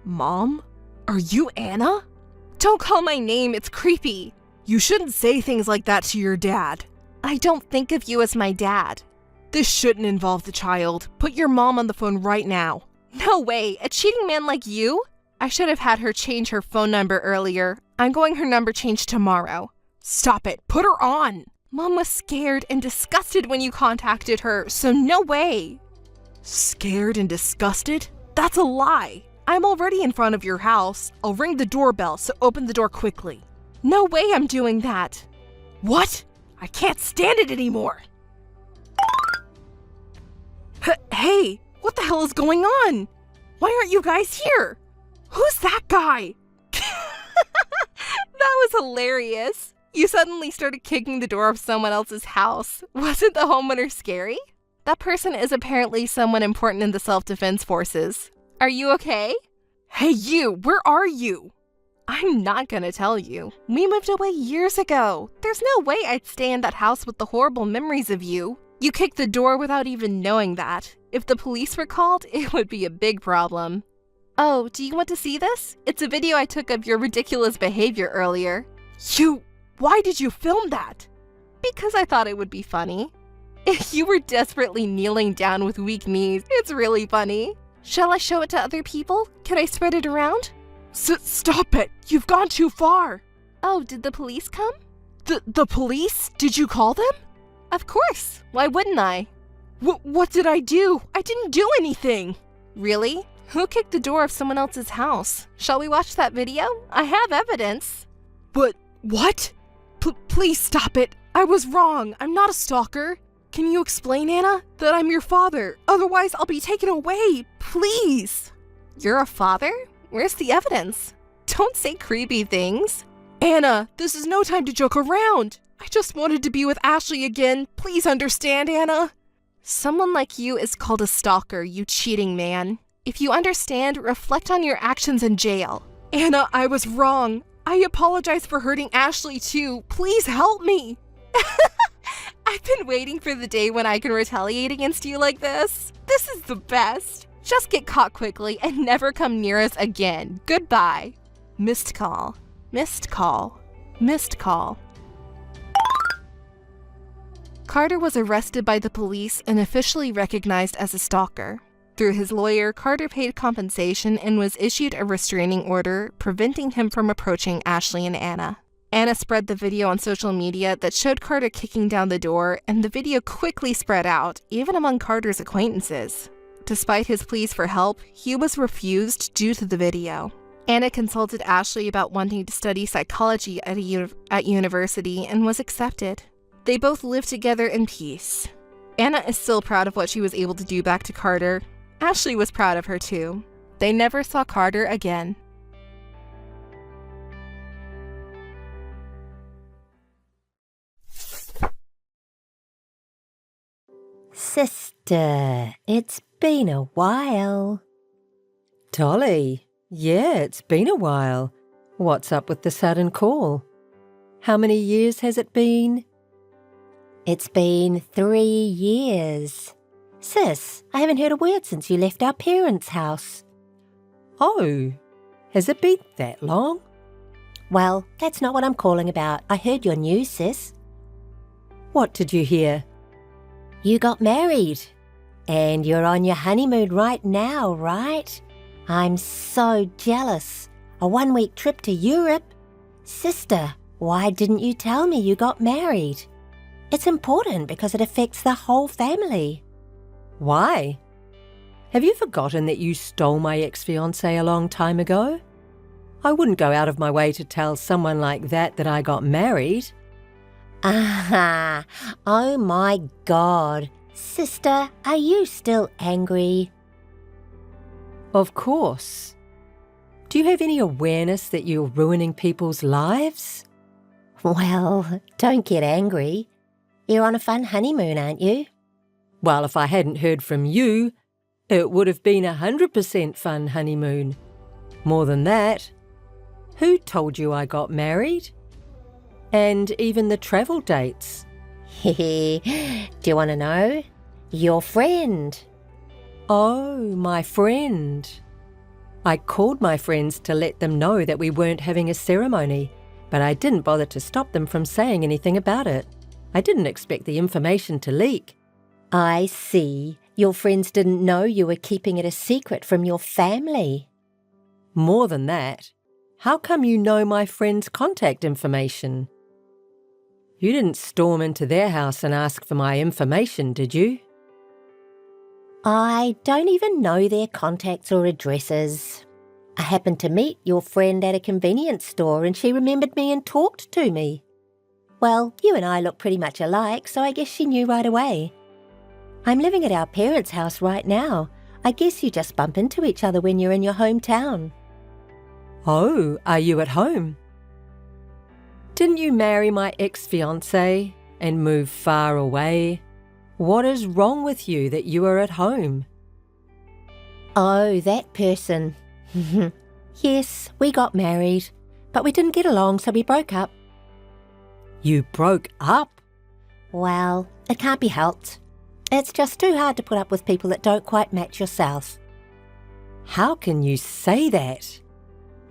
Speaker 1: Mom? Are you Anna? Don't call my name, it's creepy. You shouldn't say things like that to your dad. I don't think of you as my dad. This shouldn't involve the child. Put your mom on the phone right now. No way, a cheating man like you? I should have had her change her phone number earlier. I'm going her number changed tomorrow. Stop it, put her on. Mom was scared and disgusted when you contacted her, so no way. Scared and disgusted? That's a lie. I'm already in front of your house. I'll ring the doorbell, so open the door quickly. No way I'm doing that. What? I can't stand it anymore. Hey, what the hell is going on? Why aren't you guys here? Who's that guy? That was was hilarious. You suddenly started kicking the door of someone else's house. Wasn't the homeowner scary? That person is apparently someone important in the self-defense forces. Are you okay? Hey you, where are you? I'm not gonna tell you. We moved away years ago. There's no way I'd stay in that house with the horrible memories of you. You kicked the door without even knowing that. If the police were called, it would be a big problem. Oh, do you want to see this? It's a video I took of your ridiculous behavior earlier. Why did you film that? Because I thought it would be funny. If you were desperately kneeling down with weak knees, it's really funny. Shall I show it to other people? Can I spread it around? Stop it! You've gone too far! Oh, did the police come? The police? Did you call them? Of course! Why wouldn't I? What did I do? I didn't do anything! Really? Who kicked the door of someone else's house? Shall we watch that video? I have evidence. But what? Please stop it! I was wrong! I'm not a stalker! Can you explain, Anna, that I'm your father? Otherwise, I'll be taken away! Please! You're a father? Where's the evidence? Don't say creepy things. Anna, this is no time to joke around. I just wanted to be with Ashley again. Please understand, Anna. Someone like you is called a stalker, you cheating man. If you understand, reflect on your actions in jail. Anna, I was wrong. I apologize for hurting Ashley too. Please help me. I've been waiting for the day when I can retaliate against you like this. This is the best. Just get caught quickly and never come near us again. Goodbye. Missed call. Missed call. Missed call. Carter was arrested by the police and officially recognized as a stalker. Through his lawyer, Carter paid compensation and was issued a restraining order, preventing him from approaching Ashley and Anna. Anna spread the video on social media that showed Carter kicking down the door, and the video quickly spread out, even among Carter's acquaintances. Despite his pleas for help, he was refused due to the video. Anna consulted Ashley about wanting to study psychology at university and was accepted. They both lived together in peace. Anna is still proud of what she was able to do back to Carter. Ashley was proud of her too. They never saw Carter again.
Speaker 4: Sister, it's been a while.
Speaker 3: Dolly, yeah, it's been a while. What's up with the sudden call? How many years has it been?
Speaker 4: It's been 3 years. Sis, I haven't heard a word since you left our parents' house.
Speaker 3: Oh, has it been that long?
Speaker 4: Well, that's not what I'm calling about. I heard your news, sis.
Speaker 3: What did you hear?
Speaker 4: You got married. And you're on your honeymoon right now, right? I'm so jealous. A 1-week trip to Europe. Sister, why didn't you tell me you got married? It's important because it affects the whole family.
Speaker 3: Why? Have you forgotten that you stole my ex-fiancé a long time ago? I wouldn't go out of my way to tell someone like that I got married.
Speaker 4: Ah, oh my God. Sister, are you still angry?
Speaker 3: Of course. Do you have any awareness that you're ruining people's lives?
Speaker 4: Well, don't get angry. You're on a fun honeymoon, aren't you?
Speaker 3: Well, if I hadn't heard from you, it would have been 100% fun honeymoon. More than that, who told you I got married? And even the travel dates.
Speaker 4: Do you want to know? Your friend.
Speaker 3: Oh, my friend. I called my friends to let them know that we weren't having a ceremony, but I didn't bother to stop them from saying anything about it. I didn't expect the information to leak.
Speaker 4: I see. Your friends didn't know you were keeping it a secret from your family.
Speaker 3: More than that, how come you know my friend's contact information? You didn't storm into their house and ask for my information, did you?
Speaker 4: I don't even know their contacts or addresses. I happened to meet your friend at a convenience store and she remembered me and talked to me. Well, you and I look pretty much alike, so I guess she knew right away. I'm living at our parents' house right now. I guess you just bump into each other when you're in your hometown.
Speaker 3: Oh, are you at home? Didn't you marry my ex-fiancé and move far away? What is wrong with you that you are at home?
Speaker 4: Oh, that person. Yes, we got married, but we didn't get along, so we broke up.
Speaker 3: You broke up?
Speaker 4: Well, it can't be helped. It's just too hard to put up with people that don't quite match yourself.
Speaker 3: How can you say that?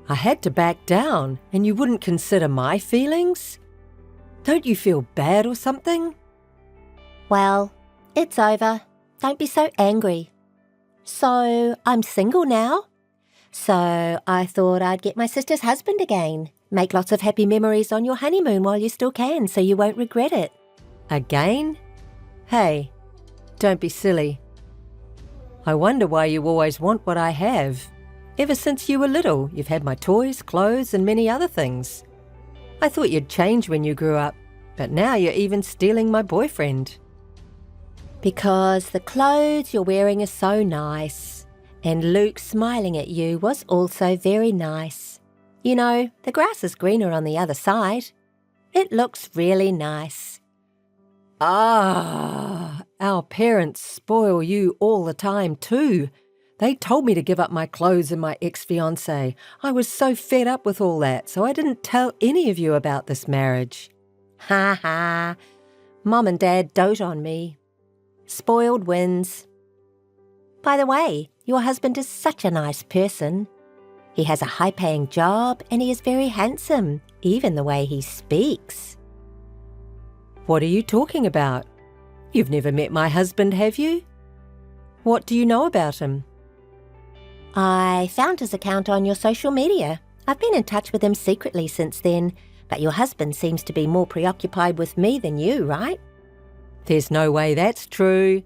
Speaker 3: I had to back down and you wouldn't consider my feelings? Don't you feel bad or something?
Speaker 4: Well, it's over. Don't be so angry. So, I'm single now. So, I thought I'd get my sister's husband again. Make lots of happy memories on your honeymoon while you still can, so you won't regret it.
Speaker 3: Again? Hey, don't be silly. I wonder why you always want what I have. Ever since you were little, you've had my toys, clothes, and many other things. I thought you'd change when you grew up, but now you're even stealing my boyfriend.
Speaker 4: Because the clothes you're wearing are so nice. And Luke smiling at you was also very nice. You know, the grass is greener on the other side. It looks really nice.
Speaker 3: Ah, our parents spoil you all the time too. They told me to give up my clothes and my ex-fiancé. I was so fed up with all that, so I didn't tell any of you about this marriage.
Speaker 4: Ha ha. Mom and Dad dote on me. Spoiled wins. By the way, your husband is such a nice person. He has a high-paying job and he is very handsome, even the way he speaks.
Speaker 3: What are you talking about? You've never met my husband, have you? What do you know about him?
Speaker 4: I found his account on your social media. I've been in touch with him secretly since then, but your husband seems to be more preoccupied with me than you, right?
Speaker 3: There's no way that's true.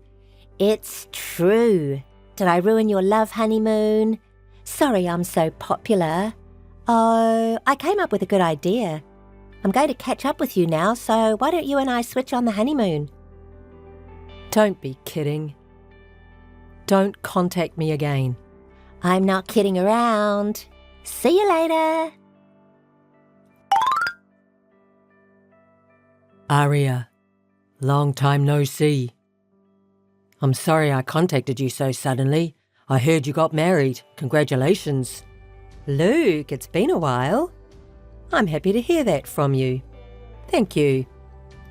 Speaker 4: It's true. Did I ruin your love honeymoon? Sorry I'm so popular. Oh, I came up with a good idea. I'm going to catch up with you now, so why don't you and I switch on the honeymoon?
Speaker 3: Don't be kidding. Don't contact me again.
Speaker 4: I'm not kidding around. See you later.
Speaker 3: Aria, long time no see. I'm sorry I contacted you so suddenly. I heard you got married. Congratulations. Luke, it's been a while. I'm happy to hear that from you. Thank you.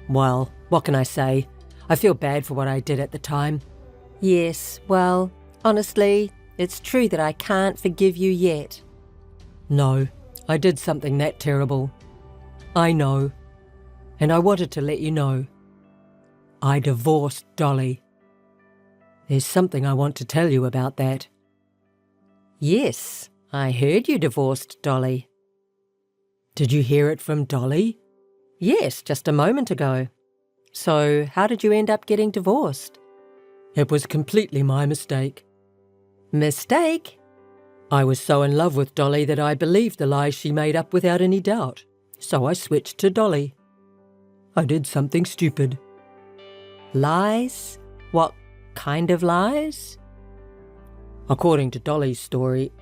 Speaker 3: Well, what can I say? I feel bad for what I did at the time. Yes, well, honestly, it's true that I can't forgive you yet. No, I did something that terrible. I know. And I wanted to let you know. I divorced Dolly. There's something I want to tell you about that. Yes, I heard you divorced Dolly. Did you hear it from Dolly? Yes, just a moment ago. So, how did you end up getting divorced? It was completely my mistake. Mistake? I was so in love with Dolly that I believed the lies she made up without any doubt. So I switched to Dolly. I did something stupid. Lies? What kind of lies? According to Dolly's story,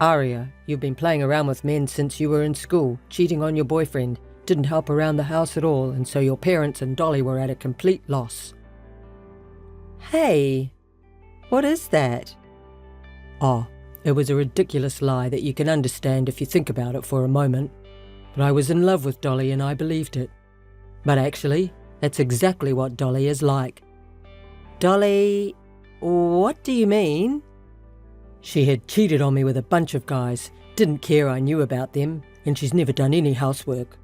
Speaker 3: Aria, you've been playing around with men since you were in school, cheating on your boyfriend, didn't help around the house at all, and so your parents and Dolly were at a complete loss. Hey, what is that? Oh, it was a ridiculous lie that you can understand if you think about it for a moment. But I was in love with Dolly and I believed it. But actually, that's exactly what Dolly is like. Dolly, what do you mean? She had cheated on me with a bunch of guys, didn't care I knew about them, and she's never done any housework.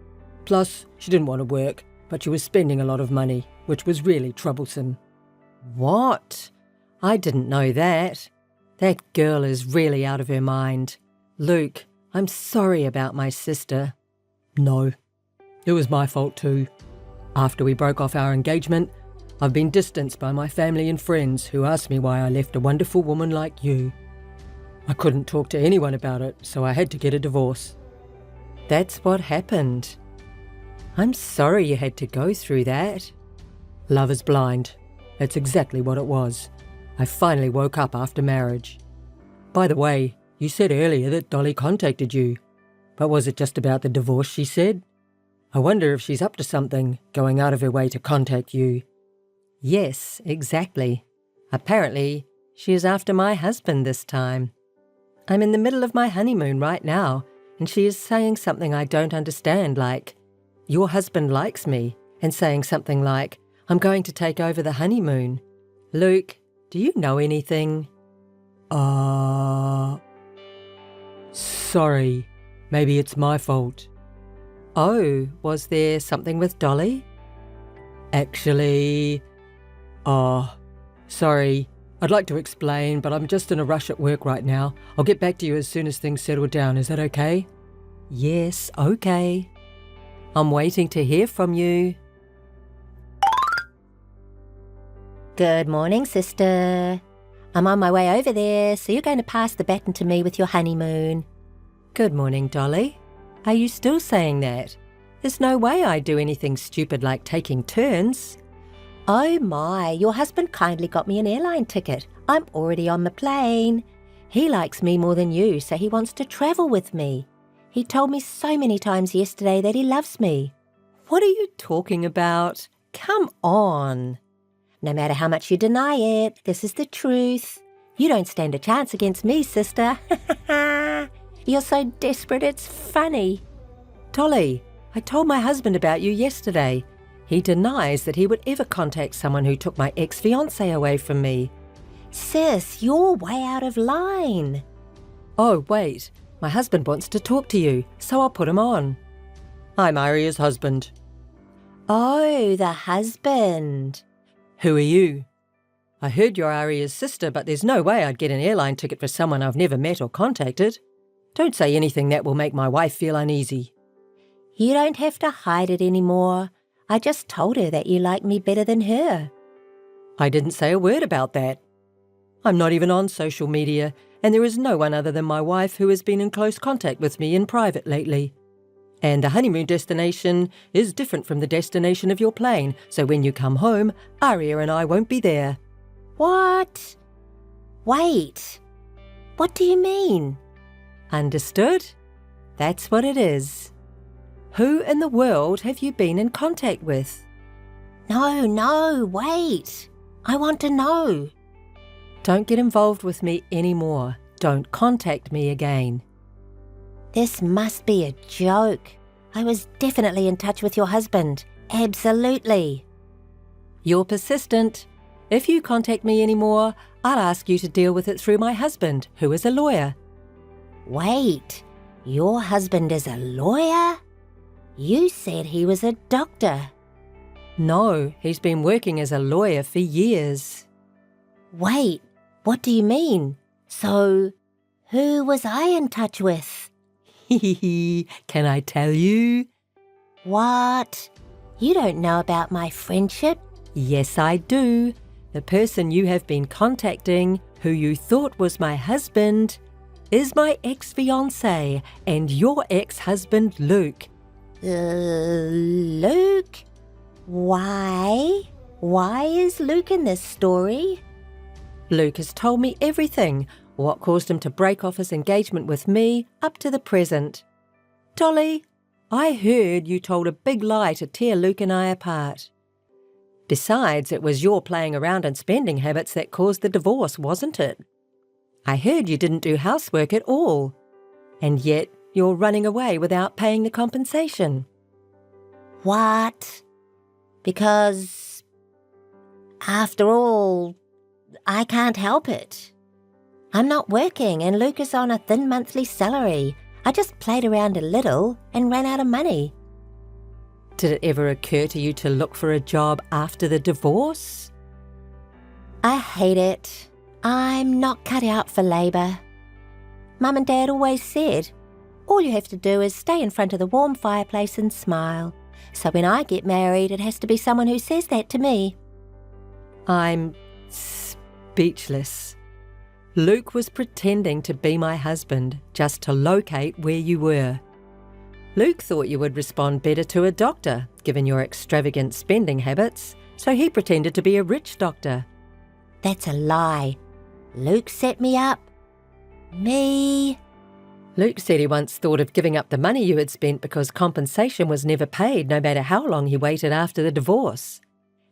Speaker 3: Plus, she didn't want to work, but she was spending a lot of money, which was really troublesome. What? I didn't know that. That girl is really out of her mind. Luke, I'm sorry about my sister. No, it was my fault too. After we broke off our engagement, I've been distanced by my family and friends who asked me why I left a wonderful woman like you. I couldn't talk to anyone about it, so I had to get a divorce. That's what happened. I'm sorry you had to go through that. Love is blind. That's exactly what it was. I finally woke up after marriage. By the way, you said earlier that Dolly contacted you. But was it just about the divorce, she said? I wonder if she's up to something, going out of her way to contact you. Yes, exactly. Apparently, she is after my husband this time. I'm in the middle of my honeymoon right now, and she is saying something I don't understand, like, your husband likes me, and saying something like, I'm going to take over the honeymoon. Luke, do you know anything? Sorry, maybe it's my fault. Oh, was there something with Dolly? Actually, sorry. I'd like to explain, but I'm just in a rush at work right now. I'll get back to you as soon as things settle down. Is that okay? Yes, okay. I'm waiting to hear from you.
Speaker 4: Good morning, sister. I'm on my way over there, so you're going to pass the baton to me with your honeymoon.
Speaker 3: Good morning, Dolly. Are you still saying that? There's no way I'd do anything stupid like taking turns.
Speaker 4: Oh my, your husband kindly got me an airline ticket. I'm already on the plane. He likes me more than you, so he wants to travel with me. He told me so many times yesterday that he loves me.
Speaker 3: What are you talking about? Come on.
Speaker 4: No matter how much you deny it, this is the truth. You don't stand a chance against me, sister. You're so desperate, it's funny.
Speaker 3: Dolly, I told my husband about you yesterday. He denies that he would ever contact someone who took my ex-fiancé away from me.
Speaker 4: Sis, you're way out of line.
Speaker 3: Oh, wait. My husband wants to talk to you, so I'll put him on. I'm Aria's husband.
Speaker 4: Oh, the husband.
Speaker 3: Who are you? I heard you're Aria's sister, but there's no way I'd get an airline ticket for someone I've never met or contacted. Don't say anything that will make my wife feel uneasy.
Speaker 4: You don't have to hide it anymore. I just told her that you like me better than her.
Speaker 3: I didn't say a word about that. I'm not even on social media, and there is no one other than my wife who has been in close contact with me in private lately. And the honeymoon destination is different from the destination of your plane, so when you come home, Aria and I won't be there.
Speaker 4: What? Wait. What do you mean?
Speaker 3: Understood? That's what it is. Who in the world have you been in contact with?
Speaker 4: No, wait. I want to know.
Speaker 3: Don't get involved with me anymore. Don't contact me again.
Speaker 4: This must be a joke. I was definitely in touch with your husband. Absolutely.
Speaker 3: You're persistent. If you contact me anymore, I'll ask you to deal with it through my husband, who is a lawyer.
Speaker 4: Wait, your husband is a lawyer? You said he was a doctor.
Speaker 3: No, he's been working as a lawyer for years.
Speaker 4: Wait, what do you mean? So, who was I in touch with?
Speaker 3: Can I tell you?
Speaker 4: What? You don't know about my friendship?
Speaker 3: Yes, I do. The person you have been contacting, who you thought was my husband, is my ex-fiancé and your ex-husband, Luke.
Speaker 4: Luke? Why? Why is Luke in this story?
Speaker 3: Luke has told me everything, what caused him to break off his engagement with me up to the present. Dolly, I heard you told a big lie to tear Luke and I apart. Besides, it was your playing around and spending habits that caused the divorce, wasn't it? I heard you didn't do housework at all, and yet you're running away without paying the compensation.
Speaker 4: What? Because, after all, I can't help it. I'm not working and Luke is on a thin monthly salary. I just played around a little and ran out of money.
Speaker 3: Did it ever occur to you to look for a job after the divorce?
Speaker 4: I hate it. I'm not cut out for labour. Mum and Dad always said, all you have to do is stay in front of the warm fireplace and smile. So when I get married, it has to be someone who says that to me.
Speaker 3: I'm speechless. Luke was pretending to be my husband just to locate where you were. Luke thought you would respond better to a doctor, given your extravagant spending habits, so he pretended to be a rich doctor.
Speaker 4: That's a lie. Luke set me up. Me?
Speaker 3: Luke said he once thought of giving up the money you had spent because compensation was never paid, no matter how long he waited after the divorce.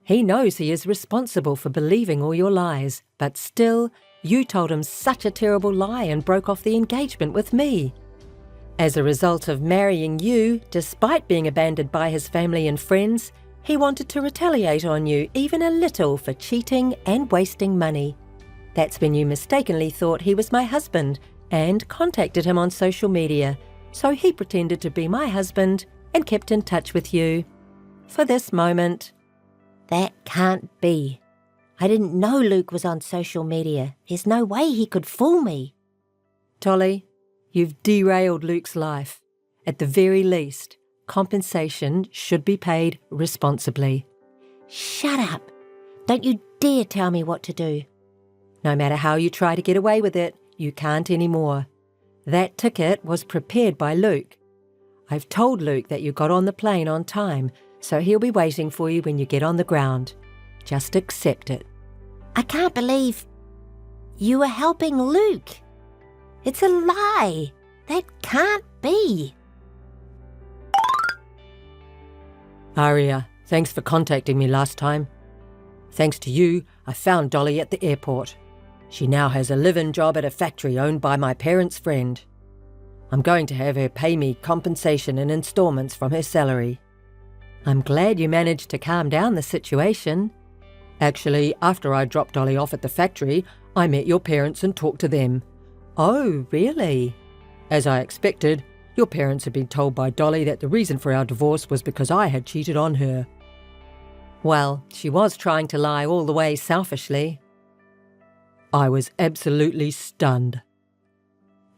Speaker 3: He knows he is responsible for believing all your lies, but still, you told him such a terrible lie and broke off the engagement with me. As a result of marrying you, despite being abandoned by his family and friends, he wanted to retaliate on you even a little for cheating and wasting money. That's when you mistakenly thought he was my husband and contacted him on social media, so he pretended to be my husband and kept in touch with you. For this moment,
Speaker 4: That can't be. I didn't know Luke was on social media. There's no way he could fool me.
Speaker 3: Dolly, you've derailed Luke's life. At the very least, compensation should be paid responsibly.
Speaker 4: Shut up. Don't you dare tell me what to do.
Speaker 3: No matter how you try to get away with it, you can't anymore. That ticket was prepared by Luke. I've told Luke that you got on the plane on time, so he'll be waiting for you when you get on the ground. Just accept it.
Speaker 4: I can't believe you were helping Luke. It's a lie. That can't be.
Speaker 3: Aria, thanks for contacting me last time. Thanks to you, I found Dolly at the airport. She now has a live-in job at a factory owned by my parents' friend. I'm going to have her pay me compensation in installments from her salary. I'm glad you managed to calm down the situation. Actually, after I dropped Dolly off at the factory, I met your parents and talked to them. Oh, really? As I expected, your parents had been told by Dolly that the reason for our divorce was because I had cheated on her. Well, she was trying to lie all the way selfishly. I was absolutely stunned.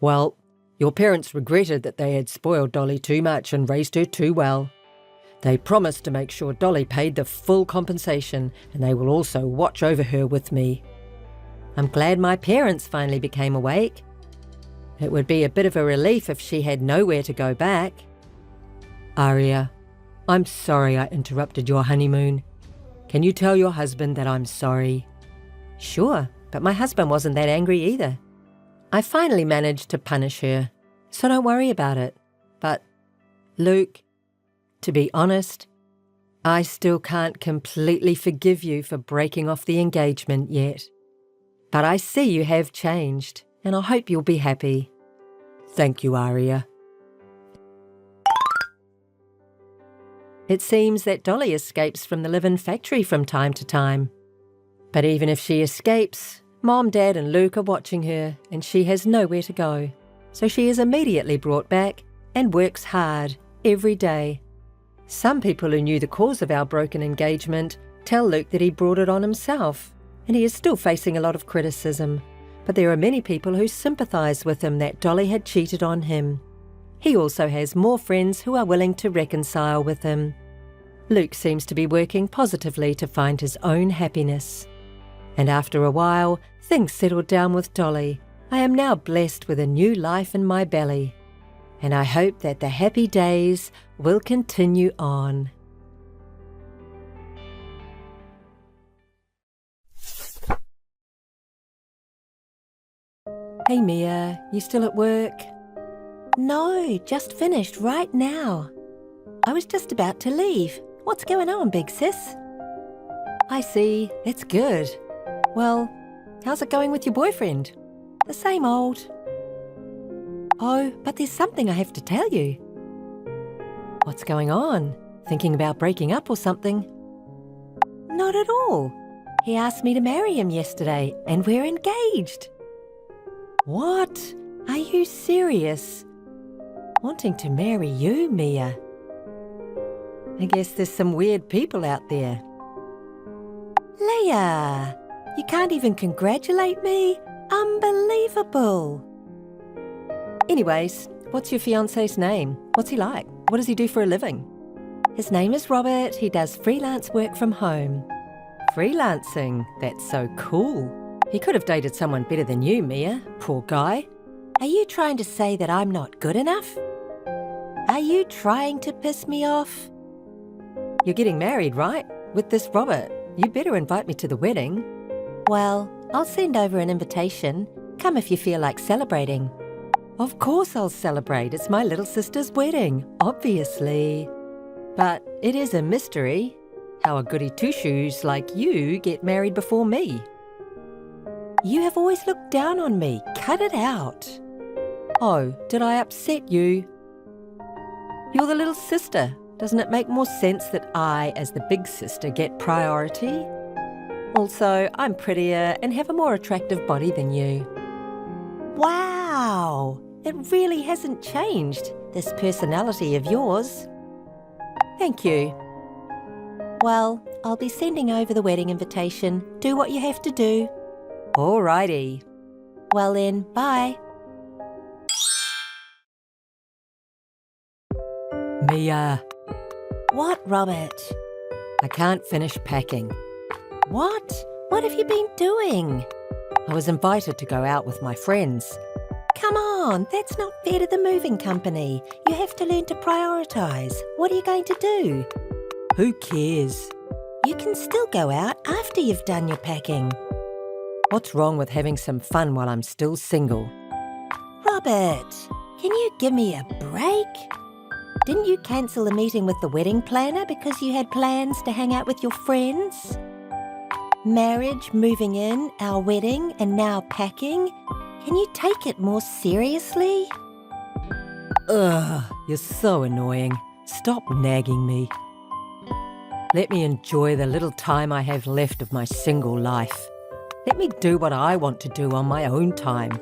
Speaker 3: Well, your parents regretted that they had spoiled Dolly too much and raised her too well. They promised to make sure Dolly paid the full compensation, and they will also watch over her with me. I'm glad my parents finally became awake. It would be a bit of a relief if she had nowhere to go back. Aria, I'm sorry I interrupted your honeymoon. Can you tell your husband that I'm sorry? Sure, but my husband wasn't that angry either. I finally managed to punish her, so don't worry about it. But, Luke, to be honest, I still can't completely forgive you for breaking off the engagement yet. But I see you have changed, and I hope you'll be happy. Thank you, Aria. It seems that Dolly escapes from the live-in factory from time to time. But even if she escapes, Mom, Dad and Luke are watching her, and she has nowhere to go. So she is immediately brought back and works hard every day. Some people who knew the cause of our broken engagement tell Luke that he brought it on himself, and he is still facing a lot of criticism. But there are many people who sympathise with him that Dolly had cheated on him. He also has more friends who are willing to reconcile with him. Luke seems to be working positively to find his own happiness. And after a while, things settled down with Dolly. I am now blessed with a new life in my belly. And I hope that the happy days will continue on. Hey Mia, you still at work?
Speaker 4: No, just finished right now. I was just about to leave. What's going on, big sis?
Speaker 3: I see, that's good. Well, how's it going with your boyfriend?
Speaker 4: The same old.
Speaker 3: Oh, but there's something I have to tell you. What's going on? Thinking about breaking up or something?
Speaker 4: Not at all. He asked me to marry him yesterday, and we're engaged.
Speaker 3: What? Are you serious? Wanting to marry you, Mia? I guess there's some weird people out there.
Speaker 4: Leah, you can't even congratulate me? Unbelievable.
Speaker 3: Anyways, what's your fiancé's name? What's he like? What does he do for a living?
Speaker 4: His name is Robert. He does freelance work from home.
Speaker 3: Freelancing? That's so cool. He could have dated someone better than you, Mia. Poor guy.
Speaker 4: Are you trying to say that I'm not good enough? Are you trying to piss me off?
Speaker 3: You're getting married, right? With this Robert. You better invite me to the wedding.
Speaker 4: Well, I'll send over an invitation. Come if you feel like celebrating.
Speaker 3: Of course I'll celebrate. It's my little sister's wedding, obviously. But it is a mystery how a goody two-shoes like you get married before me. You have always looked down on me. Cut it out. Oh, did I upset you? You're the little sister. Doesn't it make more sense that I, as the big sister, get priority? Also, I'm prettier and have a more attractive body than you.
Speaker 4: Wow! It really hasn't changed, this personality of yours.
Speaker 3: Thank you.
Speaker 4: Well, I'll be sending over the wedding invitation. Do what you have to do.
Speaker 3: Alrighty.
Speaker 4: Well then, bye.
Speaker 3: Mia,
Speaker 4: What, Robert?
Speaker 3: I can't finish packing.
Speaker 4: What? What have you been doing?
Speaker 3: I was invited to go out with my friends.
Speaker 4: Come on, that's not fair to the moving company. You have to learn to prioritise. What are you going to do?
Speaker 3: Who cares?
Speaker 4: You can still go out after you've done your packing.
Speaker 3: What's wrong with having some fun while I'm still single?
Speaker 4: Robert, can you give me a break? Didn't you cancel a meeting with the wedding planner because you had plans to hang out with your friends? Marriage, moving in, our wedding, and now packing. Can you take it more seriously?
Speaker 3: Ugh, you're so annoying. Stop nagging me. Let me enjoy the little time I have left of my single life. Let me do what I want to do on my own time.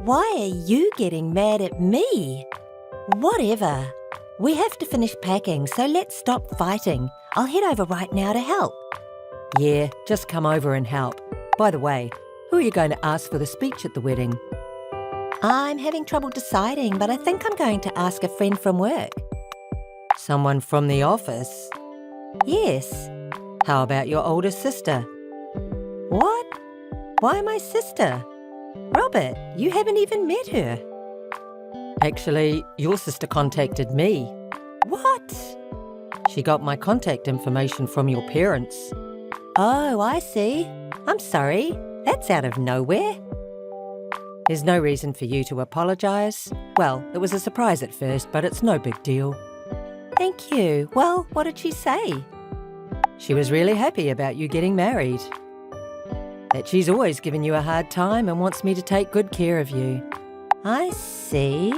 Speaker 4: Why are you getting mad at me? Whatever. We have to finish packing, so let's stop fighting. I'll head over right now to help.
Speaker 3: Yeah, just come over and help. By the way, who are you going to ask for the speech at the wedding?
Speaker 4: I'm having trouble deciding, but I think I'm going to ask a friend from work.
Speaker 3: Someone from the office?
Speaker 4: Yes.
Speaker 3: How about your older sister?
Speaker 4: What? Why my sister? Robert, you haven't even met her.
Speaker 3: Actually, your sister contacted me.
Speaker 4: What?
Speaker 3: She got my contact information from your parents.
Speaker 4: Oh, I see. I'm sorry. That's out of nowhere.
Speaker 3: There's no reason for you to apologise. Well, it was a surprise at first, but it's no big deal.
Speaker 4: Thank you. Well, what did she say?
Speaker 3: She was really happy about you getting married. That she's always given you a hard time and wants me to take good care of you.
Speaker 4: I see.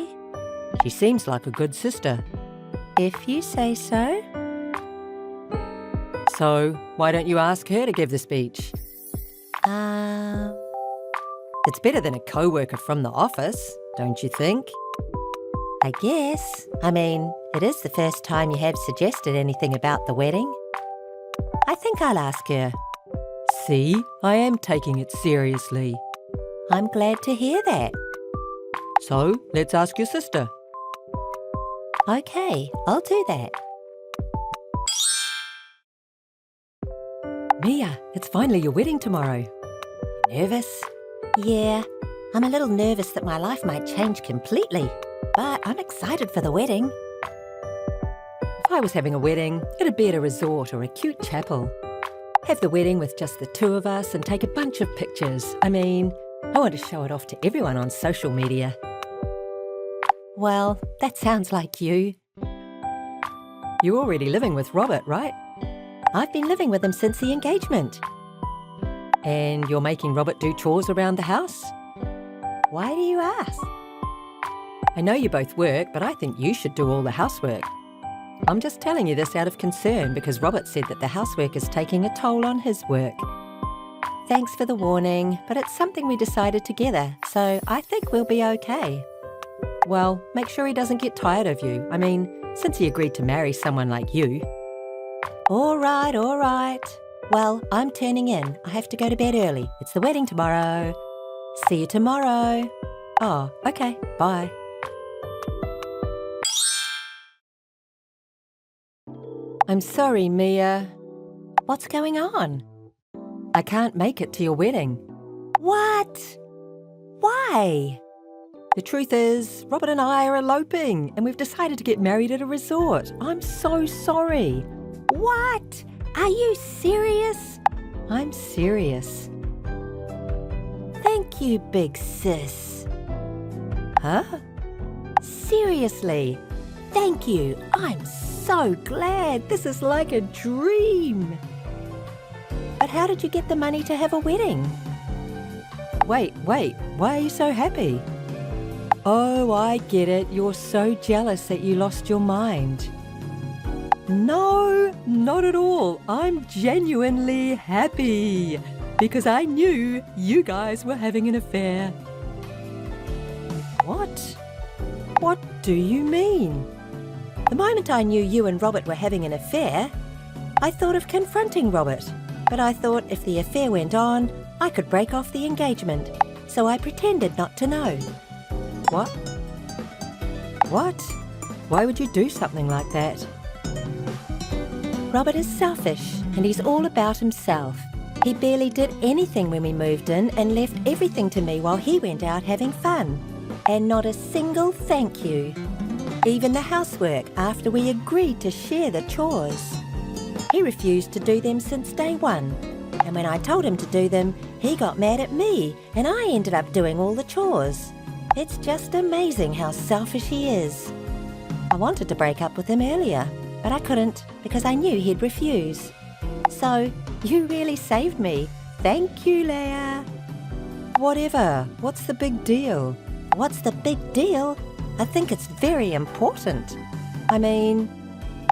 Speaker 3: She seems like a good sister.
Speaker 4: If you say so.
Speaker 3: So, why don't you ask her to give the speech? It's better than a co-worker from the office, don't you think?
Speaker 4: I guess. I mean, it is the first time you have suggested anything about the wedding. I think I'll ask her.
Speaker 3: See, I am taking it seriously.
Speaker 4: I'm glad to hear that.
Speaker 3: So, let's ask your sister.
Speaker 4: Okay, I'll do that.
Speaker 3: Mia, it's finally your wedding tomorrow. Nervous?
Speaker 4: Yeah, I'm a little nervous that my life might change completely, but I'm excited for the wedding.
Speaker 3: If I was having a wedding, it'd be at a resort or a cute chapel. Have the wedding with just the two of us and take a bunch of pictures. I mean, I want to show it off to everyone on social media.
Speaker 4: Well, that sounds like you.
Speaker 3: You're already living with Robert, right?
Speaker 4: I've been living with him since the engagement.
Speaker 3: And you're making Robert do chores around the house?
Speaker 4: Why do you ask?
Speaker 3: I know you both work, but I think you should do all the housework. I'm just telling you this out of concern because Robert said that the housework is taking a toll on his work.
Speaker 4: Thanks for the warning, but it's something we decided together, so I think we'll be okay.
Speaker 3: Well, make sure he doesn't get tired of you. I mean, since he agreed to marry someone like you.
Speaker 4: All right, all right. Well, I'm turning in. I have to go to bed early. It's the wedding tomorrow. See you tomorrow.
Speaker 3: Oh, okay. Bye. I'm sorry, Mia.
Speaker 4: What's going on?
Speaker 3: I can't make it to your wedding.
Speaker 4: What? Why?
Speaker 3: The truth is, Robert and I are eloping, and we've decided to get married at a resort. I'm so sorry.
Speaker 4: What? Are you serious?
Speaker 3: I'm serious.
Speaker 4: Thank you, big sis.
Speaker 3: Huh?
Speaker 4: seriously. Thank you. I'm so glad. This is like a dream. But how did you get the money to have a wedding?
Speaker 3: Wait, why are you so happy? Oh, I get it. You're so jealous that you lost your mind. No, not at all. I'm genuinely happy because I knew you guys were having an affair. What? What do you mean?
Speaker 4: The moment I knew you and Robert were having an affair, I thought of confronting Robert. But I thought if the affair went on, I could break off the engagement. So I pretended not to know.
Speaker 3: What? What? Why would you do something like that?
Speaker 4: Robert is selfish and he's all about himself. He barely did anything when we moved in and left everything to me while he went out having fun. And not a single thank you. Even the housework after we agreed to share the chores. He refused to do them since day one. And when I told him to do them, he got mad at me and I ended up doing all the chores. It's just amazing how selfish he is. I wanted to break up with him earlier, but I couldn't because I knew he'd refuse. So, you really saved me. Thank you, Leah.
Speaker 3: Whatever. What's the big deal?
Speaker 4: What's the big deal? I think it's very important.
Speaker 3: I mean,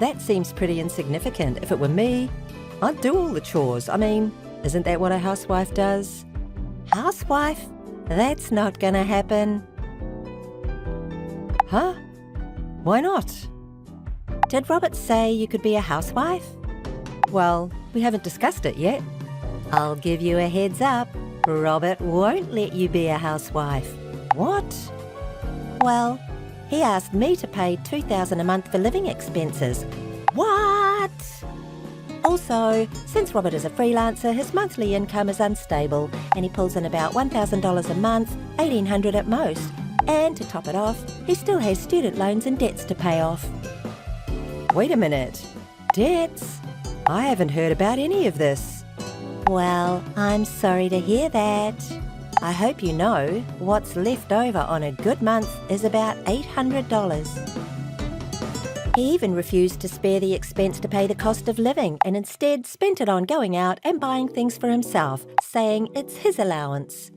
Speaker 3: that seems pretty insignificant. If it were me, I'd do all the chores. I mean, isn't that what a housewife does?
Speaker 4: Housewife? That's not gonna happen.
Speaker 3: Huh? Why not?
Speaker 4: Did Robert say you could be a housewife?
Speaker 3: Well, we haven't discussed it yet.
Speaker 4: I'll give you a heads up. Robert won't let you be a housewife.
Speaker 3: What?
Speaker 4: Well, he asked me to pay $2,000 a month for living expenses. What? Also, since Robert is a freelancer, his monthly income is unstable and he pulls in about $1,000 a month, $1,800 at most. And to top it off, he still has student loans and debts to pay off.
Speaker 3: Wait a minute. Debts? I haven't heard about any of this.
Speaker 4: Well, I'm sorry to hear that. I hope you know what's left over on a good month is about $800. He even refused to spare the expense to pay the cost of living and instead spent it on going out and buying things for himself, saying it's his allowance.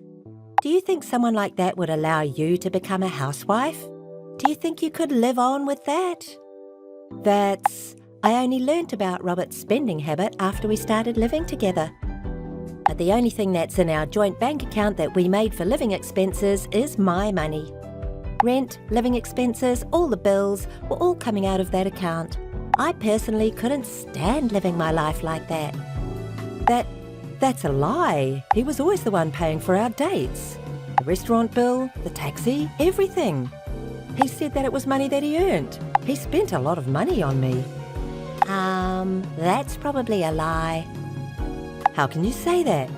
Speaker 4: Do you think someone like that would allow you to become a housewife? Do you think you could live on with that? I only learnt about Robert's spending habit after we started living together. But the only thing that's in our joint bank account that we made for living expenses is my money. Rent, living expenses, all the bills were all coming out of that account. I personally couldn't stand living my life like that.
Speaker 3: That's a lie. He was always the one paying for our dates. The restaurant bill, the taxi, everything. He said that it was money that he earned. He spent a lot of money on me.
Speaker 4: That's probably a lie.
Speaker 3: How can you say that?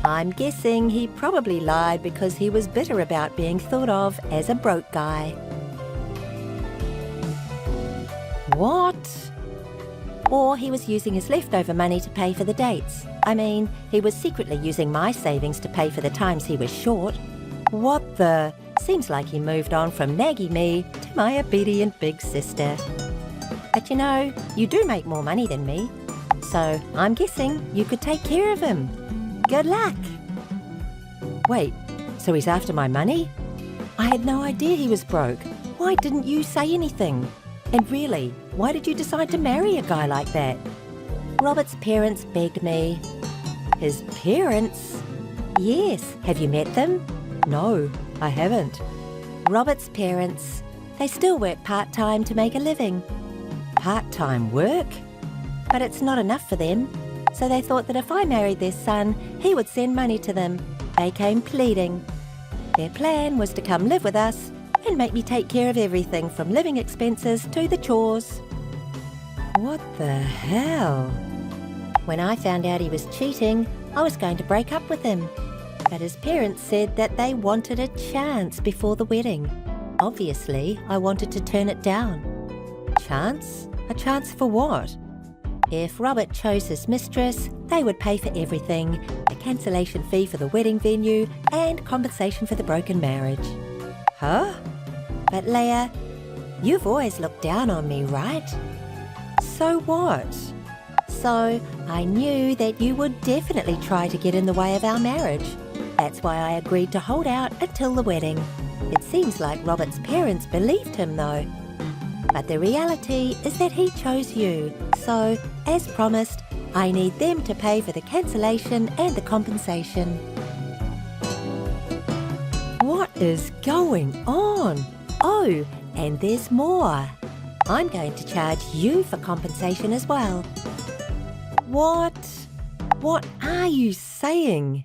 Speaker 4: I'm guessing he probably lied because he was bitter about being thought of as a broke guy.
Speaker 3: What?
Speaker 4: Or he was using his leftover money to pay for the dates. I mean, he was secretly using my savings to pay for the times he was short.
Speaker 3: What the?
Speaker 4: Seems like he moved on from naggy me to my obedient big sister. But you know, you do make more money than me. So I'm guessing you could take care of him. Good luck.
Speaker 3: Wait, so he's after my money? I had no idea he was broke. Why didn't you say anything? And really, why did you decide to marry a guy like that?
Speaker 4: Robert's parents begged me.
Speaker 3: His parents?
Speaker 4: Yes. Have you met them?
Speaker 3: No, I haven't.
Speaker 4: Robert's parents. They still work part-time to make a living.
Speaker 3: Part-time work?
Speaker 4: But it's not enough for them. So they thought that if I married their son, he would send money to them. They came pleading. Their plan was to come live with us and make me take care of everything from living expenses to the chores.
Speaker 3: What the hell?
Speaker 4: When I found out he was cheating, I was going to break up with him. But his parents said that they wanted a chance before the wedding. Obviously, I wanted to turn it down.
Speaker 3: Chance? A chance for what?
Speaker 4: If Robert chose his mistress, they would pay for everything, a cancellation fee for the wedding venue and compensation for the broken marriage.
Speaker 3: Huh?
Speaker 4: But Leah, you've always looked down on me, right?
Speaker 3: So what?
Speaker 4: So I knew that you would definitely try to get in the way of our marriage. That's why I agreed to hold out until the wedding. It seems like Robert's parents believed him though. But the reality is that he chose you. So, as promised, I need them to pay for the cancellation and the compensation.
Speaker 3: What is going on?
Speaker 4: Oh, and there's more. I'm going to charge you for compensation as well.
Speaker 3: What? What are you saying?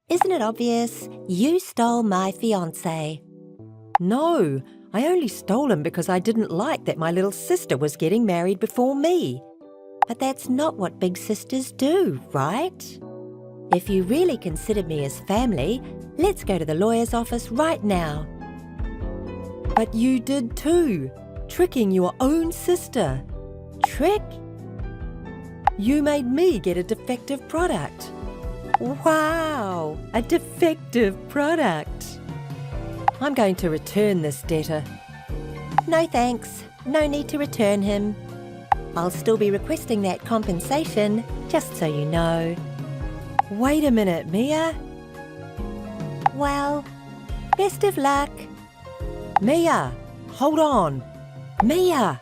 Speaker 4: Isn't it obvious? You stole my fiancé.
Speaker 3: No, I only stole him because I didn't like that my little sister was getting married before me.
Speaker 4: But that's not what big sisters do, right? If you really consider me as family, let's go to the lawyer's office right now.
Speaker 3: But you did too, tricking your own sister.
Speaker 4: Trick?
Speaker 3: You made me get a defective product. Wow, a defective product. I'm going to return this debtor.
Speaker 4: No thanks. No need to return him. I'll still be requesting that compensation, just so you know.
Speaker 3: Wait a minute, Mia.
Speaker 4: Well, best of luck.
Speaker 3: Mia, hold on. Mia.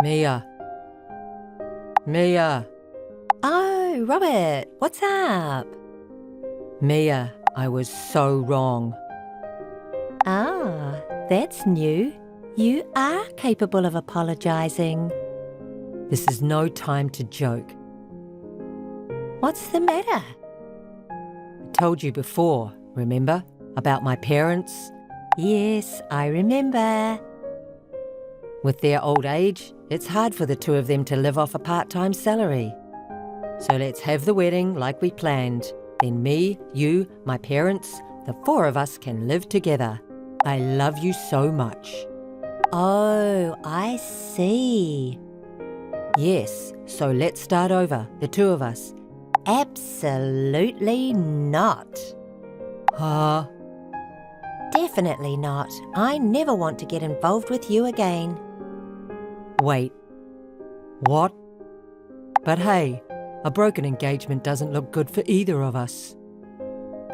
Speaker 3: Mia. Mia.
Speaker 4: Oh, Robert, what's up?
Speaker 3: Mia, I was so wrong.
Speaker 4: Ah, that's new. You are capable of apologising.
Speaker 3: This is no time to joke.
Speaker 4: What's the matter?
Speaker 3: I told you before, remember? About my parents?
Speaker 4: Yes, I remember.
Speaker 3: With their old age, it's hard for the two of them to live off a part-time salary. So let's have the wedding like we planned. Then me, you, my parents, the four of us can live together. I love you so much.
Speaker 4: Oh, I see.
Speaker 3: Yes, so let's start over, the two of us.
Speaker 4: Absolutely not.
Speaker 3: Huh?
Speaker 4: Definitely not. I never want to get involved with you again.
Speaker 3: Wait. What? But hey, a broken engagement doesn't look good for either of us.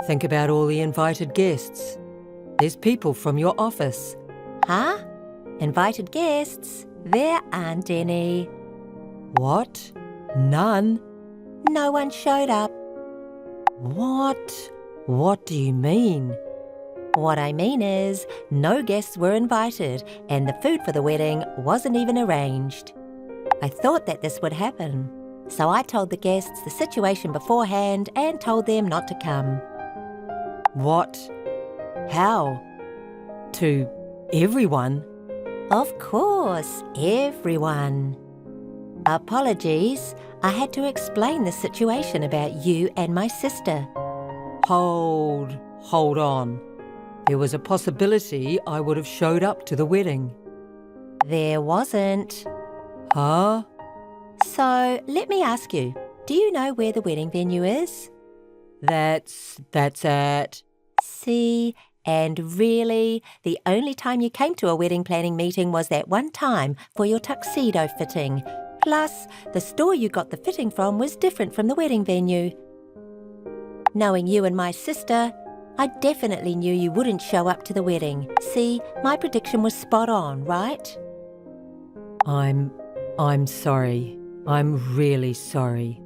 Speaker 3: Think about all the invited guests. There's people from your office.
Speaker 4: Huh? Invited guests? There aren't any.
Speaker 3: What? None?
Speaker 4: No one showed up.
Speaker 3: What? What do you mean?
Speaker 4: What I mean is, no guests were invited, and the food for the wedding wasn't even arranged. I thought that this would happen, so I told the guests the situation beforehand and told them not to come.
Speaker 3: What? How? To everyone?
Speaker 4: Of course, everyone. Apologies, I had to explain the situation about you and my sister.
Speaker 3: Hold on. There was a possibility I would have showed up to the wedding.
Speaker 4: There wasn't.
Speaker 3: Huh?
Speaker 4: So, let me ask you, do you know where the wedding venue is?
Speaker 3: That's at...
Speaker 4: See, and really, the only time you came to a wedding planning meeting was that one time for your tuxedo fitting. Plus, the store you got the fitting from was different from the wedding venue. Knowing you and my sister, I definitely knew you wouldn't show up to the wedding. See, my prediction was spot on, right?
Speaker 3: I'm sorry. I'm really sorry.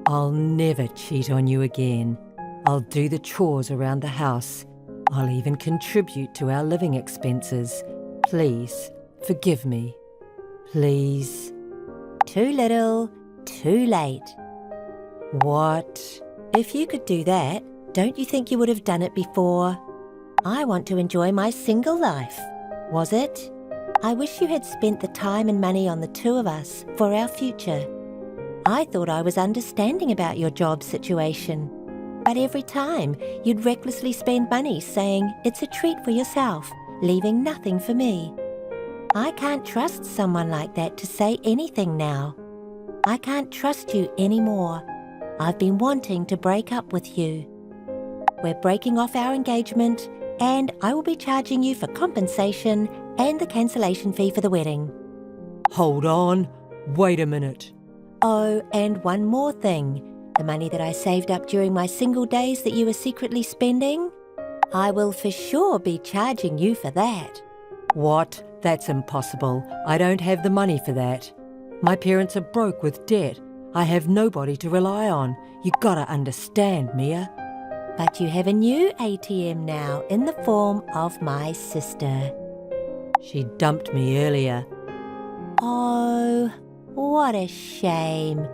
Speaker 3: I'll never cheat on you again. I'll do the chores around the house. I'll even contribute to our living expenses. Please, forgive me. Please.
Speaker 4: Too little, too late.
Speaker 3: What?
Speaker 4: If you could do that, don't you think you would have done it before? I want to enjoy my single life. Was it? I wish you had spent the time and money on the two of us for our future. I thought I was understanding about your job situation. But every time, you'd recklessly spend money saying it's a treat for yourself, leaving nothing for me. I can't trust someone like that to say anything now. I can't trust you anymore. I've been wanting to break up with you. we're breaking off our engagement and I will be charging you for compensation and the cancellation fee for the wedding.
Speaker 3: Hold on. Wait a minute.
Speaker 4: Oh, and one more thing. The money that I saved up during my single days that you were secretly spending, I will for sure be charging you for that.
Speaker 3: What? That's impossible. I don't have the money for that. My parents are broke with debt. I have nobody to rely on. You gotta understand, Mia.
Speaker 4: But you have a new ATM now in the form of my sister.
Speaker 3: She dumped me earlier.
Speaker 4: Oh, what a shame.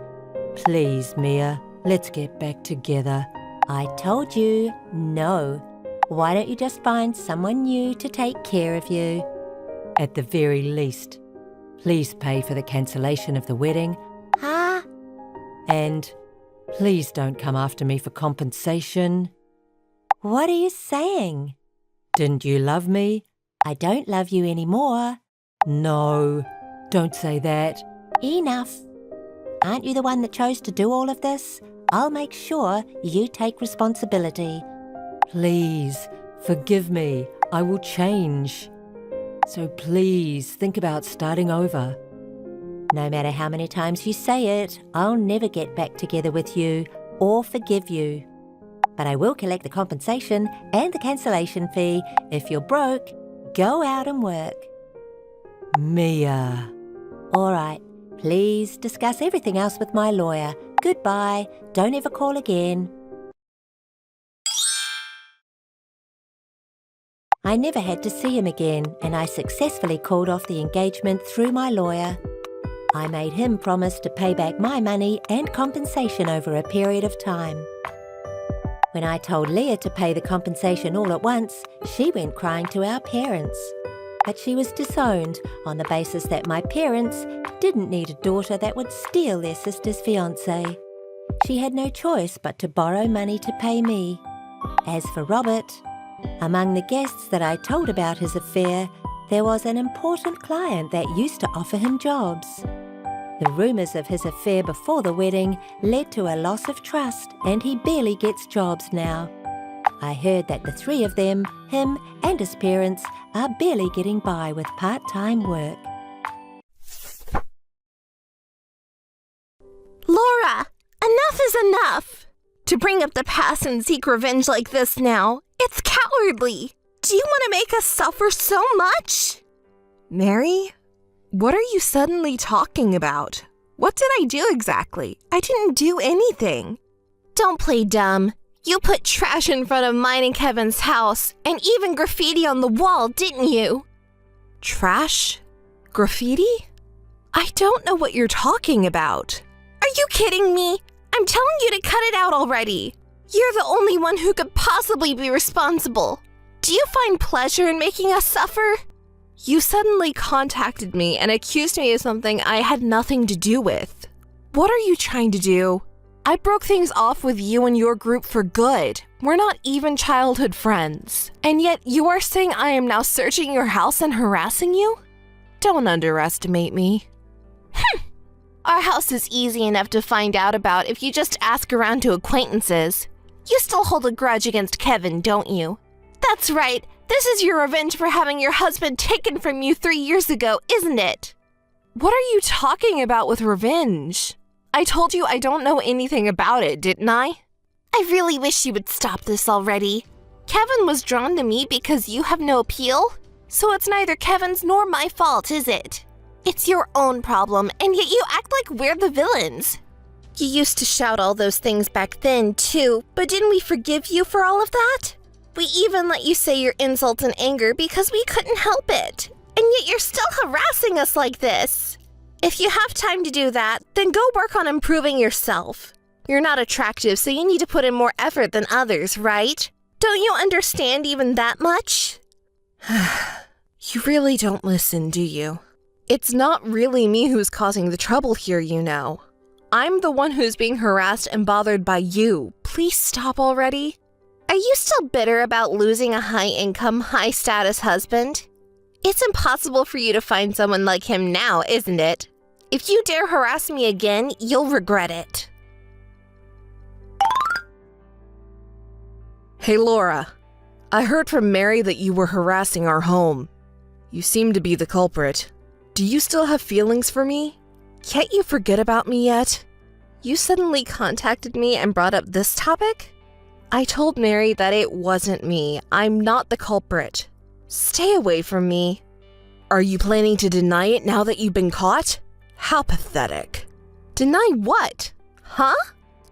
Speaker 3: Please, Mia, let's get back together.
Speaker 4: I told you, no. Why don't you just find someone new to take care of you?
Speaker 3: At the very least, please pay for the cancellation of the wedding.
Speaker 4: Huh?
Speaker 3: And please don't come after me for compensation.
Speaker 4: What are you saying?
Speaker 3: Didn't you love me?
Speaker 4: I don't love you anymore.
Speaker 3: No, don't say that.
Speaker 4: Enough. Aren't you the one that chose to do all of this? I'll make sure you take responsibility.
Speaker 3: Please, forgive me. I will change. So please think about starting over.
Speaker 4: No matter how many times you say it, I'll never get back together with you or forgive you. But I will collect the compensation and the cancellation fee. If you're broke, go out and work.
Speaker 3: Mia.
Speaker 4: All right. Please discuss everything else with my lawyer. Goodbye. Don't ever call again. I never had to see him again, and I successfully called off the engagement through my lawyer. I made him promise to pay back my money and compensation over a period of time. When I told Leah to pay the compensation all at once, she went crying to our parents. But she was disowned on the basis that my parents didn't need a daughter that would steal their sister's fiancé. She had no choice but to borrow money to pay me. As for Robert, among the guests that I told about his affair, there was an important client that used to offer him jobs. The rumours of his affair before the wedding led to a loss of trust, and he barely gets jobs now. I heard that the three of them, him and his parents, are barely getting by with part-time work.
Speaker 2: Laura, enough is enough! To bring up the past and seek revenge like this now, it's cowardly! Do you want to make us suffer so much?
Speaker 1: Mary? What are you suddenly talking about? What did I do exactly? I didn't do anything.
Speaker 2: Don't play dumb. You put trash in front of mine and Kevin's house, and even graffiti on the wall, didn't you?
Speaker 1: Trash? Graffiti? I don't know what you're talking about.
Speaker 2: Are you kidding me? I'm telling you to cut it out already. You're the only one who could possibly be responsible. Do you find pleasure in making us suffer?
Speaker 1: You suddenly contacted me and accused me of something I had nothing to do with. What are you trying to do? I broke things off with you and your group for good. We're not even childhood friends. And yet you are saying I am now searching your house and harassing you? Don't underestimate me.
Speaker 2: Our house is easy enough to find out about if you just ask around to acquaintances. You still hold a grudge against Kevin, don't you? That's right. This is your revenge for having your husband taken from you 3 years ago, isn't it?
Speaker 1: What are you talking about with revenge? I told you I don't know anything about it, didn't I?
Speaker 2: I really wish you would stop this already. Kevin was drawn to me because you have no appeal, so it's neither Kevin's nor my fault, is it? It's your own problem, and yet you act like we're the villains. You used to shout all those things back then, too, but didn't we forgive you for all of that? We even let you say your insults in anger because we couldn't help it. And yet you're still harassing us like this. If you have time to do that, then go work on improving yourself. You're not attractive, so you need to put in more effort than others, right? Don't you understand even that much?
Speaker 1: You really don't listen, do you? It's not really me who's causing the trouble here, you know. I'm the one who's being harassed and bothered by you. Please stop already.
Speaker 2: Are you still bitter about losing a high-income, high-status husband? It's impossible for you to find someone like him now, isn't it? If you dare harass me again, you'll regret it.
Speaker 1: Hey, Laura. I heard from Mary that you were harassing our home. You seem to be the culprit. Do you still have feelings for me? Can't you forget about me yet?
Speaker 2: You suddenly contacted me and brought up this topic?
Speaker 1: I told Mary that it wasn't me. I'm not the culprit. Stay away from me. Are you planning to deny it now that you've been caught? How pathetic.
Speaker 2: Deny what? Huh?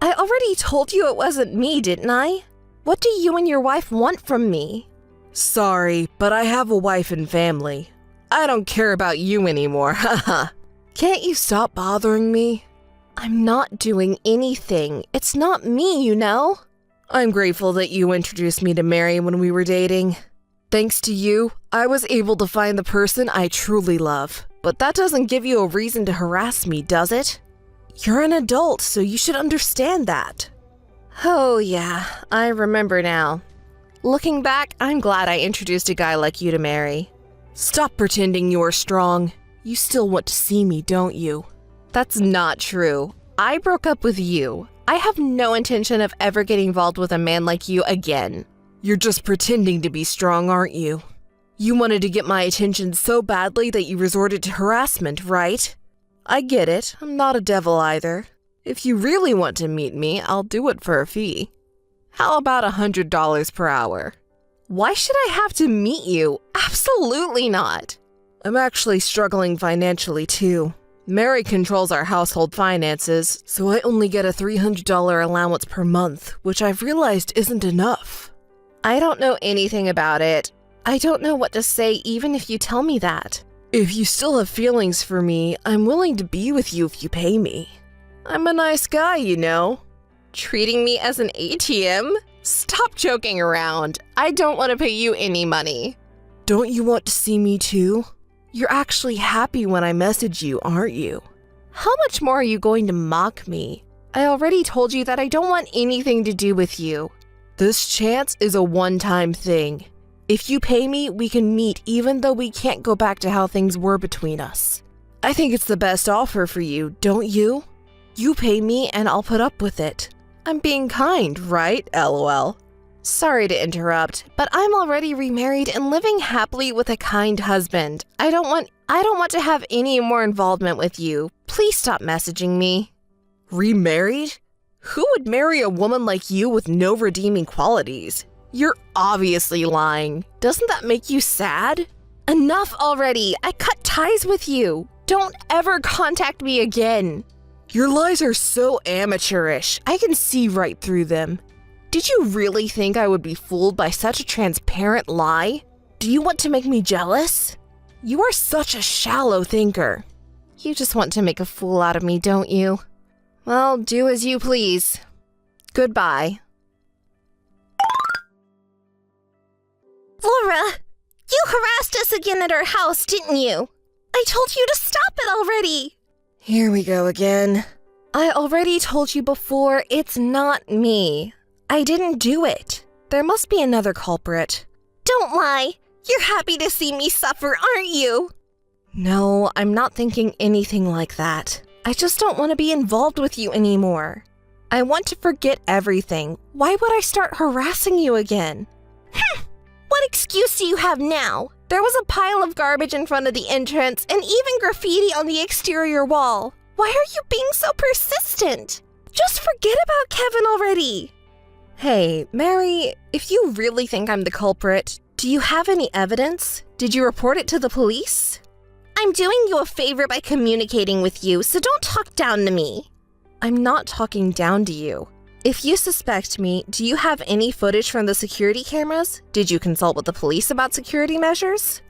Speaker 2: I already told you it wasn't me, didn't I? What do you and your wife want from me?
Speaker 1: Sorry, but I have a wife and family. I don't care about you anymore, haha. Can't you stop bothering me?
Speaker 2: I'm not doing anything. It's not me, you know?
Speaker 1: I'm grateful that you introduced me to Mary when we were dating. Thanks to you, I was able to find the person I truly love. But that doesn't give you a reason to harass me, does it? You're an adult, so you should understand that.
Speaker 2: Oh yeah, I remember now. Looking back, I'm glad I introduced a guy like you to Mary.
Speaker 1: Stop pretending you're strong. You still want to see me, don't you?
Speaker 2: That's not true. I broke up with you. I have no intention of ever getting involved with a man like you again.
Speaker 1: You're just pretending to be strong, aren't you? You wanted to get my attention so badly that you resorted to harassment, right? I get it. I'm not a devil either. If you really want to meet me, I'll do it for a fee. How about $100 per hour?
Speaker 2: Why should I have to meet you? Absolutely not.
Speaker 1: I'm actually struggling financially too. Mary controls our household finances, so I only get a $300 allowance per month, which I've realized isn't enough.
Speaker 2: I don't know anything about it. I don't know what to say even if you tell me that.
Speaker 1: If you still have feelings for me, I'm willing to be with you if you pay me. I'm a nice guy, you know.
Speaker 2: Treating me as an ATM? Stop joking around. I don't want to pay you any money.
Speaker 1: Don't you want to see me too? You're actually happy when I message you, aren't you?
Speaker 2: How much more are you going to mock me? I already told you that I don't want anything to do with you.
Speaker 1: This chance is a one-time thing. If you pay me, we can meet even though we can't go back to how things were between us. I think it's the best offer for you, don't you? You pay me and I'll put up with it. I'm being kind, right? LOL.
Speaker 2: Sorry to interrupt, but I'm already remarried and living happily with a kind husband. I don't want to have any more involvement with you. Please stop messaging me.
Speaker 1: Remarried? Who would marry a woman like you with no redeeming qualities? You're obviously lying. Doesn't that make you sad?
Speaker 2: Enough already. I cut ties with you. Don't ever contact me again.
Speaker 1: Your lies are so amateurish. I can see right through them. Did you really think I would be fooled by such a transparent lie? Do you want to make me jealous? You are such a shallow thinker.
Speaker 2: You just want to make a fool out of me, don't you? Well, do as you please. Goodbye. Laura, you harassed us again at our house, didn't you? I told you to stop it already.
Speaker 1: Here we go again.
Speaker 2: I already told you before, it's not me. I didn't do it.
Speaker 1: There must be another culprit.
Speaker 2: Don't lie. You're happy to see me suffer, aren't you?
Speaker 1: No, I'm not thinking anything like that. I just don't want to be involved with you anymore. I want to forget everything. Why would I start harassing you again?
Speaker 2: What excuse do you have now? There was a pile of garbage in front of the entrance and even graffiti on the exterior wall. Why are you being so persistent? Just forget about Kevin already.
Speaker 1: Hey, Mary, if you really think I'm the culprit, do you have any evidence? Did you report it to the police?
Speaker 2: I'm doing you a favor by communicating with you, so don't talk down to me.
Speaker 1: I'm not talking down to you. If you suspect me, do you have any footage from the security cameras? Did you consult with the police about security measures?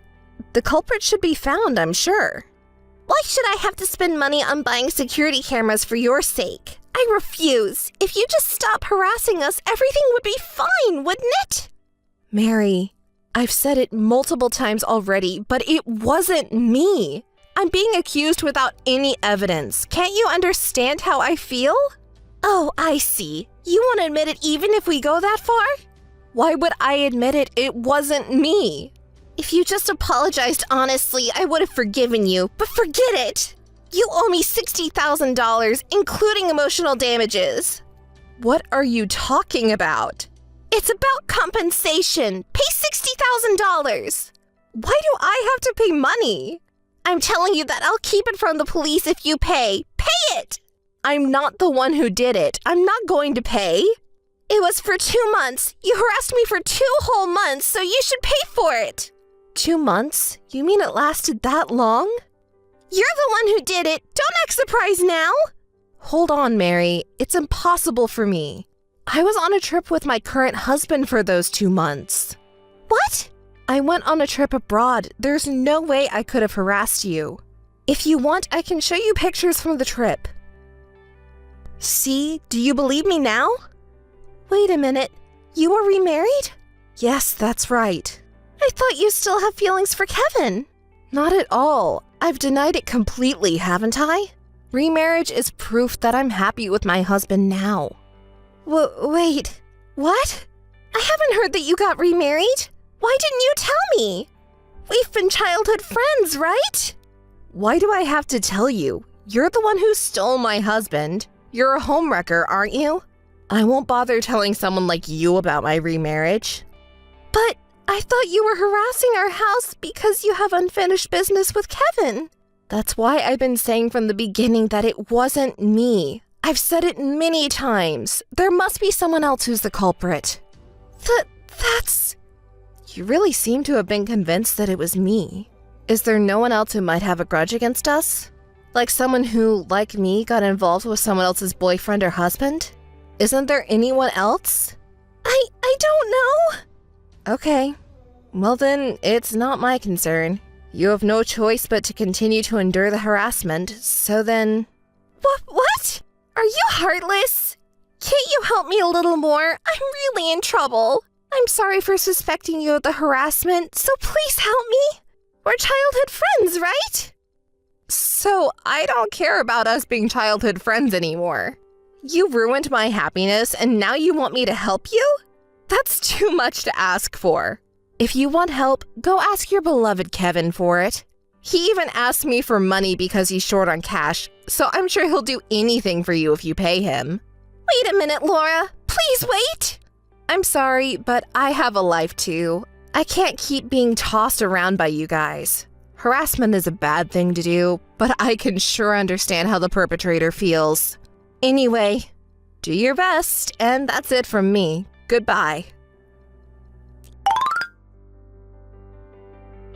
Speaker 1: The culprit should be found, I'm sure.
Speaker 2: Why should I have to spend money on buying security cameras for your sake? I refuse. If you just stop harassing us, everything would be fine, wouldn't it?
Speaker 1: Mary, I've said it multiple times already, but it wasn't me. I'm being accused without any evidence. Can't you understand how I feel?
Speaker 2: Oh, I see. You won't admit it even if we go that far?
Speaker 1: Why would I admit it? It wasn't me.
Speaker 2: If you just apologized honestly, I would have forgiven you, but forget it. You owe me $60,000, including emotional damages.
Speaker 1: What are you talking about?
Speaker 2: It's about compensation. Pay $60,000. Why do I have to pay money? I'm telling you that I'll keep it from the police if you pay. Pay it! I'm not the one who did it. I'm not going to pay. It was for 2 months. You harassed me for 2 whole months, so you should pay for it. 2 months? You mean it lasted that long? You're the one who did it. Don't act surprised now. Hold on, Mary. It's impossible for me. I was on a trip with my current husband for those 2 months. What? I went on a trip abroad. There's no way I could have harassed you. If you want, I can show you pictures from the trip. See? Do you believe me now? Wait a minute. You were remarried? Yes, that's right. I thought you still have feelings for Kevin. Not at all. I've denied it completely, haven't I? Remarriage is proof that I'm happy with my husband now. Wait. What? I haven't heard that you got remarried. Why didn't you tell me? We've been childhood friends, right? Why do I have to tell you? You're the one who stole my husband. You're a homewrecker, aren't you? I won't bother telling someone like you about my remarriage. But I thought you were harassing our house because you have unfinished business with Kevin. That's why I've been saying from the beginning that it wasn't me. I've said it many times. There must be someone else who's the culprit. That's... You really seem to have been convinced that it was me. Is there no one else who might have a grudge against us? Like someone who, like me, got involved with someone else's boyfriend or husband? Isn't there anyone else? I don't know. Okay. Well then, it's not my concern. You have no choice but to continue to endure the harassment, so then... What? Are you heartless? Can't you help me a little more? I'm really in trouble. I'm sorry for suspecting you of the harassment, so please help me. We're childhood friends, right? So I don't care about us being childhood friends anymore. You ruined my happiness and now you want me to help you? That's too much to ask for. If you want help, go ask your beloved Kevin for it. He even asked me for money because he's short on cash, so I'm sure he'll do anything for you if you pay him. Wait a minute, Laura. Please wait. I'm sorry, but I have a life too. I can't keep being tossed around by you guys. Harassment is a bad thing to do, but I can sure understand how the perpetrator feels. Anyway, do your best, and that's it from me. Goodbye.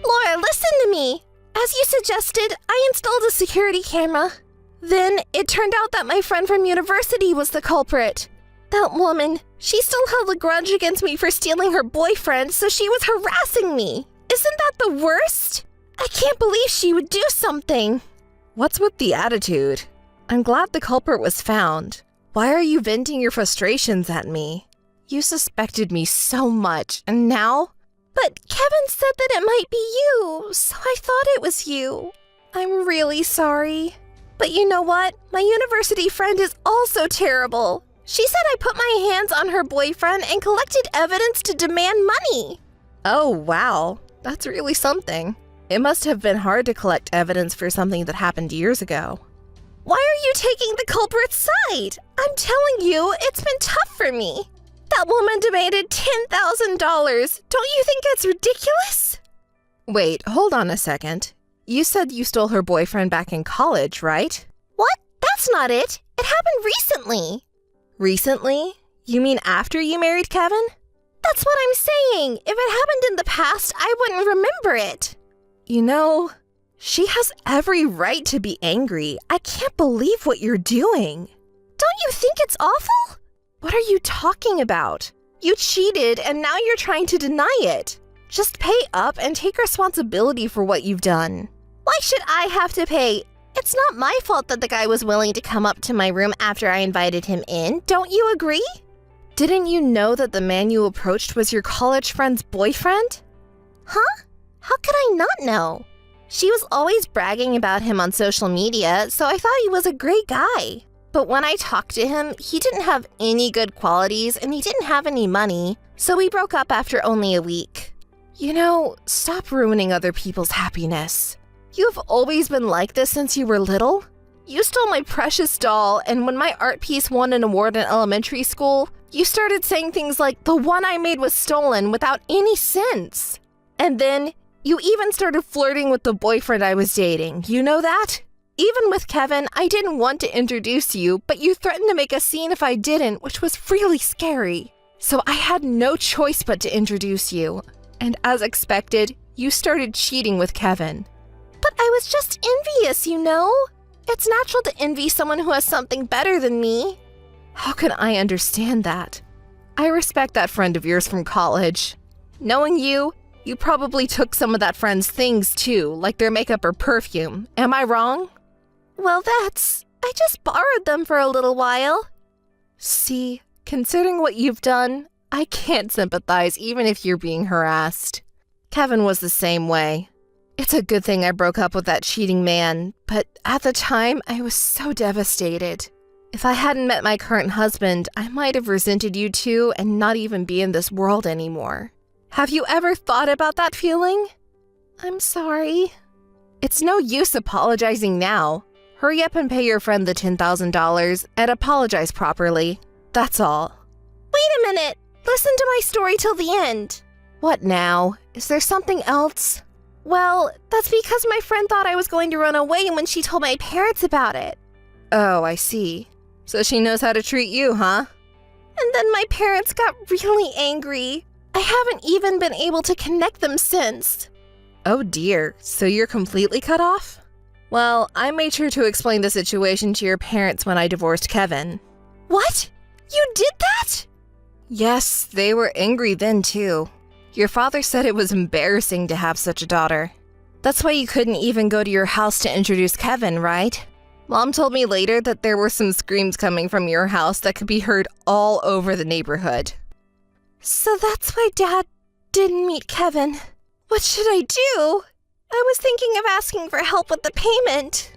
Speaker 2: Laura, listen to me. As you suggested, I installed a security camera. Then it turned out that my friend from university was the culprit. That woman, she still held a grudge against me for stealing her boyfriend, so she was harassing me. Isn't that the worst? I can't believe she would do something. What's with the attitude? I'm glad the culprit was found. Why are you venting your frustrations at me? You suspected me so much, and now? But Kevin said that it might be you, so I thought it was you. I'm really sorry. But you know what? My university friend is also terrible. She said I put my hands on her boyfriend and collected evidence to demand money. Oh, wow. That's really something. It must have been hard to collect evidence for something that happened years ago. Why are you taking the culprit's side? I'm telling you, it's been tough for me. That woman demanded $10,000. Don't you think it's ridiculous? Wait, hold on a second. You said you stole her boyfriend back in college, right? What? That's not it. It happened recently. Recently? You mean after you married Kevin? That's what I'm saying. If it happened in the past, I wouldn't remember it. You know, she has every right to be angry. I can't believe what you're doing. Don't you think it's awful? What are you talking about? You cheated and now you're trying to deny it. Just pay up and take responsibility for what you've done. Why should I have to pay? It's not my fault that the guy was willing to come up to my room after I invited him in. Don't you agree? Didn't you know that the man you approached was your college friend's boyfriend? Huh? How could I not know? She was always bragging about him on social media, so I thought he was a great guy. But when I talked to him, he didn't have any good qualities and he didn't have any money, so we broke up after only a week. You know, stop ruining other people's happiness. You've always been like this since you were little. You stole my precious doll, and when my art piece won an award in elementary school, You started saying things like, the one I made was stolen without any sense. And then you even started flirting with the boyfriend I was dating. You know that? Even with Kevin, I didn't want to introduce you, but you threatened to make a scene if I didn't, which was really scary. So I had no choice but to introduce you. And as expected, you started cheating with Kevin. But I was just envious, you know? It's natural to envy someone who has something better than me. How can I understand that? I respect that friend of yours from college. Knowing you, you probably took some of that friend's things too, like their makeup or perfume. Am I wrong? Well, I just borrowed them for a little while. See, considering what you've done, I can't sympathize even if you're being harassed. Kevin was the same way. It's a good thing I broke up with that cheating man, but at the time, I was so devastated. If I hadn't met my current husband, I might have resented you two and not even be in this world anymore. Have you ever thought about that feeling? I'm sorry. It's no use apologizing now. Hurry up and pay your friend the $10,000 and apologize properly. That's all. Wait a minute. Listen to my story till the end. What now? Is there something else? Well, that's because my friend thought I was going to run away when she told my parents about it. Oh, I see. So she knows how to treat you, huh? And then my parents got really angry. I haven't even been able to connect them since. Oh dear, so you're completely cut off? Well, I made sure to explain the situation to your parents when I divorced Kevin. What? You did that? Yes, they were angry then too. Your father said it was embarrassing to have such a daughter. That's why you couldn't even go to your house to introduce Kevin, right? Mom told me later that there were some screams coming from your house that could be heard all over the neighborhood. So that's why Dad didn't meet Kevin. What should I do? I was thinking of asking for help with the payment.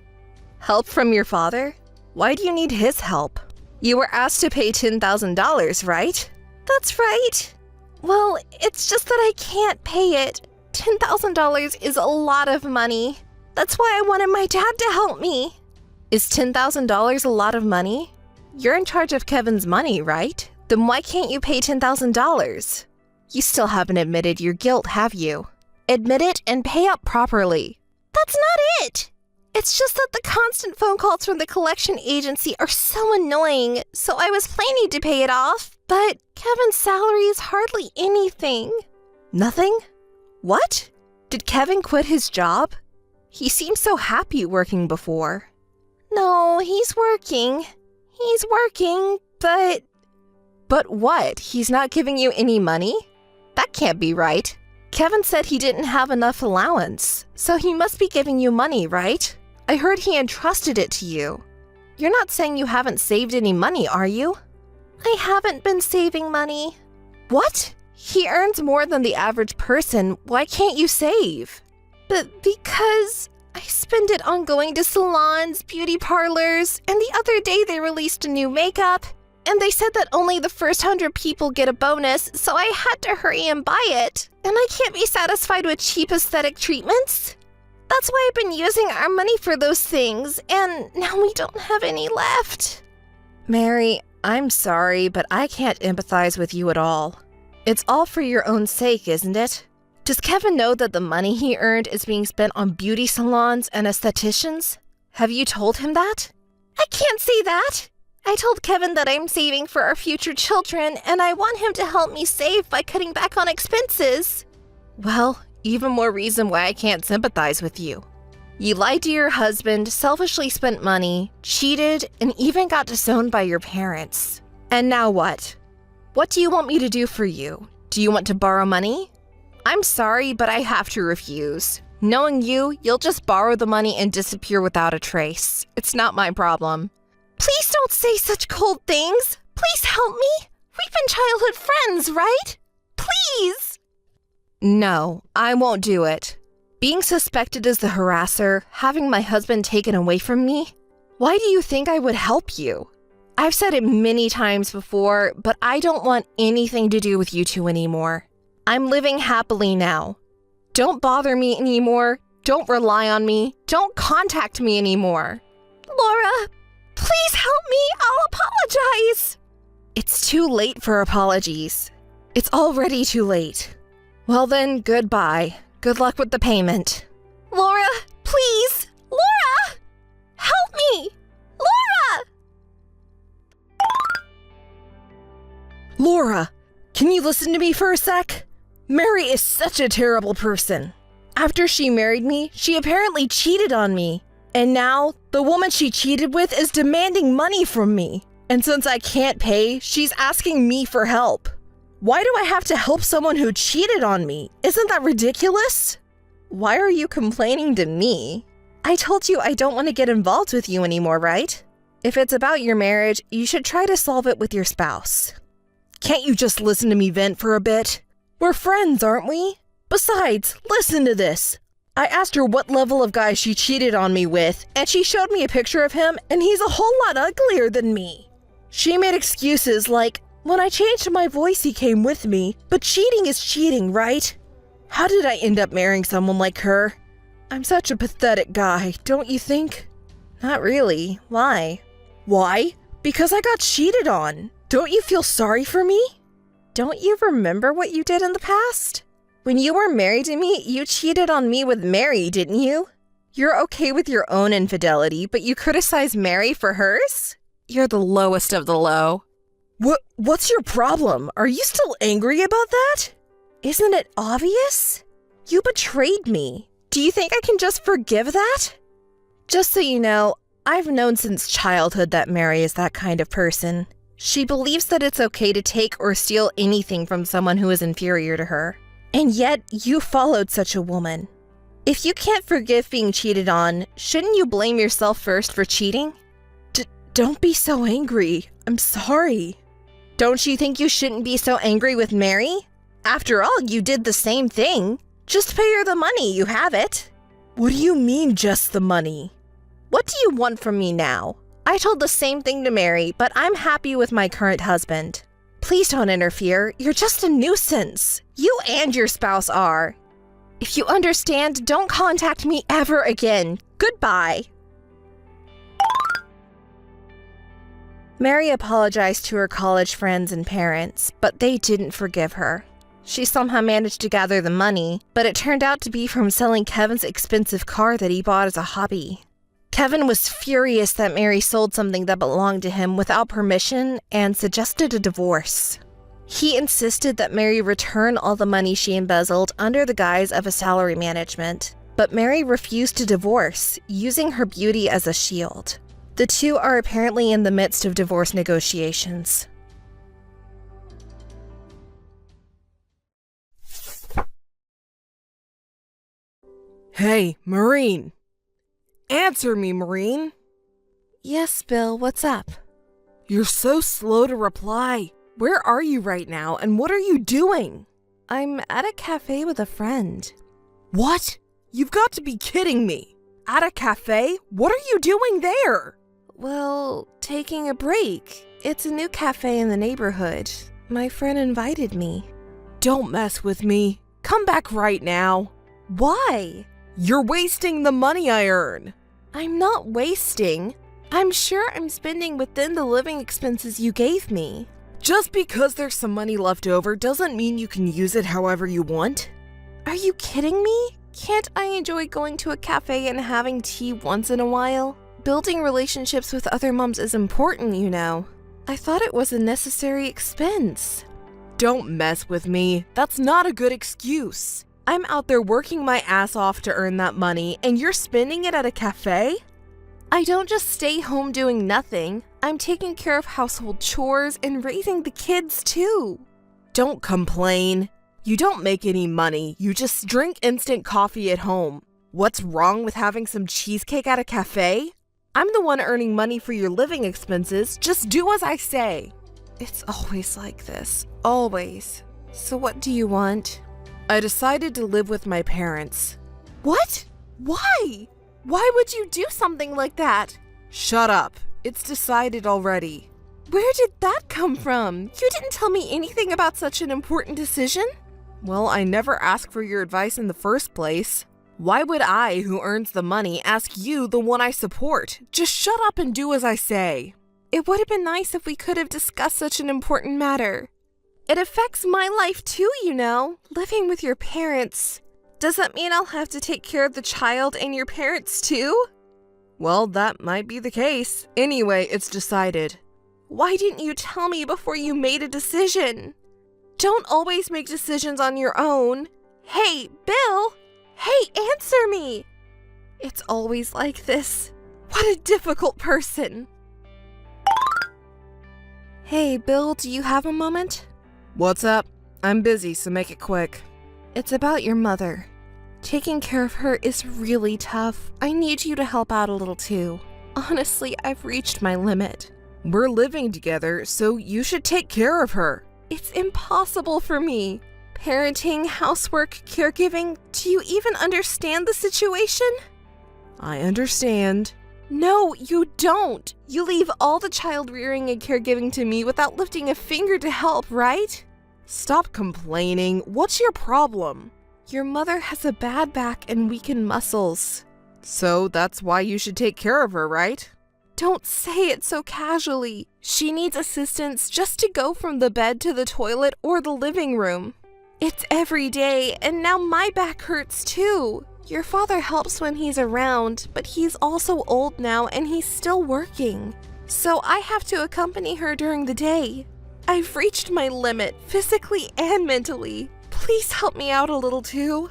Speaker 2: Help from your father? Why do you need his help? You were asked to pay $10,000, right? That's right. Well, it's just that I can't pay it. $10,000 is a lot of money. That's why I wanted my dad to help me. Is $10,000 a lot of money? You're in charge of Kevin's money, right? Then why can't you pay $10,000? You still haven't admitted your guilt, have you? Admit it and pay up properly. That's not it. It's just that the constant phone calls from the collection agency are so annoying, so I was planning to pay it off, but Kevin's salary is hardly anything. Nothing? What? Did Kevin quit his job? He seemed so happy working before. No, he's working. He's working, but... But what? He's not giving you any money? That can't be right. Kevin said he didn't have enough allowance, so he must be giving you money, right? I heard he entrusted it to you. You're not saying you haven't saved any money, are you? I haven't been saving money. What? He earns more than the average person. Why can't you save? But because I spend it on going to salons, beauty parlors, and the other day they released a new makeup, and they said that only the first 100 people get a bonus, so I had to hurry and buy it. And I can't be satisfied with cheap aesthetic treatments. That's why I've been using our money for those things, and now we don't have any left. Mary, I'm sorry, but I can't empathize with you at all. It's all for your own sake, isn't it? Does Kevin know that the money he earned is being spent on beauty salons and estheticians? Have you told him that? I can't say that. I told Kevin that I'm saving for our future children, and I want him to help me save by cutting back on expenses. Well, even more reason why I can't sympathize with you. You lied to your husband, selfishly spent money, cheated, and even got disowned by your parents. And now what? What do you want me to do for you? Do you want to borrow money? I'm sorry, but I have to refuse. Knowing you, you'll just borrow the money and disappear without a trace. It's not my problem. Please don't say such cold things. Please help me. We've been childhood friends, right? Please. No, I won't do it. Being suspected as the harasser, having my husband taken away from me? Why do you think I would help you? I've said it many times before, but I don't want anything to do with you two anymore. I'm living happily now. Don't bother me anymore. Don't rely on me. Don't contact me anymore. Laura, please help me. I'll apologize.
Speaker 1: It's too late for apologies. It's already too late. Well then, goodbye. Good luck with the payment.
Speaker 2: Laura, please! Laura! Help me! Laura!
Speaker 1: Laura, can you listen to me for a sec? Mary is such a terrible person. After she married me, she apparently cheated on me. And now, the woman she cheated with is demanding money from me. And since I can't pay, she's asking me for help. Why do I have to help someone who cheated on me? Isn't that ridiculous? Why are you complaining to me? I told you I don't want to get involved with you anymore, right? If it's about your marriage, you should try to solve it with your spouse. Can't you just listen to me vent for a bit? We're friends, aren't we? Besides, listen to this. I asked her what level of guy she cheated on me with, and she showed me a picture of him, and he's a whole lot uglier than me. She made excuses like, when I changed my voice he came with me, but cheating is cheating, right? How did I end up marrying someone like her? I'm such a pathetic guy, don't you think? Not really. Why? Why? Because I got cheated on. Don't you feel sorry for me? Don't you remember what you did in the past? When you were married to me, you cheated on me with Mary, didn't you? You're okay with your own infidelity, but you criticize Mary for hers? You're the lowest of the low. What's your problem? Are you still angry about that? Isn't it obvious? You betrayed me. Do you think I can just forgive that? Just so you know, I've known since childhood that Mary is that kind of person. She believes that it's okay to take or steal anything from someone who is inferior to her. And yet, you followed such a woman. If you can't forgive being cheated on, shouldn't you blame yourself first for cheating? Don't be so angry. I'm sorry. Don't you think you shouldn't be so angry with Mary? After all, you did the same thing. Just pay her the money, you have it. What do you mean, just the money? What do you want from me now? I told the same thing to Mary, but I'm happy with my current husband. Please don't interfere. You're just a nuisance. You and your spouse are. If you understand, don't contact me ever again. Goodbye. Mary apologized to her college friends and parents, but they didn't forgive her. She somehow managed to gather the money, but it turned out to be from selling Kevin's expensive car that he bought as a hobby. Kevin was furious that Mary sold something that belonged to him without permission and suggested a divorce. He insisted that Mary return all the money she embezzled under the guise of a salary management, but Mary refused to divorce, using her beauty as a shield. The two are apparently in the midst of divorce negotiations. Hey, Maureen! Answer me, Maureen! Yes, Bill, what's up? You're so slow to reply. Where are you right now, and what are you doing? I'm at a cafe with a friend. What? You've got to be kidding me! At a cafe? What are you doing there? Well, taking a break. It's a new cafe in the neighborhood. My friend invited me. Don't mess with me. Come back right now. Why? You're wasting the money I earn. I'm not wasting. I'm sure I'm spending within the living expenses you gave me. Just because there's some money left over doesn't mean you can use it however you want. Are you kidding me? Can't I enjoy going to a cafe and having tea once in a while? Building relationships with other moms is important, you know. I thought it was a necessary expense. Don't mess with me. That's not a good excuse. I'm out there working my ass off to earn that money, and you're spending it at a cafe? I don't just stay home doing nothing. I'm taking care of household chores and raising the kids too. Don't complain. You don't make any money. You just drink instant coffee at home. What's wrong with having some cheesecake at a cafe? I'm the one earning money for your living expenses. Just do as I say. It's always like this. Always. So what do you want? I decided to live with my parents. What? Why? Why would you do something like that? Shut up. It's decided already. Where did that come from? You didn't tell me anything about such an important decision. Well, I never asked for your advice in the first place. Why would I, who earns the money, ask you, the one I support? Just shut up and do as I say. It would have been nice if we could have discussed such an important matter. It affects my life too, you know, living with your parents. Does that mean I'll have to take care of the child and your parents too? Well, that might be the case. Anyway, it's decided. Why didn't you tell me before you made a decision? Don't always make decisions on your own. Hey, Bill! Hey, answer me! It's always like this. What a difficult person. Hey, Bill, do you have a moment? What's up? I'm busy, so make it quick. It's about your mother. Taking care of her is really tough. I need you to help out a little too. Honestly, I've reached my limit. We're living together, so you should take care of her. It's impossible for me. Parenting, housework, caregiving, do you even understand the situation? I understand. No, you don't. You leave all the child rearing and caregiving to me without lifting a finger to help, right? Stop complaining. What's your problem? Your mother has a bad back and weakened muscles. So that's why you should take care of her, right? Don't say it so casually. She needs assistance just to go from the bed to the toilet or the living room. It's every day, and now my back hurts too. Your father helps when he's around, but he's also old now and he's still working. So I have to accompany her during the day. I've reached my limit, physically and mentally. Please help me out a little too.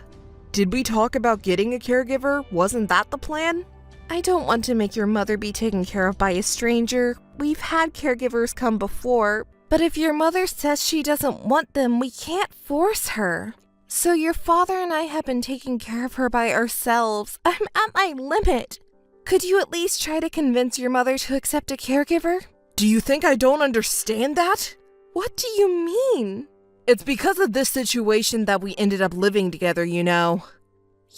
Speaker 1: Did we talk about getting a caregiver? Wasn't that the plan? I don't want to make your mother be taken care of by a stranger. We've had caregivers come before, but if your mother says she doesn't want them, we can't force her. So your father and I have been taking care of her by ourselves. I'm at my limit. Could you at least try to convince your mother to accept a caregiver? Do you think I don't understand that? What do you mean? It's because of this situation that we ended up living together, you know.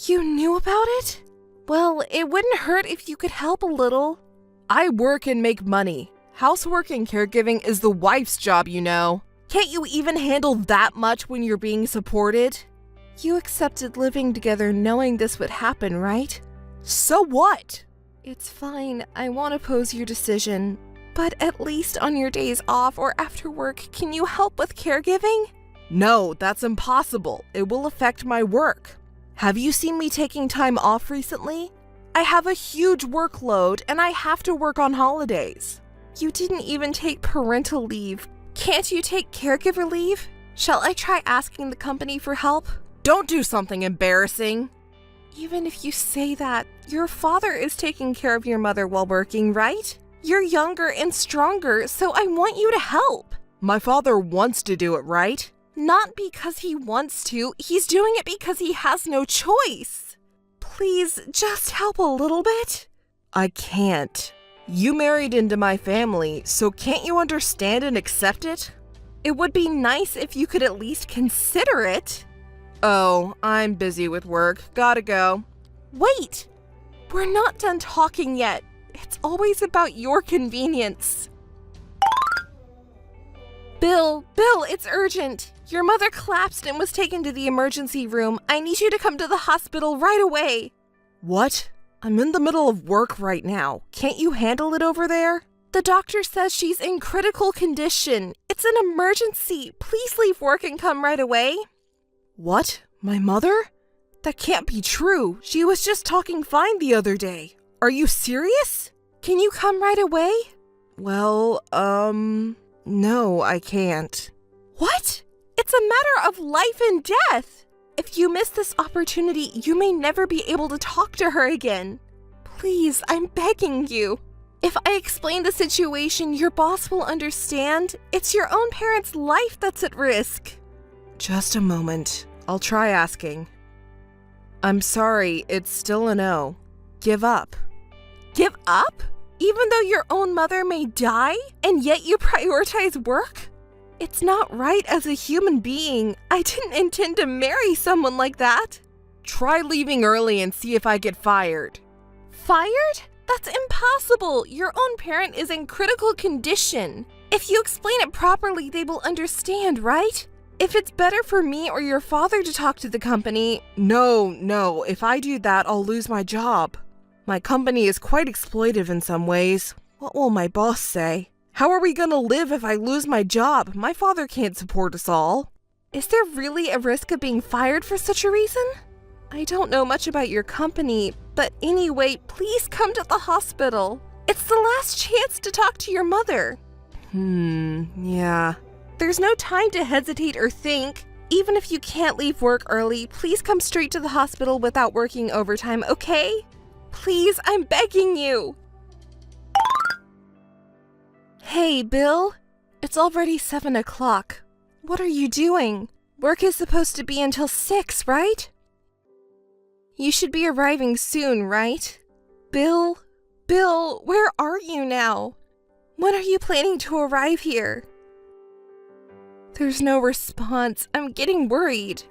Speaker 1: You knew about it? Well, it wouldn't hurt if you could help a little. I work and make money. Housework and caregiving is the wife's job, you know. Can't you even handle that much when you're being supported? You accepted living together knowing this would happen, right? So what? It's fine. I won't oppose your decision. But at least on your days off or after work, can you help with caregiving? No, that's impossible. It will affect my work. Have you seen me taking time off recently? I have a huge workload and I have to work on holidays. You didn't even take parental leave. Can't you take caregiver leave? Shall I try asking the company for help? Don't do something embarrassing. Even if you say that, your father is taking care of your mother while working, right? You're younger and stronger, so I want you to help. My father wants to do it, right? Not because he wants to, he's doing it because he has no choice. Please, just help a little bit. I can't. You married into my family, so can't you understand and accept it? It would be nice if you could at least consider it. Oh, I'm busy with work. Gotta go. Wait! We're not done talking yet. It's always about your convenience. Bill, it's urgent. Your mother collapsed and was taken to the emergency room. I need you to come to the hospital right away. What? I'm in the middle of work right now. Can't you handle it over there? The doctor says she's in critical condition. It's an emergency. Please leave work and come right away. What? My mother? That can't be true. She was just talking fine the other day. Are you serious? Can you come right away? Well, no, I can't. What? It's a matter of life and death. If you miss this opportunity, you may never be able to talk to her again. Please, I'm begging you. If I explain the situation, your boss will understand. It's your own parents' life that's at risk. Just a moment. I'll try asking. I'm sorry, it's still a no. Give up. Give up? Even though your own mother may die, and yet you prioritize work? It's not right as a human being. I didn't intend to marry someone like that. Try leaving early and see if I get fired. Fired? That's impossible. Your own parent is in critical condition. If you explain it properly, they will understand, right? If it's better for me or your father to talk to the company... No. If I do that, I'll lose my job. My company is quite exploitive in some ways. What will my boss say? How are we gonna live if I lose my job? My father can't support us all.
Speaker 2: Is there really a risk of being fired for such a reason?
Speaker 1: I don't know much about your company, but anyway, please come to the hospital. It's the last chance to talk to your mother. Yeah. There's no time to hesitate or think. Even if you can't leave work early, please come straight to the hospital without working overtime, okay? Please, I'm begging you. Hey, Bill. It's already 7 o'clock. What are you doing? Work is supposed to be until 6, right? You should be arriving soon, right? Bill, where are you now? When are you planning to arrive here? There's no response. I'm getting worried.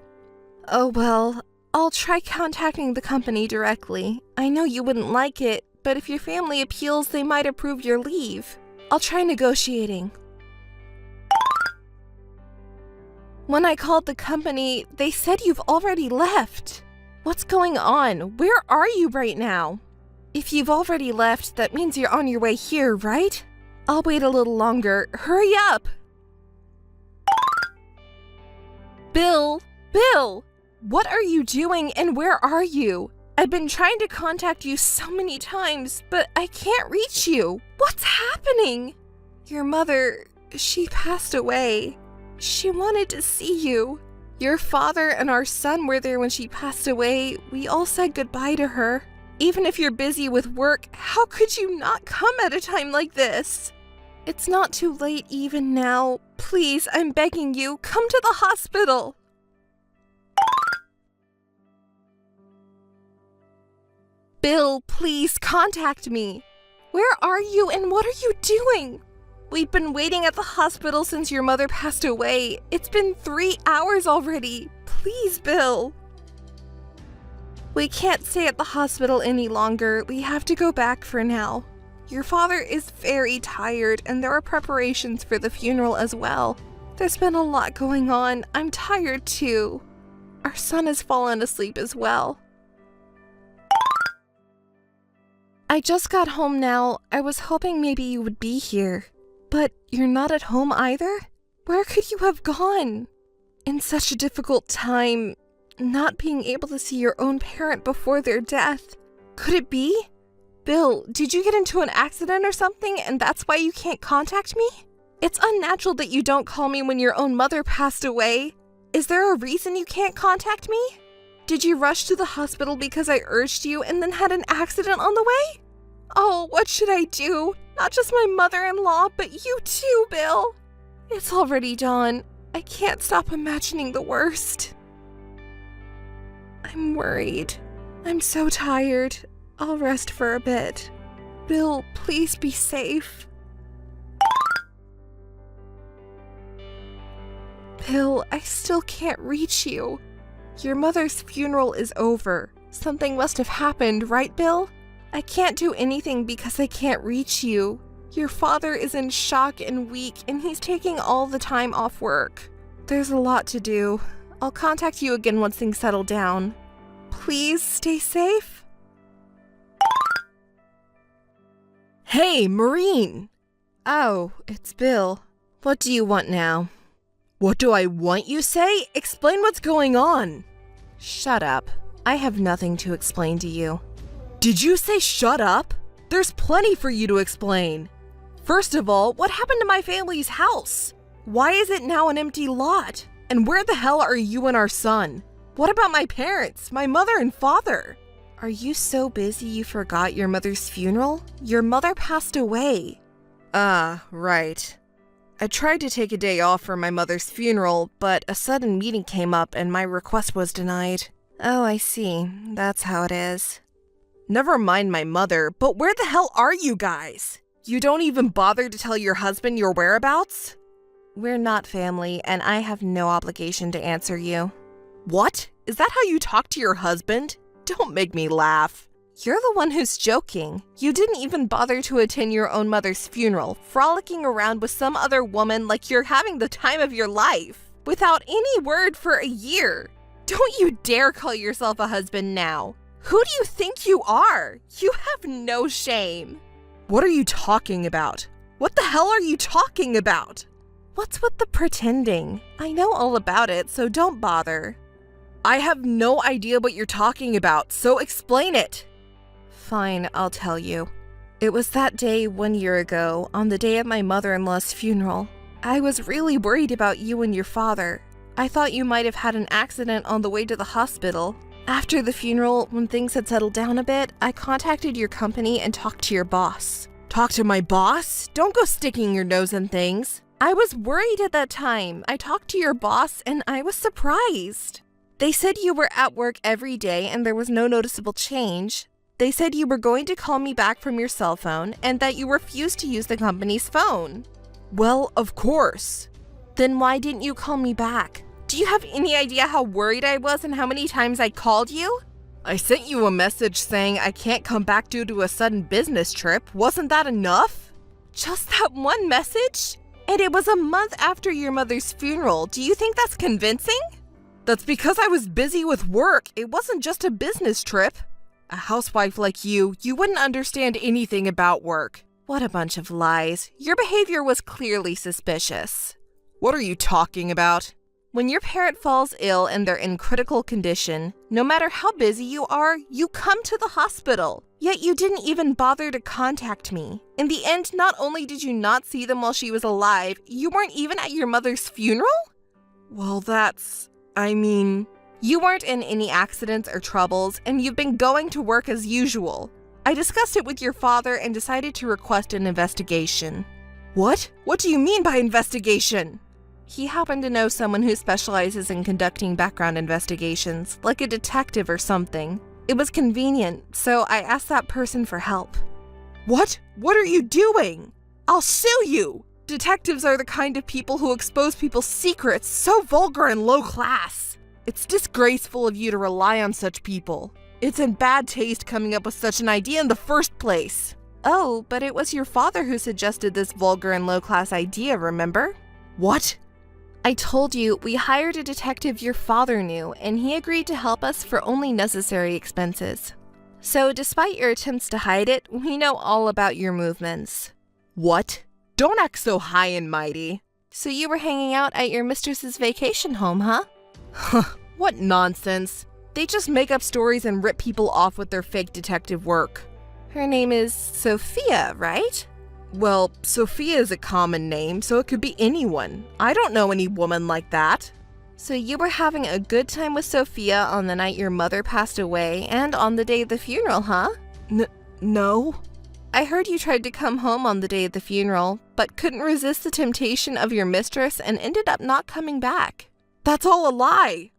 Speaker 1: Oh well, I'll try contacting the company directly. I know you wouldn't like it, but if your family appeals, they might approve your leave. I'll try negotiating. When I called the company, they said you've already left. What's going on? Where are you right now? If you've already left, that means you're on your way here, right? I'll wait a little longer. Hurry up! Bill! What are you doing and where are you? I've been trying to contact you so many times, but I can't reach you. What's happening? Your mother, she passed away. She wanted to see you. Your father and our son were there when she passed away. We all said goodbye to her. Even if you're busy with work, how could you not come at a time like this? It's not too late even now. Please, I'm begging you, come to the hospital. Bill, please contact me. Where are you and what are you doing? We've been waiting at the hospital since your mother passed away. It's been 3 hours already. Please, Bill. We can't stay at the hospital any longer. We have to go back for now. Your father is very tired and there are preparations for the funeral as well. There's been a lot going on. I'm tired too. Our son has fallen asleep as well. I just got home now. I was hoping maybe you would be here. But you're not at home either? Where could you have gone? In such a difficult time, not being able to see your own parent before their death. Could it be? Bill, did you get into an accident or something and that's why you can't contact me? It's unnatural that you don't call me when your own mother passed away. Is there a reason you can't contact me? Did you rush to the hospital because I urged you and then had an accident on the way? Oh, what should I do? Not just my mother-in-law, but you too, Bill. It's already dawn. I can't stop imagining the worst. I'm worried. I'm so tired. I'll rest for a bit. Bill, please be safe. Bill, I still can't reach you. Your mother's funeral is over. Something must have happened, right, Bill? I can't do anything because I can't reach you. Your father is in shock and weak, and he's taking all the time off work. There's a lot to do. I'll contact you again once things settle down. Please stay safe. Hey, Maureen! Oh, it's Bill. What do you want now? What do I want, you say? Explain what's going on. Shut up. I have nothing to explain to you. Did you say shut up? There's plenty for you to explain. First of all, what happened to my family's house? Why is it now an empty lot? And where the hell are you and our son? What about my parents, my mother and father? Are you so busy you forgot your mother's funeral? Your mother passed away. Ah, right. I tried to take a day off for my mother's funeral, but a sudden meeting came up and my request was denied. Oh, I see. That's how it is. Never mind my mother, but where the hell are you guys? You don't even bother to tell your husband your whereabouts? We're not family, and I have no obligation to answer you. What? Is that how you talk to your husband? Don't make me laugh. You're the one who's joking. You didn't even bother to attend your own mother's funeral, frolicking around with some other woman like you're having the time of your life, without any word for a year. Don't you dare call yourself a husband now. Who do you think you are? You have no shame. What are you talking about? What the hell are you talking about?
Speaker 2: What's with the pretending? I know all about it, so don't bother.
Speaker 1: I have no idea what you're talking about, so explain it.
Speaker 2: Fine, I'll tell you. It was that day 1 year ago, on the day of my mother-in-law's funeral. I was really worried about you and your father. I thought you might have had an accident on the way to the hospital. After the funeral, when things had settled down a bit, I contacted your company and talked to your boss.
Speaker 1: Talk to my boss? Don't go sticking your nose in things.
Speaker 2: I was worried at that time. I talked to your boss and I was surprised. They said you were at work every day and there was no noticeable change. They said you were going to call me back from your cell phone and that you refused to use the company's phone.
Speaker 1: Well, of course.
Speaker 2: Then why didn't you call me back? Do you have any idea how worried I was and how many times I called you?
Speaker 1: I sent you a message saying I can't come back due to a sudden business trip. Wasn't that enough?
Speaker 2: Just that one message? And it was a month after your mother's funeral. Do you think that's convincing?
Speaker 1: That's because I was busy with work. It wasn't just a business trip. A housewife like you wouldn't understand anything about work.
Speaker 2: What a bunch of lies. Your behavior was clearly suspicious.
Speaker 1: What are you talking about?
Speaker 2: When your parent falls ill and they're in critical condition, no matter how busy you are, you come to the hospital. Yet you didn't even bother to contact me. In the end, not only did you not see them while she was alive, you weren't even at your mother's funeral?
Speaker 1: Well,
Speaker 2: You weren't in any accidents or troubles, and you've been going to work as usual. I discussed it with your father and decided to request an investigation.
Speaker 1: What? What do you mean by investigation?
Speaker 2: He happened to know someone who specializes in conducting background investigations, like a detective or something. It was convenient, so I asked that person for help.
Speaker 1: What? What are you doing? I'll sue you! Detectives are the kind of people who expose people's secrets, so vulgar and low class. It's disgraceful of you to rely on such people. It's in bad taste coming up with such an idea in the first place.
Speaker 2: Oh, but it was your father who suggested this vulgar and low-class idea, remember?
Speaker 1: What?
Speaker 2: I told you, we hired a detective your father knew, and he agreed to help us for only necessary expenses. So despite your attempts to hide it, we know all about your movements.
Speaker 1: What? Don't act so high and mighty.
Speaker 2: So you were hanging out at your mistress's vacation home, huh?
Speaker 1: What nonsense. They just make up stories and rip people off with their fake detective work.
Speaker 2: Her name is Sophia, right?
Speaker 1: Well, Sophia is a common name, so it could be anyone. I don't know any woman like that.
Speaker 2: So you were having a good time with Sophia on the night your mother passed away and on the day of the funeral, huh?
Speaker 1: No.
Speaker 2: I heard you tried to come home on the day of the funeral, but couldn't resist the temptation of your mistress and ended up not coming back.
Speaker 1: That's all a lie.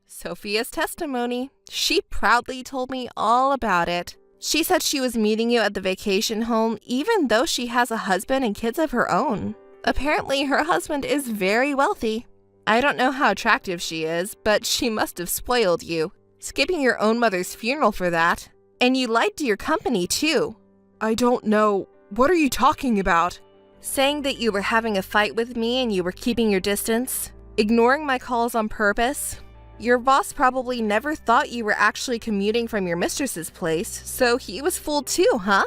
Speaker 2: Sophia's testimony. She proudly told me all about it. She said she was meeting you at the vacation home even though she has a husband and kids of her own. Apparently, her husband is very wealthy. I don't know how attractive she is, but she must have spoiled you, skipping your own mother's funeral for that. And you lied to your company, too.
Speaker 1: I don't know. What are you talking about?
Speaker 2: Saying that you were having a fight with me and you were keeping your distance, ignoring my calls on purpose. Your boss probably never thought you were actually commuting from your mistress's place, so he was fooled too, huh?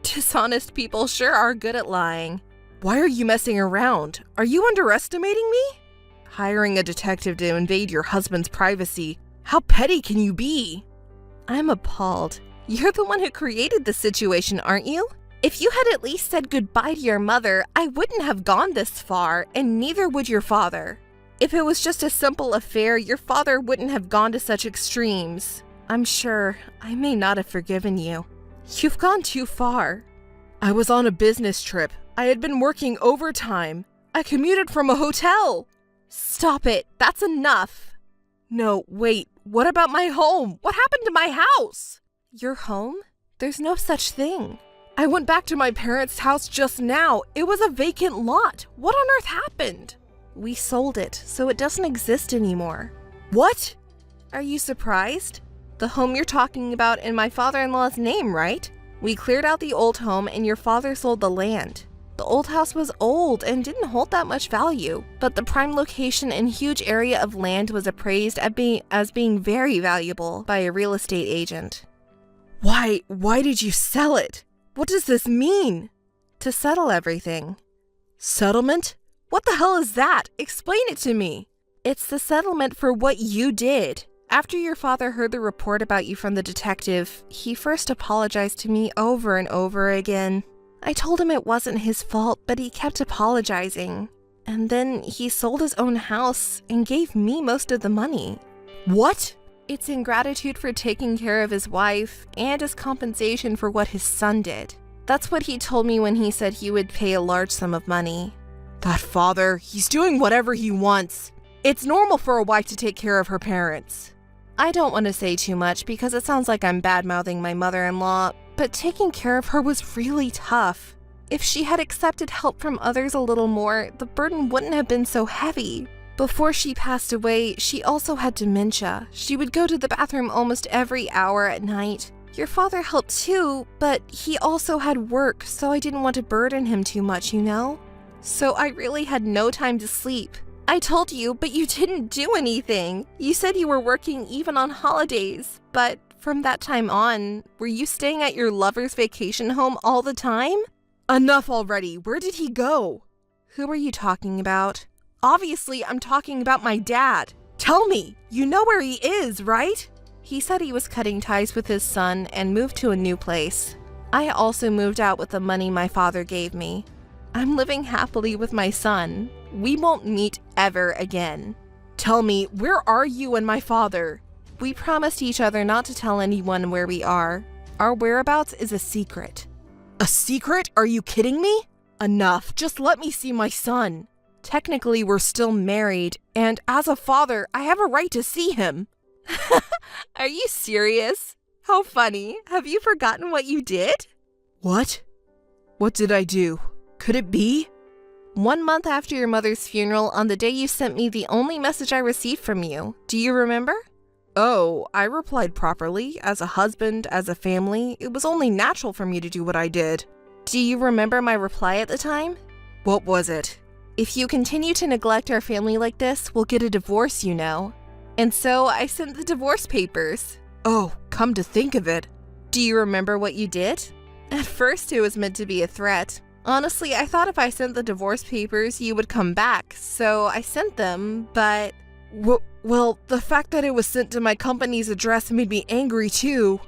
Speaker 2: Dishonest people sure are good at lying.
Speaker 1: Why are you messing around? Are you underestimating me? Hiring a detective to invade your husband's privacy. How petty can you be?
Speaker 2: I'm appalled. You're the one who created the situation, aren't you? If you had at least said goodbye to your mother, I wouldn't have gone this far, and neither would your father. If it was just a simple affair, your father wouldn't have gone to such extremes. I'm sure I may not have forgiven you. You've gone too far.
Speaker 1: I was on a business trip. I had been working overtime. I commuted from a hotel.
Speaker 2: Stop it. That's enough.
Speaker 1: No, wait. What about my home? What happened to my house?
Speaker 2: Your home? There's no such thing.
Speaker 1: I went back to my parents' house just now. It was a vacant lot. What on earth happened?
Speaker 2: We sold it, so it doesn't exist anymore.
Speaker 1: What?
Speaker 2: Are you surprised? The home you're talking about in my father-in-law's name, right? We cleared out the old home and your father sold the land. The old house was old and didn't hold that much value, but the prime location and huge area of land was appraised as being very valuable by a real estate agent.
Speaker 1: Why did you sell it? What does this mean? to settle everything. Settlement? What the hell is that? Explain it to me. It's the settlement for what you did. After your father heard the report about you from the detective, he first apologized to me over and over again. I told him it wasn't his fault, but he kept apologizing. And then he sold his own house and gave me most of the money. What? It's in gratitude for taking care of his wife and as compensation for what his son did. That's what he told me when he said he would pay a large sum of money. That father, he's doing whatever he wants. It's normal for a wife to take care of her parents. I don't want to say too much because it sounds like I'm bad-mouthing my mother-in-law, but taking care of her was really tough. If she had accepted help from others a little more, the burden wouldn't have been so heavy. Before she passed away, she also had dementia. She would go to the bathroom almost every hour at night. Your father helped too, but he also had work, so I didn't want to burden him too much, you know? So I really had no time to sleep. I told you, but you didn't do anything. You said you were working even on holidays, but from that time on, were you staying at your lover's vacation home all the time? Enough already. Where did he go? Who are you talking about? Obviously, I'm talking about my dad. Tell me, you know where he is, right? He said he was cutting ties with his son and moved to a new place. I also moved out with the money my father gave me. I'm living happily with my son. We won't meet ever again. Tell me, where are you and my father? We promised each other not to tell anyone where we are. Our whereabouts is a secret. A secret? Are you kidding me? Enough. Just let me see my son. Technically, we're still married, and as a father, I have a right to see him. Are you serious? How funny. Have you forgotten what you did? What? What did I do? Could it be? 1 month after your mother's funeral, on the day you sent me the only message I received from you. Do you remember? Oh, I replied properly. As a husband, as a family, it was only natural for me to do what I did. Do you remember my reply at the time? What was it? If you continue to neglect our family like this, we'll get a divorce, you know. And so I sent the divorce papers. Oh, come to think of it. Do you remember what you did? At first, it was meant to be a threat. Honestly, I thought if I sent the divorce papers, you would come back, so I sent them, but... Well, the fact that it was sent to my company's address made me angry too.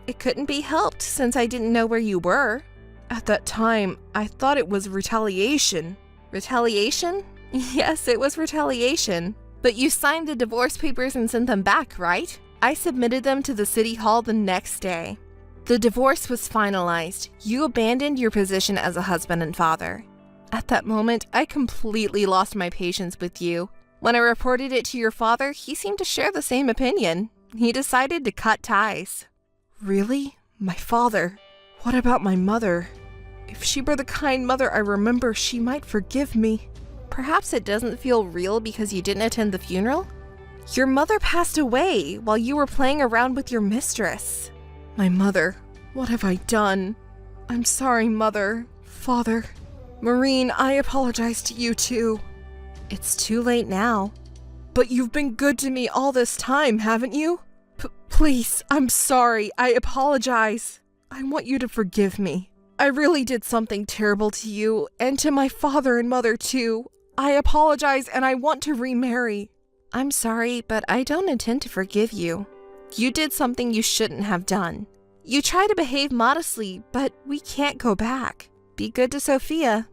Speaker 1: It couldn't be helped since I didn't know where you were. At that time, I thought it was retaliation. Retaliation? Yes, it was retaliation. But you signed the divorce papers and sent them back, right? I submitted them to the city hall the next day. The divorce was finalized. You abandoned your position as a husband and father. At that moment, I completely lost my patience with you. When I reported it to your father, he seemed to share the same opinion. He decided to cut ties. Really? My father? What about my mother? If she were the kind mother I remember, she might forgive me. Perhaps it doesn't feel real because you didn't attend the funeral? Your mother passed away while you were playing around with your mistress. My mother, what have I done? I'm sorry, Mother, Father. Maureen, I apologize to you too. It's too late now. But you've been good to me all this time, haven't you? Please, I'm sorry. I apologize. I want you to forgive me. I really did something terrible to you, and to my father and mother too. I apologize and I want to remarry. I'm sorry, but I don't intend to forgive you. You did something you shouldn't have done. You try to behave modestly, but we can't go back. Be good to Sophia.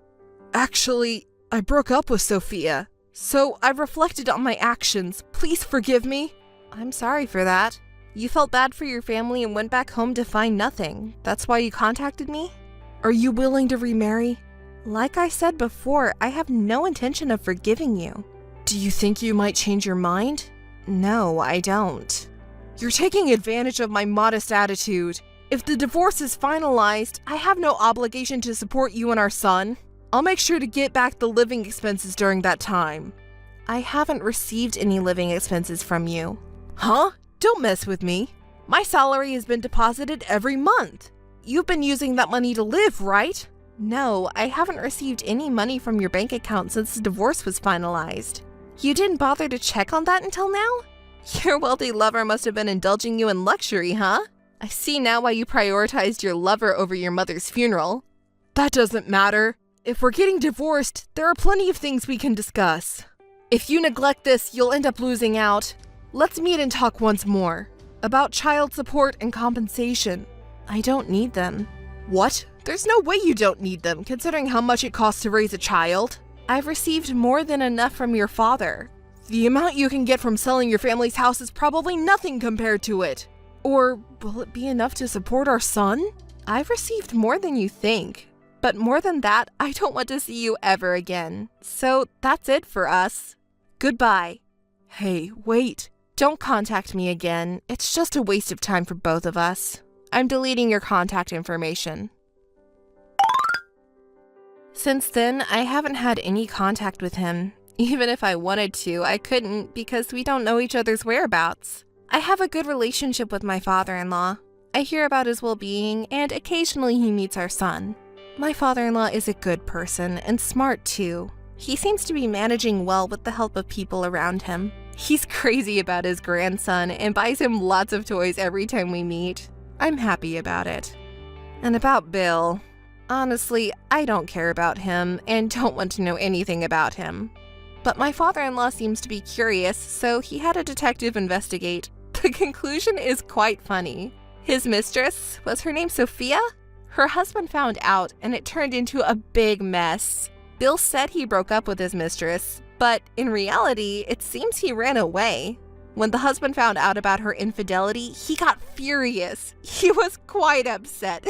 Speaker 1: Actually, I broke up with Sophia, so I've reflected on my actions. Please forgive me. I'm sorry for that. You felt bad for your family and went back home to find nothing. That's why you contacted me? Are you willing to remarry? Like I said before, I have no intention of forgiving you. Do you think you might change your mind? No, I don't. You're taking advantage of my modest attitude. If the divorce is finalized, I have no obligation to support you and our son. I'll make sure to get back the living expenses during that time. I haven't received any living expenses from you. Huh? Don't mess with me. My salary has been deposited every month. You've been using that money to live, right? No, I haven't received any money from your bank account since the divorce was finalized. You didn't bother to check on that until now? Your wealthy lover must have been indulging you in luxury, huh? I see now why you prioritized your lover over your mother's funeral. That doesn't matter. If we're getting divorced, there are plenty of things we can discuss. If you neglect this, you'll end up losing out. Let's meet and talk once more. About child support and compensation. I don't need them. What? There's no way you don't need them, considering how much it costs to raise a child. I've received more than enough from your father. The amount you can get from selling your family's house is probably nothing compared to it. Or will it be enough to support our son? I've received more than you think. But more than that, I don't want to see you ever again. So that's it for us. Goodbye. Hey, wait. Don't contact me again. It's just a waste of time for both of us. I'm deleting your contact information. Since then, I haven't had any contact with him. Even if I wanted to, I couldn't because we don't know each other's whereabouts. I have a good relationship with my father-in-law. I hear about his well-being, and occasionally he meets our son. My father-in-law is a good person and smart too. He seems to be managing well with the help of people around him. He's crazy about his grandson and buys him lots of toys every time we meet. I'm happy about it. And about Bill, honestly, I don't care about him and don't want to know anything about him. But my father-in-law seems to be curious, so he had a detective investigate. The conclusion is quite funny. His mistress, was her name Sophia? Her husband found out and it turned into a big mess. Bill said he broke up with his mistress, but in reality, it seems he ran away. When the husband found out about her infidelity, he got furious. He was quite upset.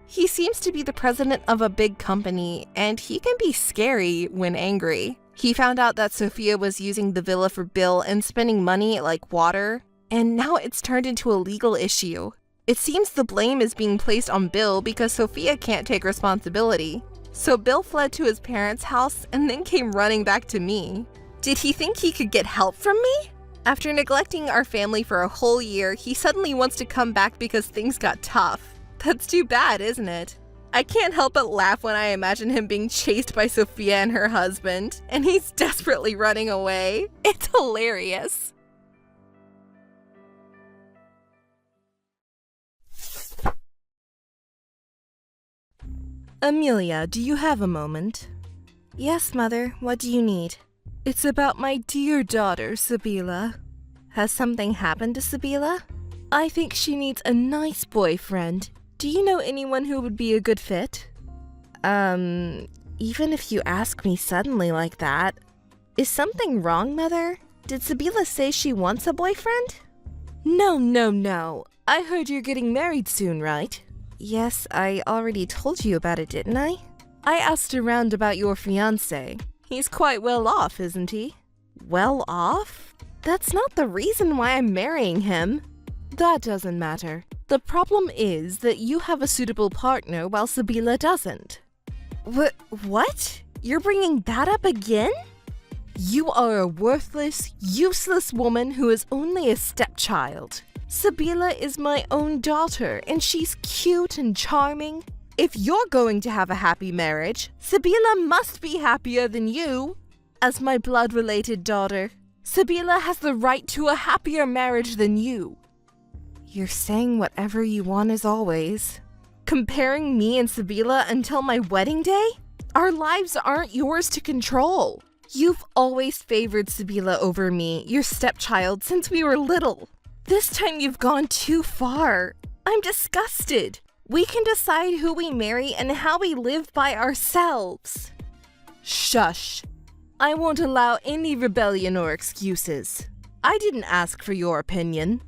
Speaker 1: He seems to be the president of a big company, and he can be scary when angry. He found out that Sophia was using the villa for Bill and spending money like water, and now it's turned into a legal issue. It seems the blame is being placed on Bill because Sophia can't take responsibility. So Bill fled to his parents' house and then came running back to me. Did he think he could get help from me? After neglecting our family for a whole year, he suddenly wants to come back because things got tough. That's too bad, isn't it? I can't help but laugh when I imagine him being chased by Sophia and her husband, and he's desperately running away. It's hilarious. Amelia, do you have a moment?
Speaker 2: Yes, Mother. What do you need?
Speaker 1: It's about my dear daughter, Sabila.
Speaker 2: Has something happened to Sabila?
Speaker 1: I think she needs a nice boyfriend. Do you know anyone who would be a good fit?
Speaker 2: Even if you ask me suddenly like that, is something wrong, Mother? Did Sabila say she wants a boyfriend?
Speaker 1: No. I heard you're getting married soon, right?
Speaker 2: Yes, I already told you about it, didn't I?
Speaker 1: I asked around about your fiancé. He's quite well off, isn't he?
Speaker 2: Well off? That's not the reason why I'm marrying him.
Speaker 1: That doesn't matter. The problem is that you have a suitable partner while Sabila doesn't.
Speaker 2: What? You're bringing that up again?
Speaker 1: You are a worthless, useless woman who is only a stepchild. Sabila is my own daughter, and she's cute and charming. If you're going to have a happy marriage, Sabila must be happier than you. As my blood-related daughter, Sabila has the right to a happier marriage than you.
Speaker 2: You're saying whatever you want as always.
Speaker 1: Comparing me and Sabila until my wedding day? Our lives aren't yours to control. You've always favored Sabila over me, your stepchild, since we were little. This time you've gone too far. I'm disgusted. We can decide who we marry and how we live by ourselves. Shush. I won't allow any rebellion or excuses. I didn't ask for your opinion.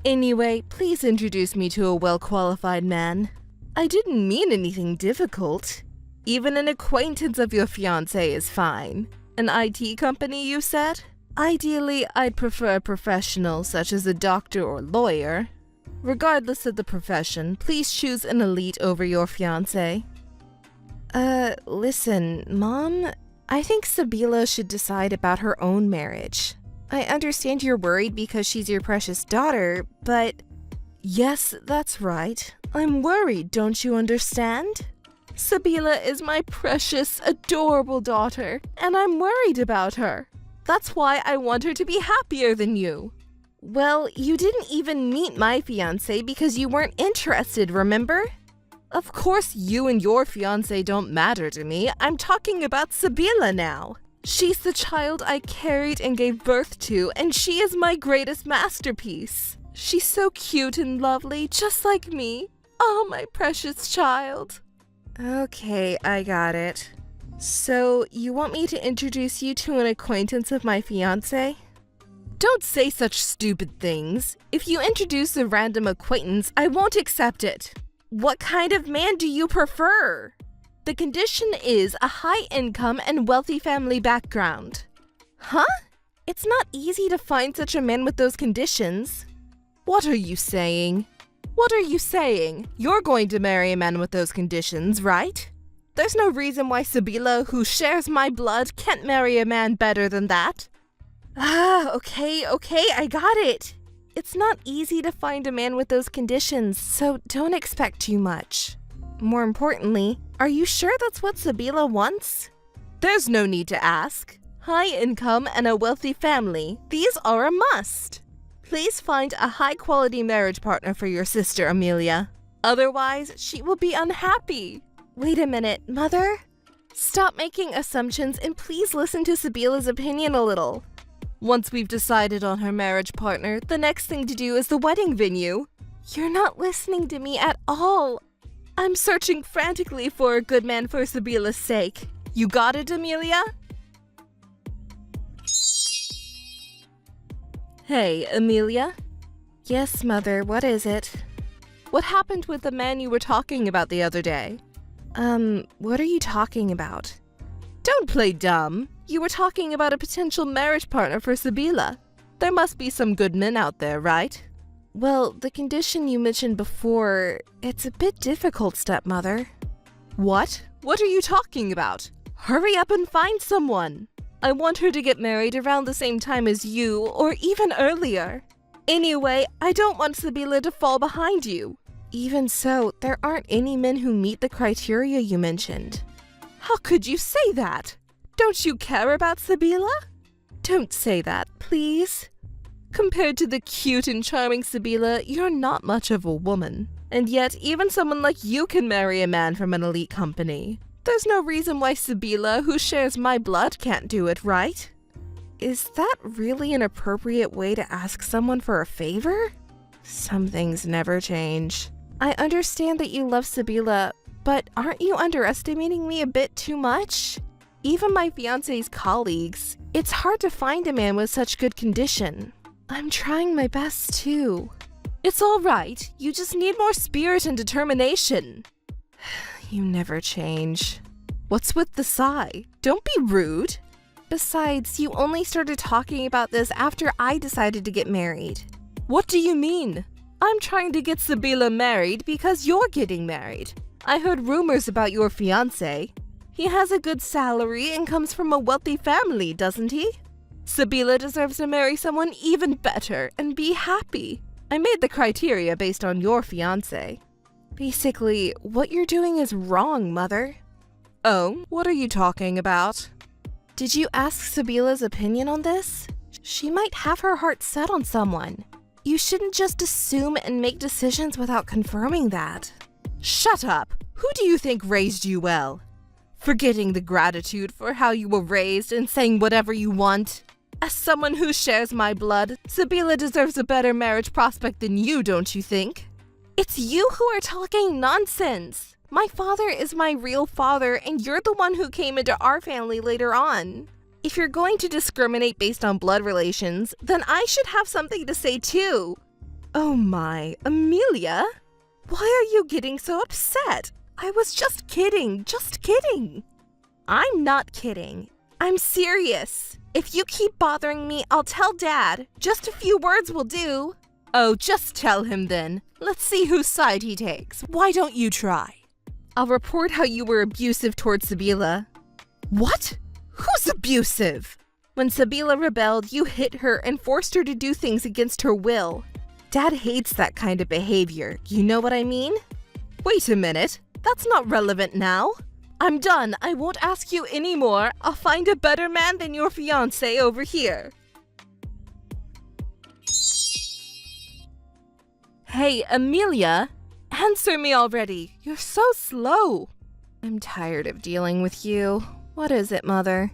Speaker 1: Anyway, please introduce me to a well-qualified man. I didn't mean anything difficult. Even an acquaintance of your fiancé is fine. An IT company, you said? Ideally, I'd prefer a professional such as a doctor or lawyer. Regardless of the profession, please choose an elite over your fiancé.
Speaker 2: Listen, Mom, I think Sabila should decide about her own marriage. I understand you're worried because she's your precious daughter, but...
Speaker 1: Yes, that's right. I'm worried, don't you understand? Sabila is my precious, adorable daughter, and I'm worried about her. That's why I want her to be happier than you.
Speaker 2: Well, you didn't even meet my fiancé because you weren't interested, remember?
Speaker 1: Of course you and your fiancé don't matter to me. I'm talking about Sibila now. She's the child I carried and gave birth to, and she is my greatest masterpiece. She's so cute and lovely, just like me. Oh, my precious child. Okay, I got it. So, you want me to introduce you to an acquaintance of my fiancé? Don't say such stupid things. If you introduce a random acquaintance, I won't accept it. What kind of man do you prefer? The condition is a high income and wealthy family background. Huh? It's not easy to find such a man with those conditions. What are you saying? What are you saying? You're going to marry a man with those conditions, right? There's no reason why Sibila, who shares my blood, can't marry a man better than that. Okay, I got it. It's not easy to find a man with those conditions, so don't expect too much. More importantly, are you sure that's what Sibila wants? There's no need to ask. High income and a wealthy family, these are a must. Please find a high-quality marriage partner for your sister, Amelia. Otherwise, she will be unhappy. Wait a minute, Mother? Stop making assumptions and please listen to Sibila's opinion a little. Once we've decided on her marriage partner, the next thing to do is the wedding venue. You're not listening to me at all. I'm searching frantically for a good man for Sibila's sake. You got it, Amelia? Hey, Amelia? Yes, Mother, what is it? What happened with the man you were talking about the other day? What are you talking about? Don't play dumb. You were talking about a potential marriage partner for Sibila. There must be some good men out there, right? Well, the condition you mentioned before, it's a bit difficult, stepmother. What? What are you talking about? Hurry up and find someone. I want her to get married around the same time as you, or even earlier. Anyway, I don't want Sibila to fall behind you. Even so, there aren't any men who meet the criteria you mentioned. How could you say that? Don't you care about Sibila? Don't say that, please. Compared to the cute and charming Sibila, you're not much of a woman. And yet, even someone like you can marry a man from an elite company. There's no reason why Sibila, who shares my blood, can't do it, right? Is that really an appropriate way to ask someone for a favor? Some things never change. I understand that you love Sibila, but aren't you underestimating me a bit too much? Even my fiancé's colleagues, it's hard to find a man with such good condition. I'm trying my best too. It's all right. You just need more spirit and determination. You never change. What's with the sigh? Don't be rude. Besides, you only started talking about this after I decided to get married. What do you mean? I'm trying to get Sibila married because you're getting married. I heard rumors about your fiancé. He has a good salary and comes from a wealthy family, doesn't he? Sibila deserves to marry someone even better and be happy. I made the criteria based on your fiancé. Basically, what you're doing is wrong, Mother. Oh, what are you talking about? Did you ask Sibila's opinion on this? She might have her heart set on someone. You shouldn't just assume and make decisions without confirming that. Shut up! Who do you think raised you well? Forgetting the gratitude for how you were raised and saying whatever you want. As someone who shares my blood, Sibila deserves a better marriage prospect than you, don't you think? It's you who are talking nonsense. My father is my real father, and you're the one who came into our family later on. If you're going to discriminate based on blood relations, then I should have something to say too. Oh my, Amelia? Why are you getting so upset? I was just kidding. I'm not kidding. I'm serious. If you keep bothering me, I'll tell Dad. Just a few words will do. Oh, just tell him then. Let's see whose side he takes. Why don't you try? I'll report how you were abusive towards Sibila. What? Who's abusive? When Sibila rebelled, you hit her and forced her to do things against her will. Dad hates that kind of behavior. You know what I mean? Wait a minute. That's not relevant now. I'm done. I won't ask you anymore. I'll find a better man than your fiancé over here. Hey, Amelia. Answer me already. You're so slow. I'm tired of dealing with you. What is it, Mother?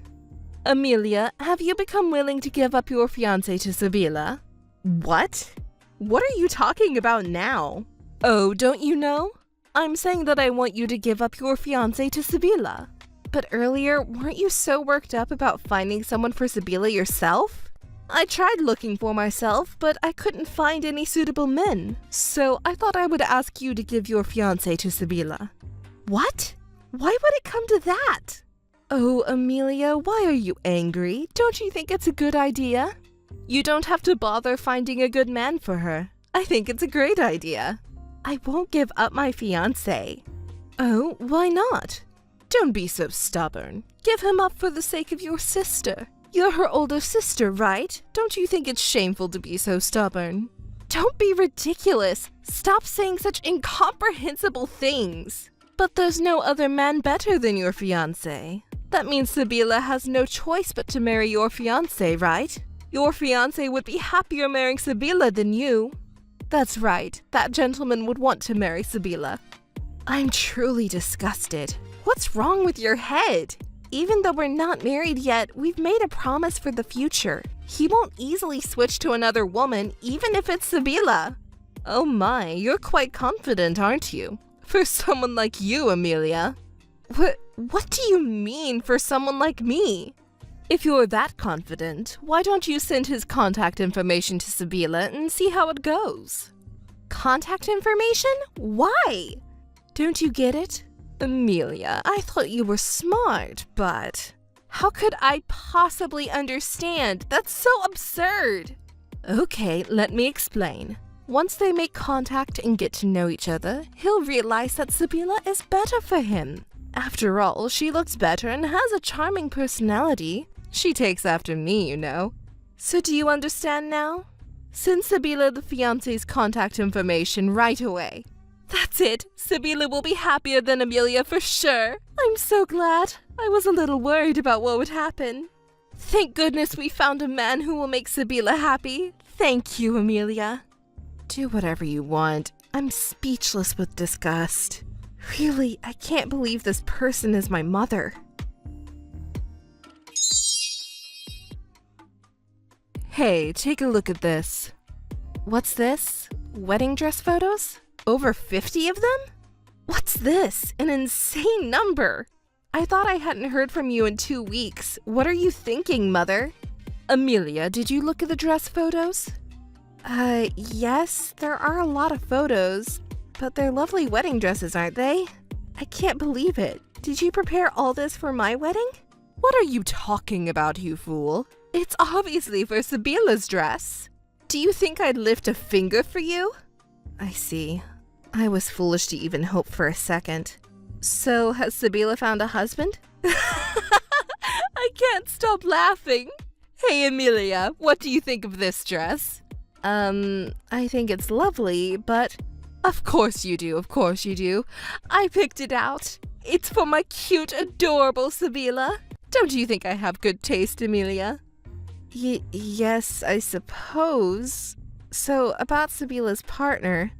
Speaker 1: Amelia, have you become willing to give up your fiancé to Sibila? What? What are you talking about now? Oh, don't you know? I'm saying that I want you to give up your fiancé to Sibila. But earlier, weren't you so worked up about finding someone for Sibila yourself? I tried looking for myself, but I couldn't find any suitable men. So I thought I would ask you to give your fiancé to Sibila. What? Why would it come to that? Oh, Amelia, why are you angry? Don't you think it's a good idea? You don't have to bother finding a good man for her. I think it's a great idea. I won't give up my fiancé. Oh, why not? Don't be so stubborn. Give him up for the sake of your sister. You're her older sister, right? Don't you think it's shameful to be so stubborn? Don't be ridiculous. Stop saying such incomprehensible things. But there's no other man better than your fiancé. That means Sibila has no choice but to marry your fiancé, right? Your fiancé would be happier marrying Sibila than you. That's right. That gentleman would want to marry Sibila. I'm truly disgusted. What's wrong with your head? Even though we're not married yet, we've made a promise for the future. He won't easily switch to another woman, even if it's Sibila. Oh my, you're quite confident, aren't you? For someone like you, Amelia. What do you mean, for someone like me? If you're that confident, why don't you send his contact information to Sibila and see how it goes? Contact information? Why? Don't you get it? Amelia, I thought you were smart, but how could I possibly understand? That's so absurd. Okay, let me explain. Once they make contact and get to know each other, he'll realize that Sibila is better for him. After all, she looks better and has a charming personality. She takes after me, you know. So do you understand now? Send Sibila the fiancé's contact information right away. That's it. Sibila will be happier than Amelia for sure. I'm so glad. I was a little worried about what would happen. Thank goodness we found a man who will make Sibila happy. Thank you, Amelia. Do whatever you want. I'm speechless with disgust. Really, I can't believe this person is my mother. Hey, take a look at this. What's this? Wedding dress photos? Over 50 of them? What's this? An insane number! I thought I hadn't heard from you in 2 weeks. What are you thinking, Mother? Amelia, did you look at the dress photos? Yes, there are a lot of photos, but they're lovely wedding dresses, aren't they? I can't believe it. Did you prepare all this for my wedding? What are you talking about, you fool? It's obviously for Sibila's dress. Do you think I'd lift a finger for you? I see. I was foolish to even hope for a second. So, has Sibila found a husband? I can't stop laughing. Hey, Amelia, what do you think of this dress? I think it's lovely, but... Of course you do, of course you do. I picked it out. It's for my cute, adorable Sibila. Don't you think I have good taste, Amelia? Yes, I suppose. So, about Sibila's partner.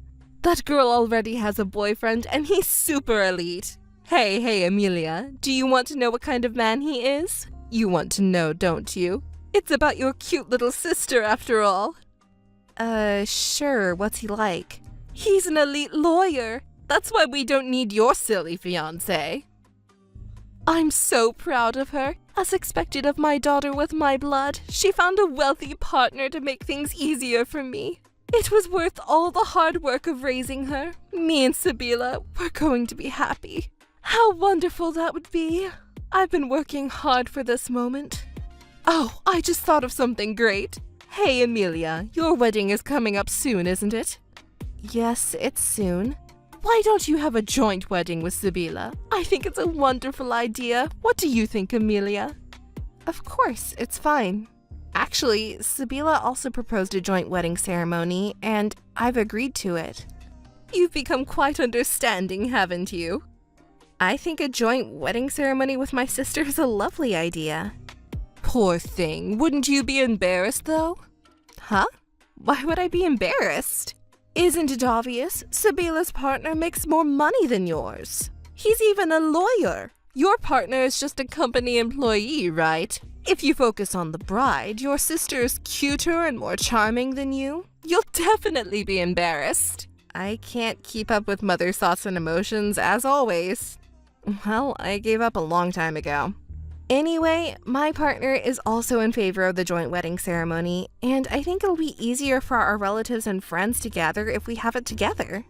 Speaker 1: That girl already has a boyfriend, and he's super elite. Hey, Amelia, do you want to know what kind of man he is? You want to know, don't you? It's about your cute little sister, after all. Sure, what's he like? He's an elite lawyer. That's why we don't need your silly fiancé. I'm so proud of her. As expected of my daughter with my blood, she found a wealthy partner to make things easier for me. It was worth all the hard work of raising her. Me and Sibila, we're going to be happy. How wonderful that would be. I've been working hard for this moment. Oh, I just thought of something great. Hey, Amelia, your wedding is coming up soon, isn't it? Yes, it's soon. Why don't you have a joint wedding with Sibila? I think it's a wonderful idea. What do you think, Amelia? Of course, it's fine. Actually, Sibila also proposed a joint wedding ceremony, and I've agreed to it. You've become quite understanding, haven't you? I think a joint wedding ceremony with my sister is a lovely idea. Poor thing. Wouldn't you be embarrassed, though? Huh? Why would I be embarrassed? Isn't it obvious? Sabila's partner makes more money than yours. He's even a lawyer. Your partner is just a company employee, right? If you focus on the bride, your sister is cuter and more charming than you. You'll definitely be embarrassed. I can't keep up with mother's thoughts and emotions, as always. Well, I gave up a long time ago. Anyway, my partner is also in favor of the joint wedding ceremony, and I think it'll be easier for our relatives and friends to gather if we have it together.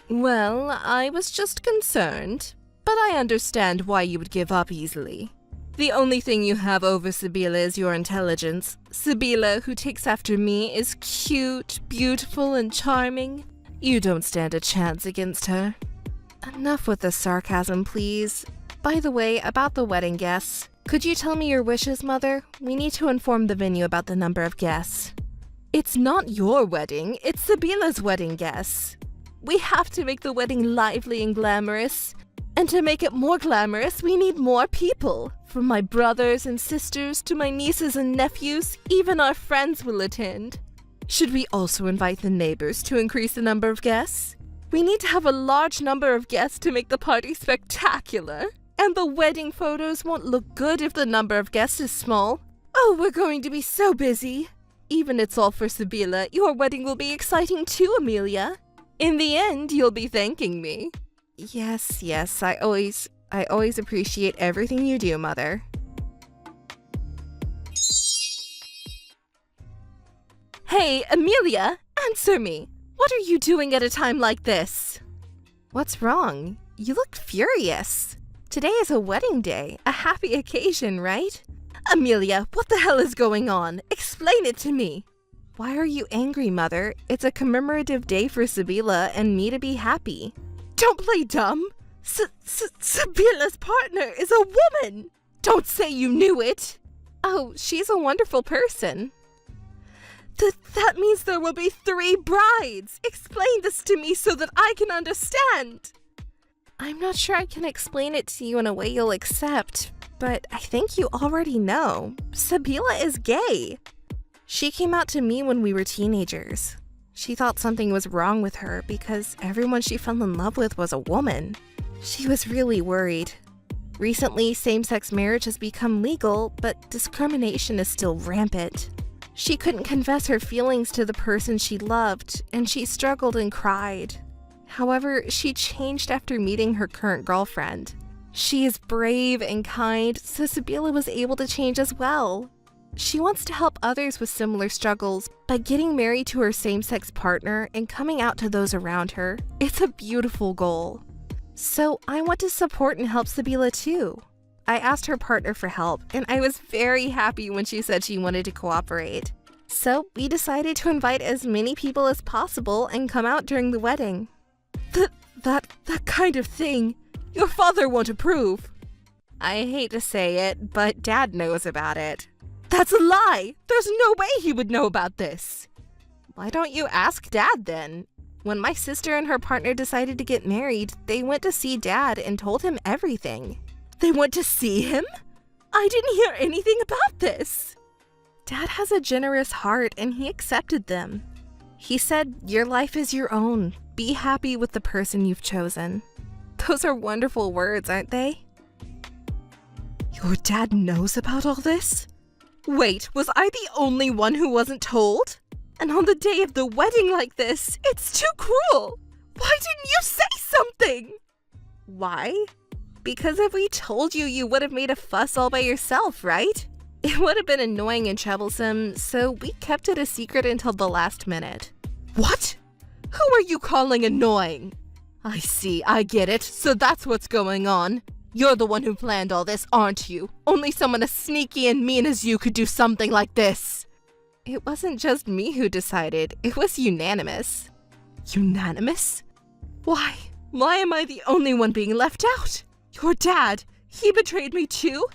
Speaker 1: Well, I was just concerned, but I understand why you would give up easily. The only thing you have over Sabila is your intelligence. Sabila, who takes after me, is cute, beautiful, and charming. You don't stand a chance against her. Enough with the sarcasm, please. By the way, about the wedding guests, could you tell me your wishes, Mother? We need to inform the venue about the number of guests. It's not your wedding, it's Sabila's wedding guests. We have to make the wedding lively and glamorous. And to make it more glamorous, we need more people. From my brothers and sisters to my nieces and nephews, even our friends will attend. Should we also invite the neighbors to increase the number of guests? We need to have a large number of guests to make the party spectacular. And the wedding photos won't look good if the number of guests is small. Oh, we're going to be so busy. Even it's all for Sabila, your wedding will be exciting too, Amelia. In the end, you'll be thanking me. Yes, I always appreciate everything you do, Mother. Hey, Amelia, answer me. What are you doing at a time like this? What's wrong? You look furious. Today is a wedding day, a happy occasion, right? Amelia, what the hell is going on? Explain it to me. Why are you angry, Mother? It's a commemorative day for Sabila and me to be happy. Don't play dumb. Sabila's partner is a woman. Don't say you knew it. Oh, she's a wonderful person. That means there will be 3 brides. Explain this to me so that I can understand. I'm not sure I can explain it to you in a way you'll accept, but I think you already know. Sabila is gay. She came out to me when we were teenagers. She thought something was wrong with her because everyone she fell in love with was a woman. She was really worried. Recently, same-sex marriage has become legal, but discrimination is still rampant. She couldn't confess her feelings to the person she loved, and she struggled and cried. However, she changed after meeting her current girlfriend. She is brave and kind, so Sabila was able to change as well. She wants to help others with similar struggles by getting married to her same-sex partner and coming out to those around her. It's a beautiful goal. So I want to support and help Sabila too. I asked her partner for help, and I was very happy when she said she wanted to cooperate. So we decided to invite as many people as possible and come out during the wedding. That kind of thing, your father won't approve. I hate to say it, but Dad knows about it. That's a lie! There's no way he would know about this. Why don't you ask Dad then? When my sister and her partner decided to get married, they went to see Dad and told him everything. They went to see him? I didn't hear anything about this. Dad has a generous heart and he accepted them. He said, your life is your own. Be happy with the person you've chosen. Those are wonderful words, aren't they? Your dad knows about all this? Wait, was I the only one who wasn't told? And on the day of the wedding like this, it's too cruel. Why didn't you say something? Why? Because if we told you, you would have made a fuss all by yourself, right? It would have been annoying and troublesome, so we kept it a secret until the last minute. What? Who are you calling annoying? I see, I get it, so that's what's going on. You're the one who planned all this, aren't you? Only someone as sneaky and mean as you could do something like this. It wasn't just me who decided, it was unanimous. Unanimous? Why? Why am I the only one being left out? Your dad, he betrayed me too?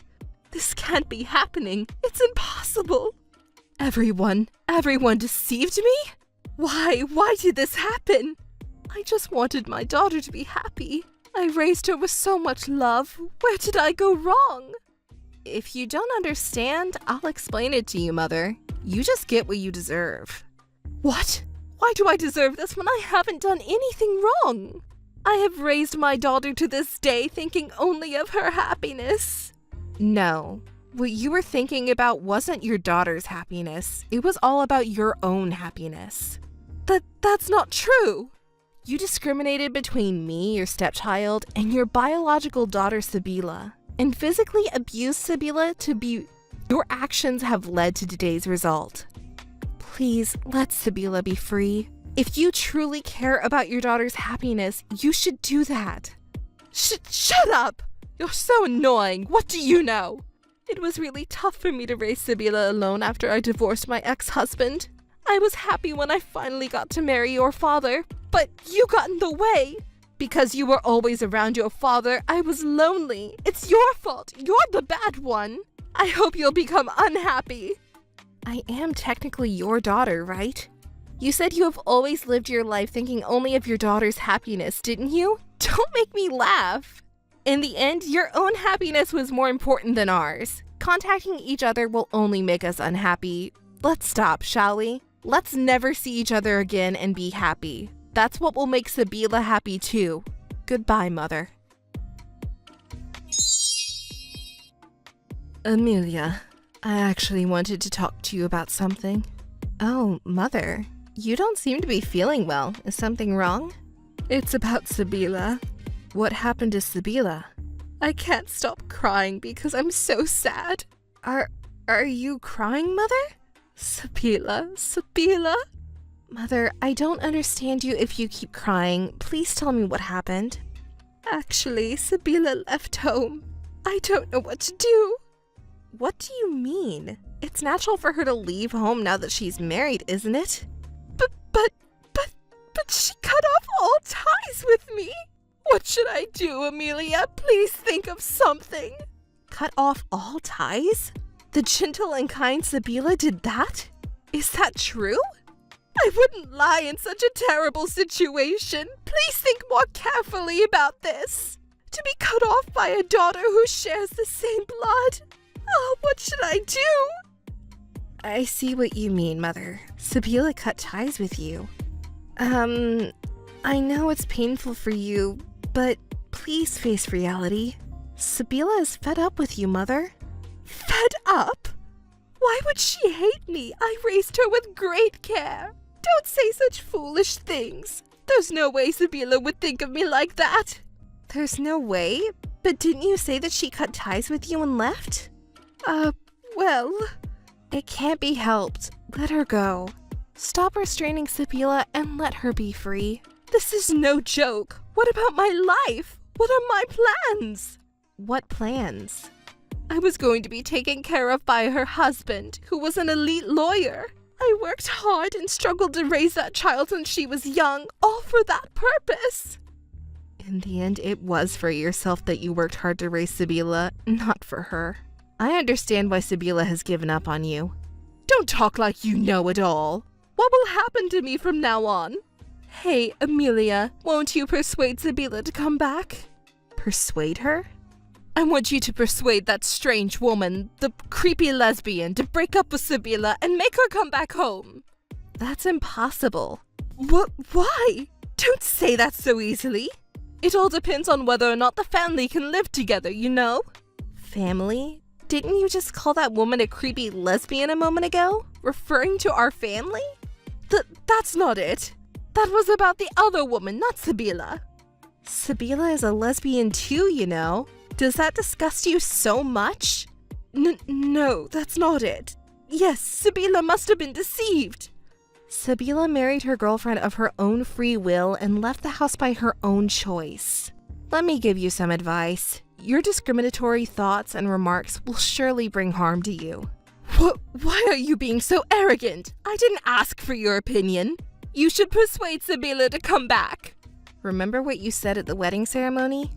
Speaker 1: This can't be happening. It's impossible. Everyone deceived me? Why did this happen? I just wanted my daughter to be happy. I raised her with so much love. Where did I go wrong? If you don't understand, I'll explain it to you, Mother. You just get what you deserve. What? Why do I deserve this when I haven't done anything wrong? I have raised my daughter to this day thinking only of her happiness. No, what you were thinking about wasn't your daughter's happiness. It was all about your own happiness. That's not true. You discriminated between me, your stepchild, and your biological daughter, Sabila, and physically abused Sabila to be... Your actions have led to today's result. Please, let Sabila be free. If you truly care about your daughter's happiness, you should do that. Shut up! You're so annoying. What do you know? It was really tough for me to raise Sabila alone after I divorced my ex-husband. I was happy when I finally got to marry your father, but you got in the way. Because you were always around your father, I was lonely. It's your fault. You're the bad one. I hope you'll become unhappy. I am technically your daughter, right? You said you have always lived your life thinking only of your daughter's happiness, didn't you? Don't make me laugh. In the end, your own happiness was more important than ours. Contacting each other will only make us unhappy. Let's stop, shall we? Let's never see each other again and be happy. That's what will make Sabila happy too. Goodbye, Mother. Amelia, I actually wanted to talk to you about something. Oh, Mother, you don't seem to be feeling well. Is something wrong? It's about Sabila. What happened to Sabila? I can't stop crying because I'm so sad. Are you crying, Mother? Sabila? Mother, I don't understand you if you keep crying. Please tell me what happened. Actually, Sabila left home. I don't know what to do. What do you mean? It's natural for her to leave home now that she's married, isn't it? But she cut off all ties with me. What should I do, Amelia? Please think of something. Cut off all ties? The gentle and kind Sabila did that? Is that true? I wouldn't lie in such a terrible situation. Please think more carefully about this. To be cut off by a daughter who shares the same blood. Oh, what should I do? I see what you mean, Mother. Sabila cut ties with you. I know it's painful for you, but please face reality. Sabila is fed up with you, Mother. Fed up? Why would she hate me? I raised her with great care. Don't say such foolish things. There's no way Sabila would think of me like that. There's no way? But didn't you say that she cut ties with you and left? Well, it can't be helped. Let her go. Stop restraining Sabila and let her be free. This is no joke. What about my life? What are my plans? What plans? I was going to be taken care of by her husband, who was an elite lawyer. I worked hard and struggled to raise that child since she was young, all for that purpose. In the end, it was for yourself that you worked hard to raise Sabila, not for her. I understand why Sabila has given up on you. Don't talk like you know it all. What will happen to me from now on? Hey, Amelia, won't you persuade Sabila to come back? Persuade her? I want you to persuade that strange woman, the creepy lesbian, to break up with Sabila and make her come back home. That's impossible. Why? Don't say that so easily. It all depends on whether or not the family can live together, you know? Family? Didn't you just call that woman a creepy lesbian a moment ago? Referring to our family? That's not it. That was about the other woman, not Sabila. Sabila is a lesbian too, you know. Does that disgust you so much? No, that's not it. Yes, Sabila must have been deceived. Sabila married her girlfriend of her own free will and left the house by her own choice. Let me give you some advice. Your discriminatory thoughts and remarks will surely bring harm to you. Why are you being so arrogant? I didn't ask for your opinion. You should persuade Sabila to come back. Remember what you said at the wedding ceremony?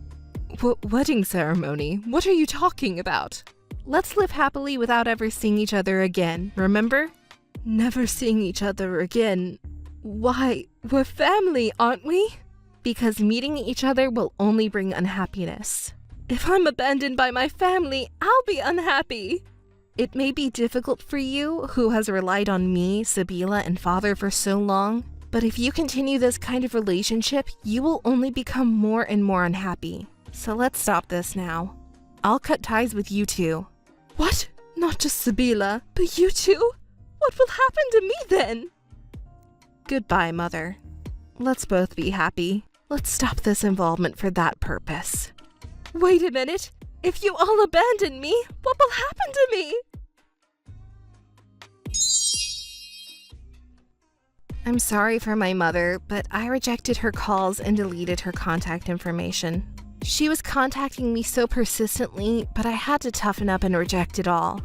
Speaker 1: Wedding ceremony? What are you talking about? Let's live happily without ever seeing each other again, remember? Never seeing each other again. Why, we're family, aren't we? Because meeting each other will only bring unhappiness. If I'm abandoned by my family, I'll be unhappy. It may be difficult for you, who has relied on me, Sabila, and Father for so long, But if you continue this kind of relationship, you will only become more and more unhappy. So let's stop this now. I'll cut ties with you two. What? Not just Sabila, but you too? What will happen to me then? Goodbye, Mother. Let's both be happy. Let's stop this involvement for that purpose. Wait a minute. If you all abandon me, what will happen to me? I'm sorry for my mother, but I rejected her calls and deleted her contact information. She was contacting me so persistently, but I had to toughen up and reject it all.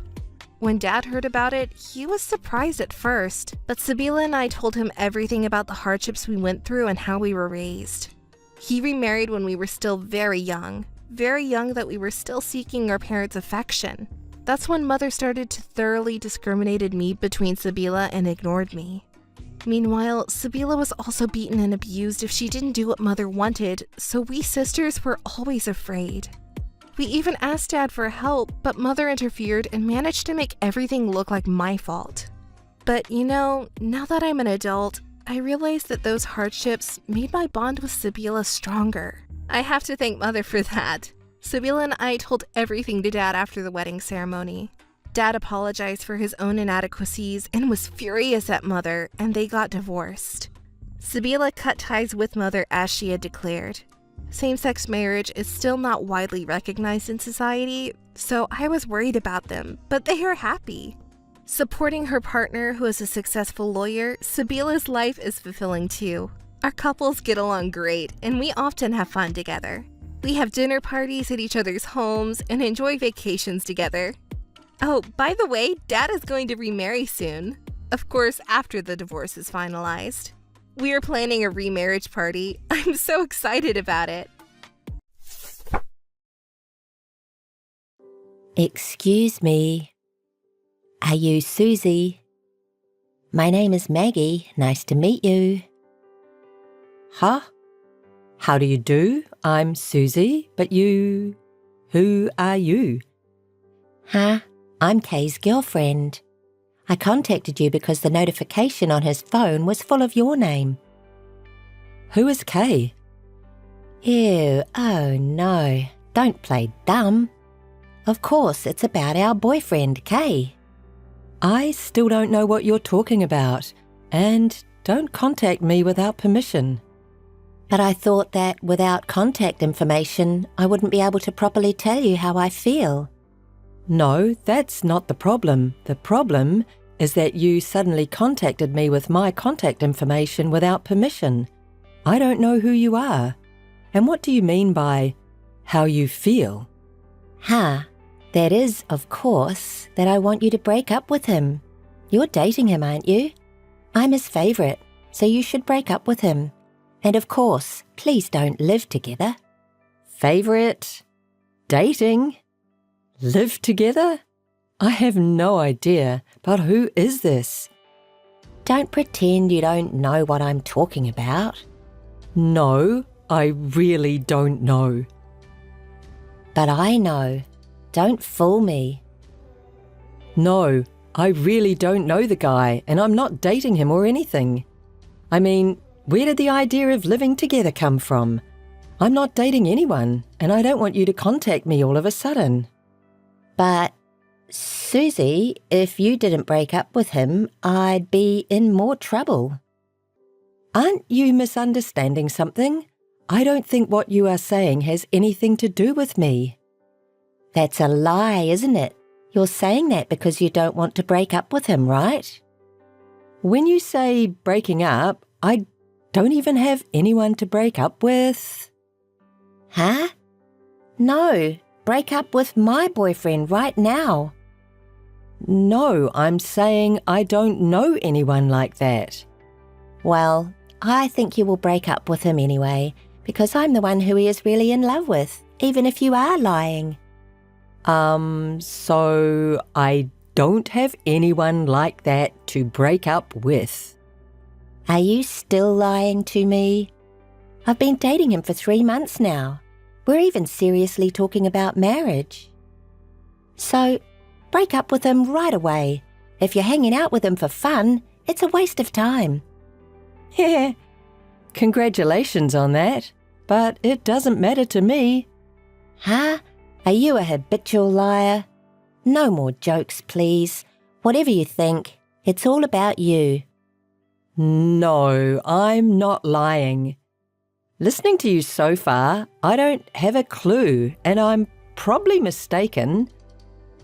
Speaker 1: When Dad heard about it, he was surprised at first, but Sabila and I told him everything about the hardships we went through and how we were raised. He remarried when we were still very young that we were still seeking our parents' affection. That's when Mother started to thoroughly discriminate me between Sabila and ignored me. Meanwhile, Sabila was also beaten and abused if she didn't do what Mother wanted, so we sisters were always afraid. We even asked Dad for help, but Mother interfered and managed to make everything look like my fault. But now that I'm an adult, I realize that those hardships made my bond with Sabila stronger. I have to thank Mother for that. Sabila and I told everything to Dad after the wedding ceremony. Dad apologized for his own inadequacies and was furious at Mother, and they got divorced. Sabila cut ties with Mother as she had declared. Same-sex marriage is still not widely recognized in society, so I was worried about them, but they are happy. Supporting her partner, who is a successful lawyer, Sabila's life is fulfilling too. Our couples get along great, and we often have fun together. We have dinner parties at each other's homes and enjoy vacations together. Oh, by the way, Dad is going to remarry soon. Of course, after the divorce is finalized. We are planning a remarriage party. I'm so excited about it.
Speaker 4: Excuse me. Are you Susie? My name is Maggie. Nice to meet you.
Speaker 3: Huh? How do you do? I'm Susie, but you... Who are you?
Speaker 4: Huh? I'm Kay's girlfriend. I contacted you because the notification on his phone was full of your name.
Speaker 3: Who is Kay?
Speaker 4: Ew, oh no. Don't play dumb. Of course, it's about our boyfriend, Kay.
Speaker 3: I still don't know what you're talking about, and don't contact me without permission.
Speaker 4: But I thought that without contact information, I wouldn't be able to properly tell you how I feel.
Speaker 3: No, that's not the problem. The problem is that you suddenly contacted me with my contact information without permission. I don't know who you are. And what do you mean by how you feel?
Speaker 4: That is, of course, that I want you to break up with him. You're dating him, aren't you? I'm his favourite, so you should break up with him. And of course, please don't live together.
Speaker 3: Favourite? Dating? Live together? I have no idea, but who is this?
Speaker 4: Don't pretend you don't know what I'm talking about.
Speaker 3: No, I really don't know.
Speaker 4: But I know. Don't fool me.
Speaker 3: No, I really don't know the guy, and I'm not dating him or anything. I mean, where did the idea of living together come from? I'm not dating anyone, and I don't want you to contact me all of a sudden.
Speaker 4: But, Susie, if you didn't break up with him, I'd be in more trouble.
Speaker 3: Aren't you misunderstanding something? I don't think what you are saying has anything to do with me.
Speaker 4: That's a lie, isn't it? You're saying that because you don't want to break up with him, right?
Speaker 3: When you say breaking up, I don't even have anyone to break up with.
Speaker 4: Huh? No, break up with my boyfriend right now.
Speaker 3: No, I'm saying I don't know anyone like that.
Speaker 4: Well, I think you will break up with him anyway, because I'm the one who he is really in love with, even if you are lying.
Speaker 3: So I don't have anyone like that to break up with.
Speaker 4: Are you still lying to me? I've been dating him for 3 months now. We're even seriously talking about marriage. So, break up with him right away. If you're hanging out with him for fun, it's a waste of time.
Speaker 3: Congratulations on that, but it doesn't matter to me.
Speaker 4: Huh? Are you a habitual liar? No more jokes, please. Whatever you think, it's all about you.
Speaker 3: No, I'm not lying. Listening to you so far, I don't have a clue, and I'm probably mistaken.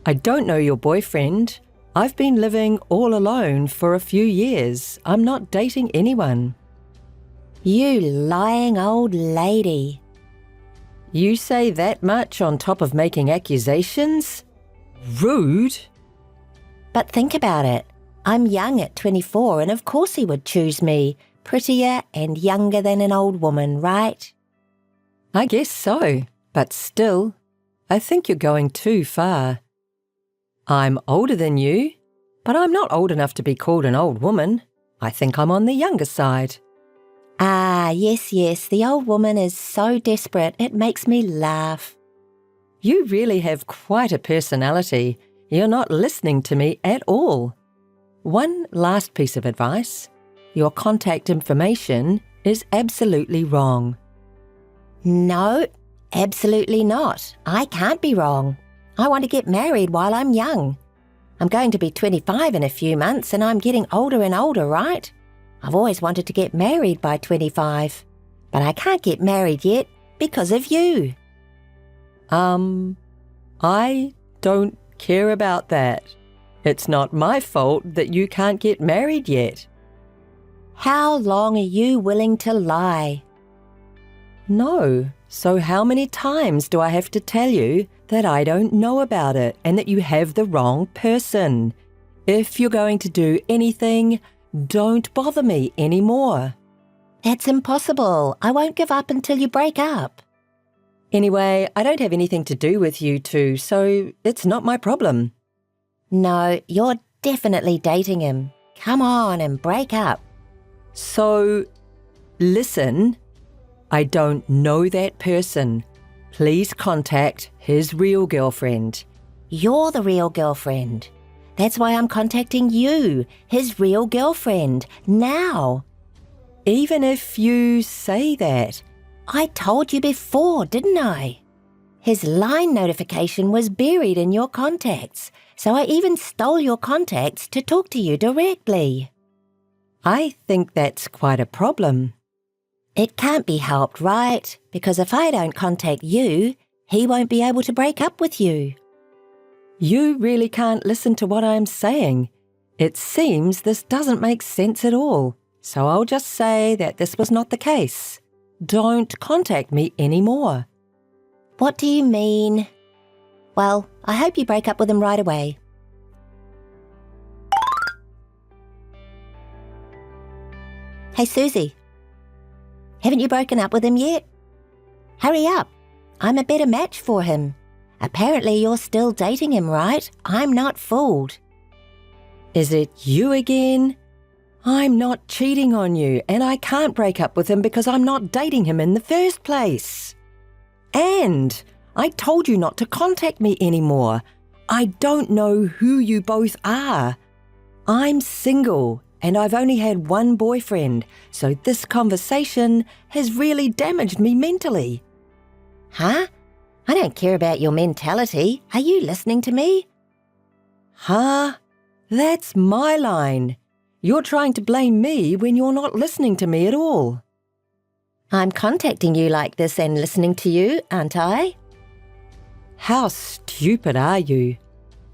Speaker 3: I don't know your boyfriend. I've been living all alone for a few years. I'm not dating anyone.
Speaker 4: You lying old lady.
Speaker 3: You say that much on top of making accusations? Rude.
Speaker 4: But think about it. I'm young at 24, and of course he would choose me. Prettier and younger than an old woman, right?
Speaker 3: I guess so, but still, I think you're going too far. I'm older than you, but I'm not old enough to be called an old woman. I think I'm on the younger side.
Speaker 4: Ah, yes, the old woman is so desperate it makes me laugh.
Speaker 3: You really have quite a personality. You're not listening to me at all. One last piece of advice. Your contact information is absolutely wrong.
Speaker 4: No, absolutely not. I can't be wrong. I want to get married while I'm young. I'm going to be 25 in a few months and I'm getting older and older, right? I've always wanted to get married by 25, but I can't get married yet because of you.
Speaker 3: I don't care about that. It's not my fault that you can't get married yet.
Speaker 4: How long are you willing to lie?
Speaker 3: No. So how many times do I have to tell you that I don't know about it and that you have the wrong person? If you're going to do anything, don't bother me anymore.
Speaker 4: That's impossible. I won't give up until you break up.
Speaker 3: Anyway, I don't have anything to do with you two, so it's not my problem.
Speaker 4: No, you're definitely dating him. Come on and break up.
Speaker 3: So, listen, I don't know that person. Please contact his real girlfriend.
Speaker 4: You're the real girlfriend. That's why I'm contacting you, his real girlfriend, now.
Speaker 3: Even if you say that.
Speaker 4: I told you before, didn't I? His line notification was buried in your contacts, so I even stole your contacts to talk to you directly.
Speaker 3: I think that's quite a problem.
Speaker 4: It can't be helped, right? Because if I don't contact you, he won't be able to break up with you.
Speaker 3: You really can't listen to what I'm saying. It seems this doesn't make sense at all, so I'll just say that this was not the case. Don't contact me anymore.
Speaker 4: What do you mean? Well, I hope you break up with him right away. Hey, Susie. Haven't you broken up with him yet? Hurry up. I'm a better match for him. Apparently you're still dating him, right? I'm not fooled.
Speaker 3: Is it you again? I'm not cheating on you, and I can't break up with him because I'm not dating him in the first place. And I told you not to contact me anymore. I don't know who you both are. I'm single, and I've only had one boyfriend, so this conversation has really damaged me mentally.
Speaker 4: Huh? I don't care about your mentality. Are you listening to me?
Speaker 3: Huh? That's my line. You're trying to blame me when you're not listening to me at all.
Speaker 4: I'm contacting you like this and listening to you, aren't I?
Speaker 3: How stupid are you?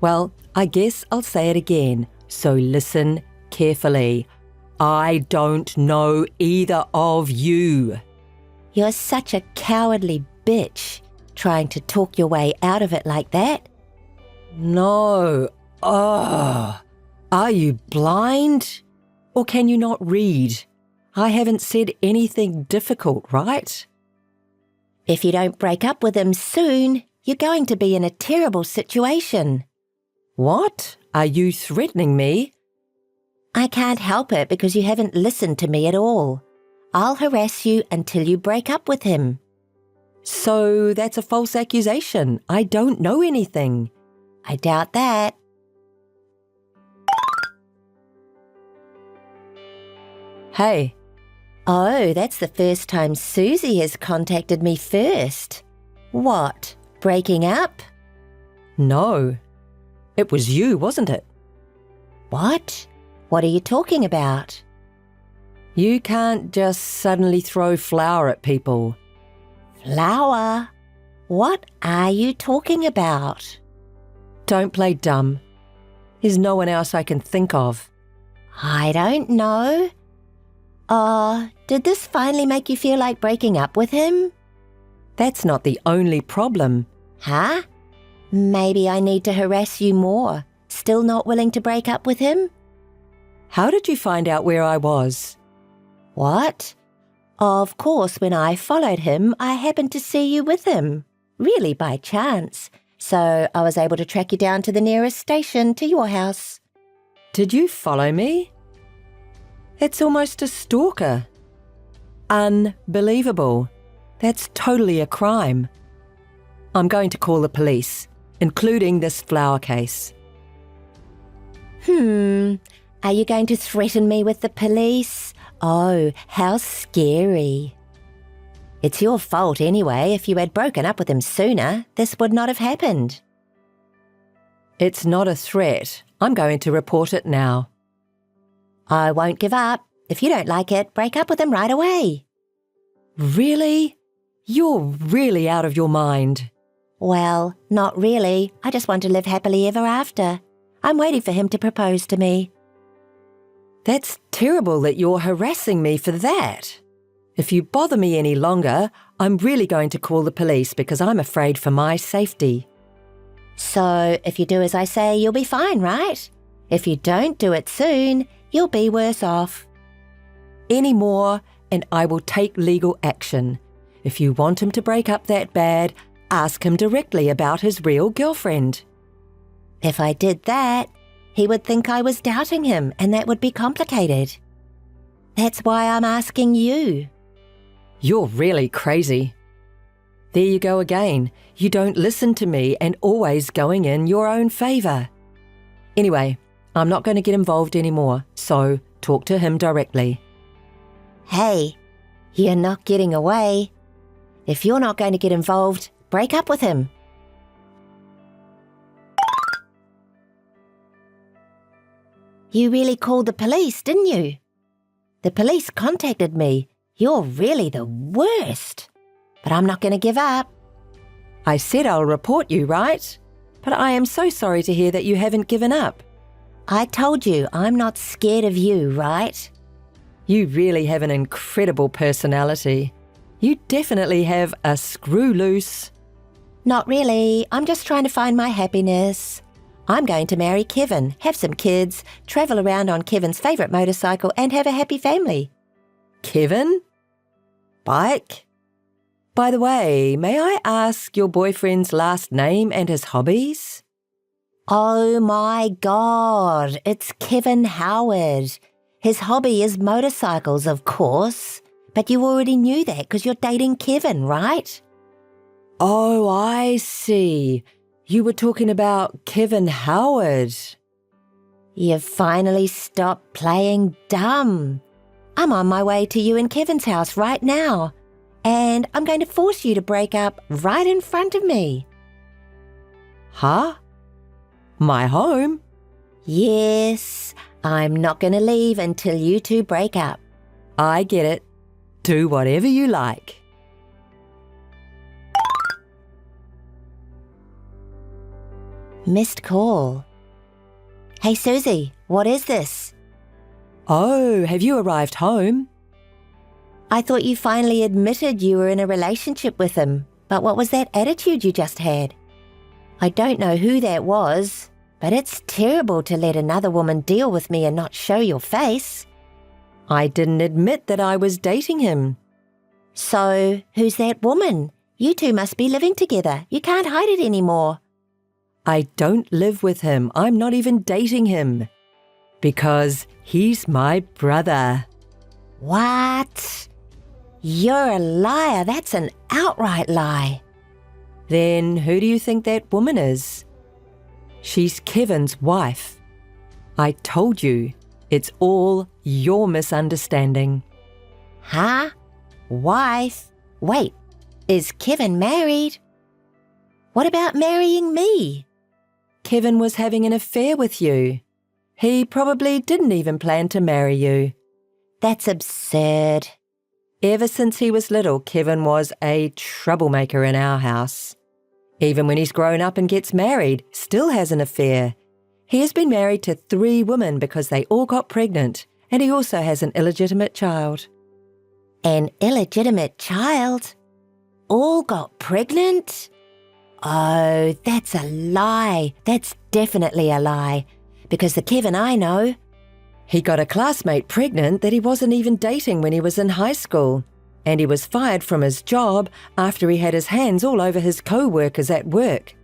Speaker 3: Well, I guess I'll say it again, so listen carefully. I don't know either of you.
Speaker 4: You're such a cowardly bitch, trying to talk your way out of it like that.
Speaker 3: No. Oh. Are you blind? Or can you not read? I haven't said anything difficult, right?
Speaker 4: If you don't break up with him soon, you're going to be in a terrible situation.
Speaker 3: What? Are you threatening me?
Speaker 4: I can't help it because you haven't listened to me at all. I'll harass you until you break up with him.
Speaker 3: So that's a false accusation. I don't know anything.
Speaker 4: I doubt that.
Speaker 3: Hey,
Speaker 4: Oh, that's the first time Susie has contacted me first. What? Breaking up?
Speaker 3: No. It was you, wasn't it?
Speaker 4: What? What are you talking about?
Speaker 3: You can't just suddenly throw flour at people.
Speaker 4: Flower? What are you talking about?
Speaker 3: Don't play dumb. There's no one else I can think of.
Speaker 4: I don't know. Did this finally make you feel like breaking up with him?
Speaker 3: That's not the only problem.
Speaker 4: Huh? Maybe I need to harass you more. Still not willing to break up with him?
Speaker 3: How did you find out where I was?
Speaker 4: What? Of course, when I followed him, I happened to see you with him. Really by chance. So I was able to track you down to the nearest station to your house.
Speaker 3: Did you follow me? It's almost a stalker. Unbelievable. That's totally a crime. I'm going to call the police, including this flower case.
Speaker 4: Are you going to threaten me with the police? Oh, how scary. It's your fault anyway. If you had broken up with him sooner, this would not have happened.
Speaker 3: It's not a threat. I'm going to report it now.
Speaker 4: I won't give up. If you don't like it, break up with him right away.
Speaker 3: Really? You're really out of your mind.
Speaker 4: Well, not really. I just want to live happily ever after. I'm waiting for him to propose to me.
Speaker 3: That's terrible that you're harassing me for that. If you bother me any longer, I'm really going to call the police because I'm afraid for my safety.
Speaker 4: So, if you do as I say, you'll be fine, right? If you don't do it soon, you'll be worse off.
Speaker 3: Any more, and I will take legal action. If you want him to break up that bad, ask him directly about his real girlfriend.
Speaker 4: If I did that, he would think I was doubting him, and that would be complicated. That's why I'm asking you.
Speaker 3: You're really crazy. There you go again. You don't listen to me and always going in your own favour. Anyway, I'm not going to get involved anymore, so talk to him directly.
Speaker 4: Hey, you're not getting away. If you're not going to get involved, break up with him. You really called the police, didn't you? The police contacted me. You're really the worst. But I'm not going to give up.
Speaker 3: I said I'll report you, right? But I am so sorry to hear that you haven't given up.
Speaker 4: I told you I'm not scared of you, right?
Speaker 3: You really have an incredible personality. You definitely have a screw loose.
Speaker 4: Not really. I'm just trying to find my happiness. I'm going to marry Kevin, have some kids, travel around on Kevin's favourite motorcycle and have a happy family.
Speaker 3: Kevin? Bike? By the way, may I ask your boyfriend's last name and his hobbies?
Speaker 4: Oh my God, it's Kevin Howard. His hobby is motorcycles, of course. But you already knew that because you're dating Kevin, right?
Speaker 3: Oh, I see. You were talking about Kevin Howard.
Speaker 4: You've finally stopped playing dumb. I'm on my way to you and Kevin's house right now. And I'm going to force you to break up right in front of me.
Speaker 3: Huh? My home?
Speaker 4: Yes, I'm not going to leave until you two break up.
Speaker 3: I get it. Do whatever you like.
Speaker 4: Missed call. Hey, Susie, what is this?
Speaker 3: Oh, have you arrived home?
Speaker 4: I thought you finally admitted you were in a relationship with him, but what was that attitude you just had? I don't know who that was, but it's terrible to let another woman deal with me and not show your face.
Speaker 3: I didn't admit that I was dating him.
Speaker 4: So, who's that woman? You two must be living together. You can't hide it anymore.
Speaker 3: I don't live with him. I'm not even dating him. Because he's my brother.
Speaker 4: What? You're a liar. That's an outright lie.
Speaker 3: Then who do you think that woman is? She's Kevin's wife. I told you, it's all your misunderstanding.
Speaker 4: Huh? Wife? Wait, is Kevin married? What about marrying me?
Speaker 3: Kevin was having an affair with you. He probably didn't even plan to marry you.
Speaker 4: That's absurd.
Speaker 3: Ever since he was little, Kevin was a troublemaker in our house. Even when he's grown up and gets married, still has an affair. He has been married to 3 women because they all got pregnant, and he also has an illegitimate child.
Speaker 4: An illegitimate child? All got pregnant? Oh, that's a lie. That's definitely a lie. Because the Kevin I know,
Speaker 3: He got a classmate pregnant that he wasn't even dating when he was in high school, and he was fired from his job after he had his hands all over his co-workers at work.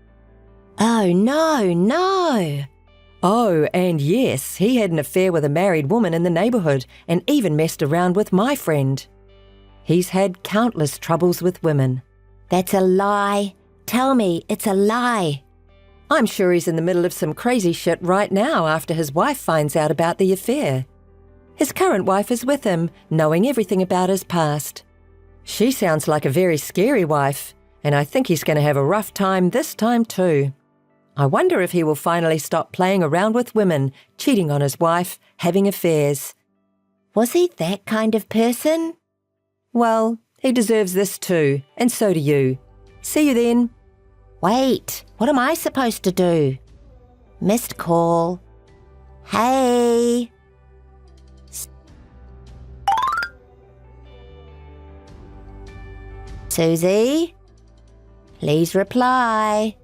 Speaker 4: oh no.
Speaker 3: Oh, and yes, he had an affair with a married woman in the neighbourhood and even messed around with my friend. He's had countless troubles with women.
Speaker 4: That's a lie. Tell me it's a lie.
Speaker 3: I'm sure he's in the middle of some crazy shit right now after his wife finds out about the affair. His current wife is with him, knowing everything about his past. She sounds like a very scary wife, and I think he's going to have a rough time this time too. I wonder if he will finally stop playing around with women, cheating on his wife, having affairs.
Speaker 4: Was he that kind of person?
Speaker 3: Well, he deserves this too, and so do you. See you then.
Speaker 4: Wait, what am I supposed to do? Missed call. Hey. Susie? Please reply.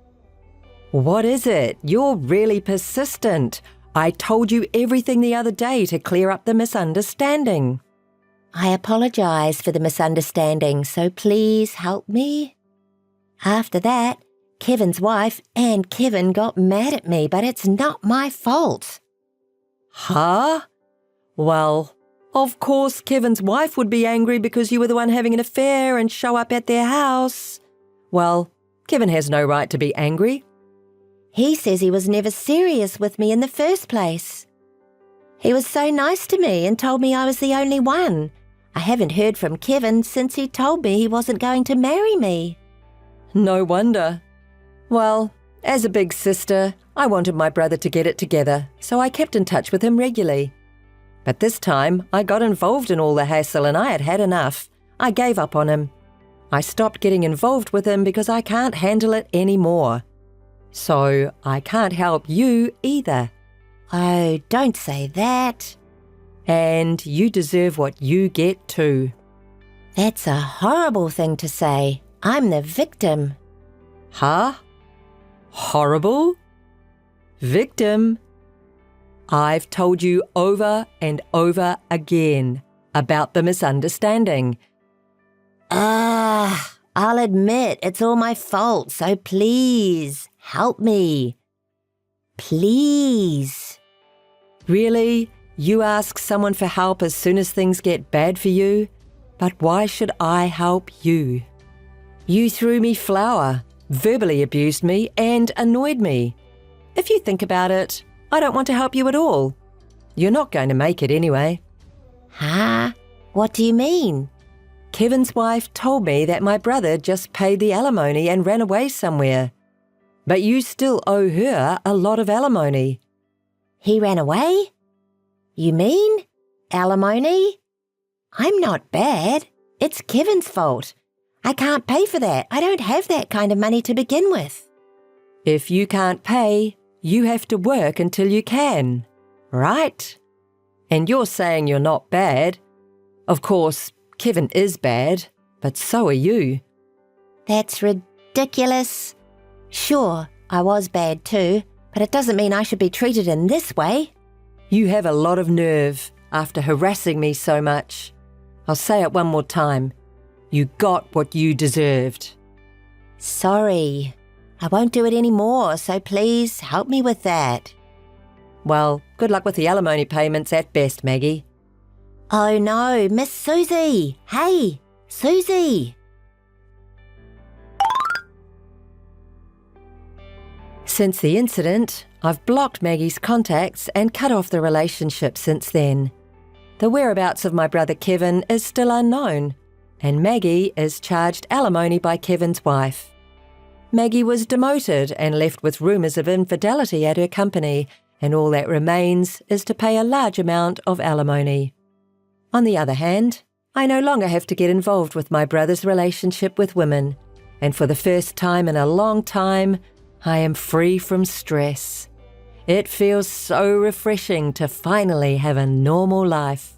Speaker 3: What is it? You're really persistent. I told you everything the other day to clear up the misunderstanding.
Speaker 4: I apologize for the misunderstanding, so please help me. After that, Kevin's wife and Kevin got mad at me, but it's not my fault.
Speaker 3: Huh? Well, of course Kevin's wife would be angry because you were the one having an affair and show up at their house. Well, Kevin has no right to be angry.
Speaker 4: He says he was never serious with me in the first place. He was so nice to me and told me I was the only one. I haven't heard from Kevin since he told me he wasn't going to marry me.
Speaker 3: No wonder. Well, as a big sister, I wanted my brother to get it together, so I kept in touch with him regularly. But this time, I got involved in all the hassle and I had had enough. I gave up on him. I stopped getting involved with him because I can't handle it anymore. So I can't help you either.
Speaker 4: Oh, don't say that.
Speaker 3: And you deserve what you get too.
Speaker 4: That's a horrible thing to say. I'm the victim.
Speaker 3: Huh? Horrible? Victim? I've told you over and over again about the misunderstanding.
Speaker 4: I'll admit it's all my fault, so please help me. Please.
Speaker 3: Really? You ask someone for help as soon as things get bad for you? But why should I help you? You threw me flour, verbally abused me, and annoyed me. If you think about it, I don't want to help you at all. You're not going to make it anyway.
Speaker 4: Huh? What do you mean?
Speaker 3: Kevin's wife told me that my brother just paid the alimony and ran away somewhere. But you still owe her a lot of alimony.
Speaker 4: He ran away? You mean alimony? I'm not bad. It's Kevin's fault. I can't pay for that. I don't have that kind of money to begin with.
Speaker 3: If you can't pay, you have to work until you can, right? And you're saying you're not bad. Of course, Kevin is bad, but so are you.
Speaker 4: That's ridiculous. Sure, I was bad too, but it doesn't mean I should be treated in this way.
Speaker 3: You have a lot of nerve after harassing me so much. I'll say it one more time. You got what you deserved.
Speaker 4: Sorry. I won't do it anymore, so please help me with that.
Speaker 3: Well, good luck with the alimony payments at best, Maggie.
Speaker 4: Oh no, Miss Susie! Hey, Susie!
Speaker 3: Since the incident, I've blocked Maggie's contacts and cut off the relationship since then. The whereabouts of my brother Kevin is still unknown, and Maggie is charged alimony by Kevin's wife. Maggie was demoted and left with rumours of infidelity at her company, and all that remains is to pay a large amount of alimony. On the other hand, I no longer have to get involved with my brother's relationship with women, and for the first time in a long time, I am free from stress. It feels so refreshing to finally have a normal life.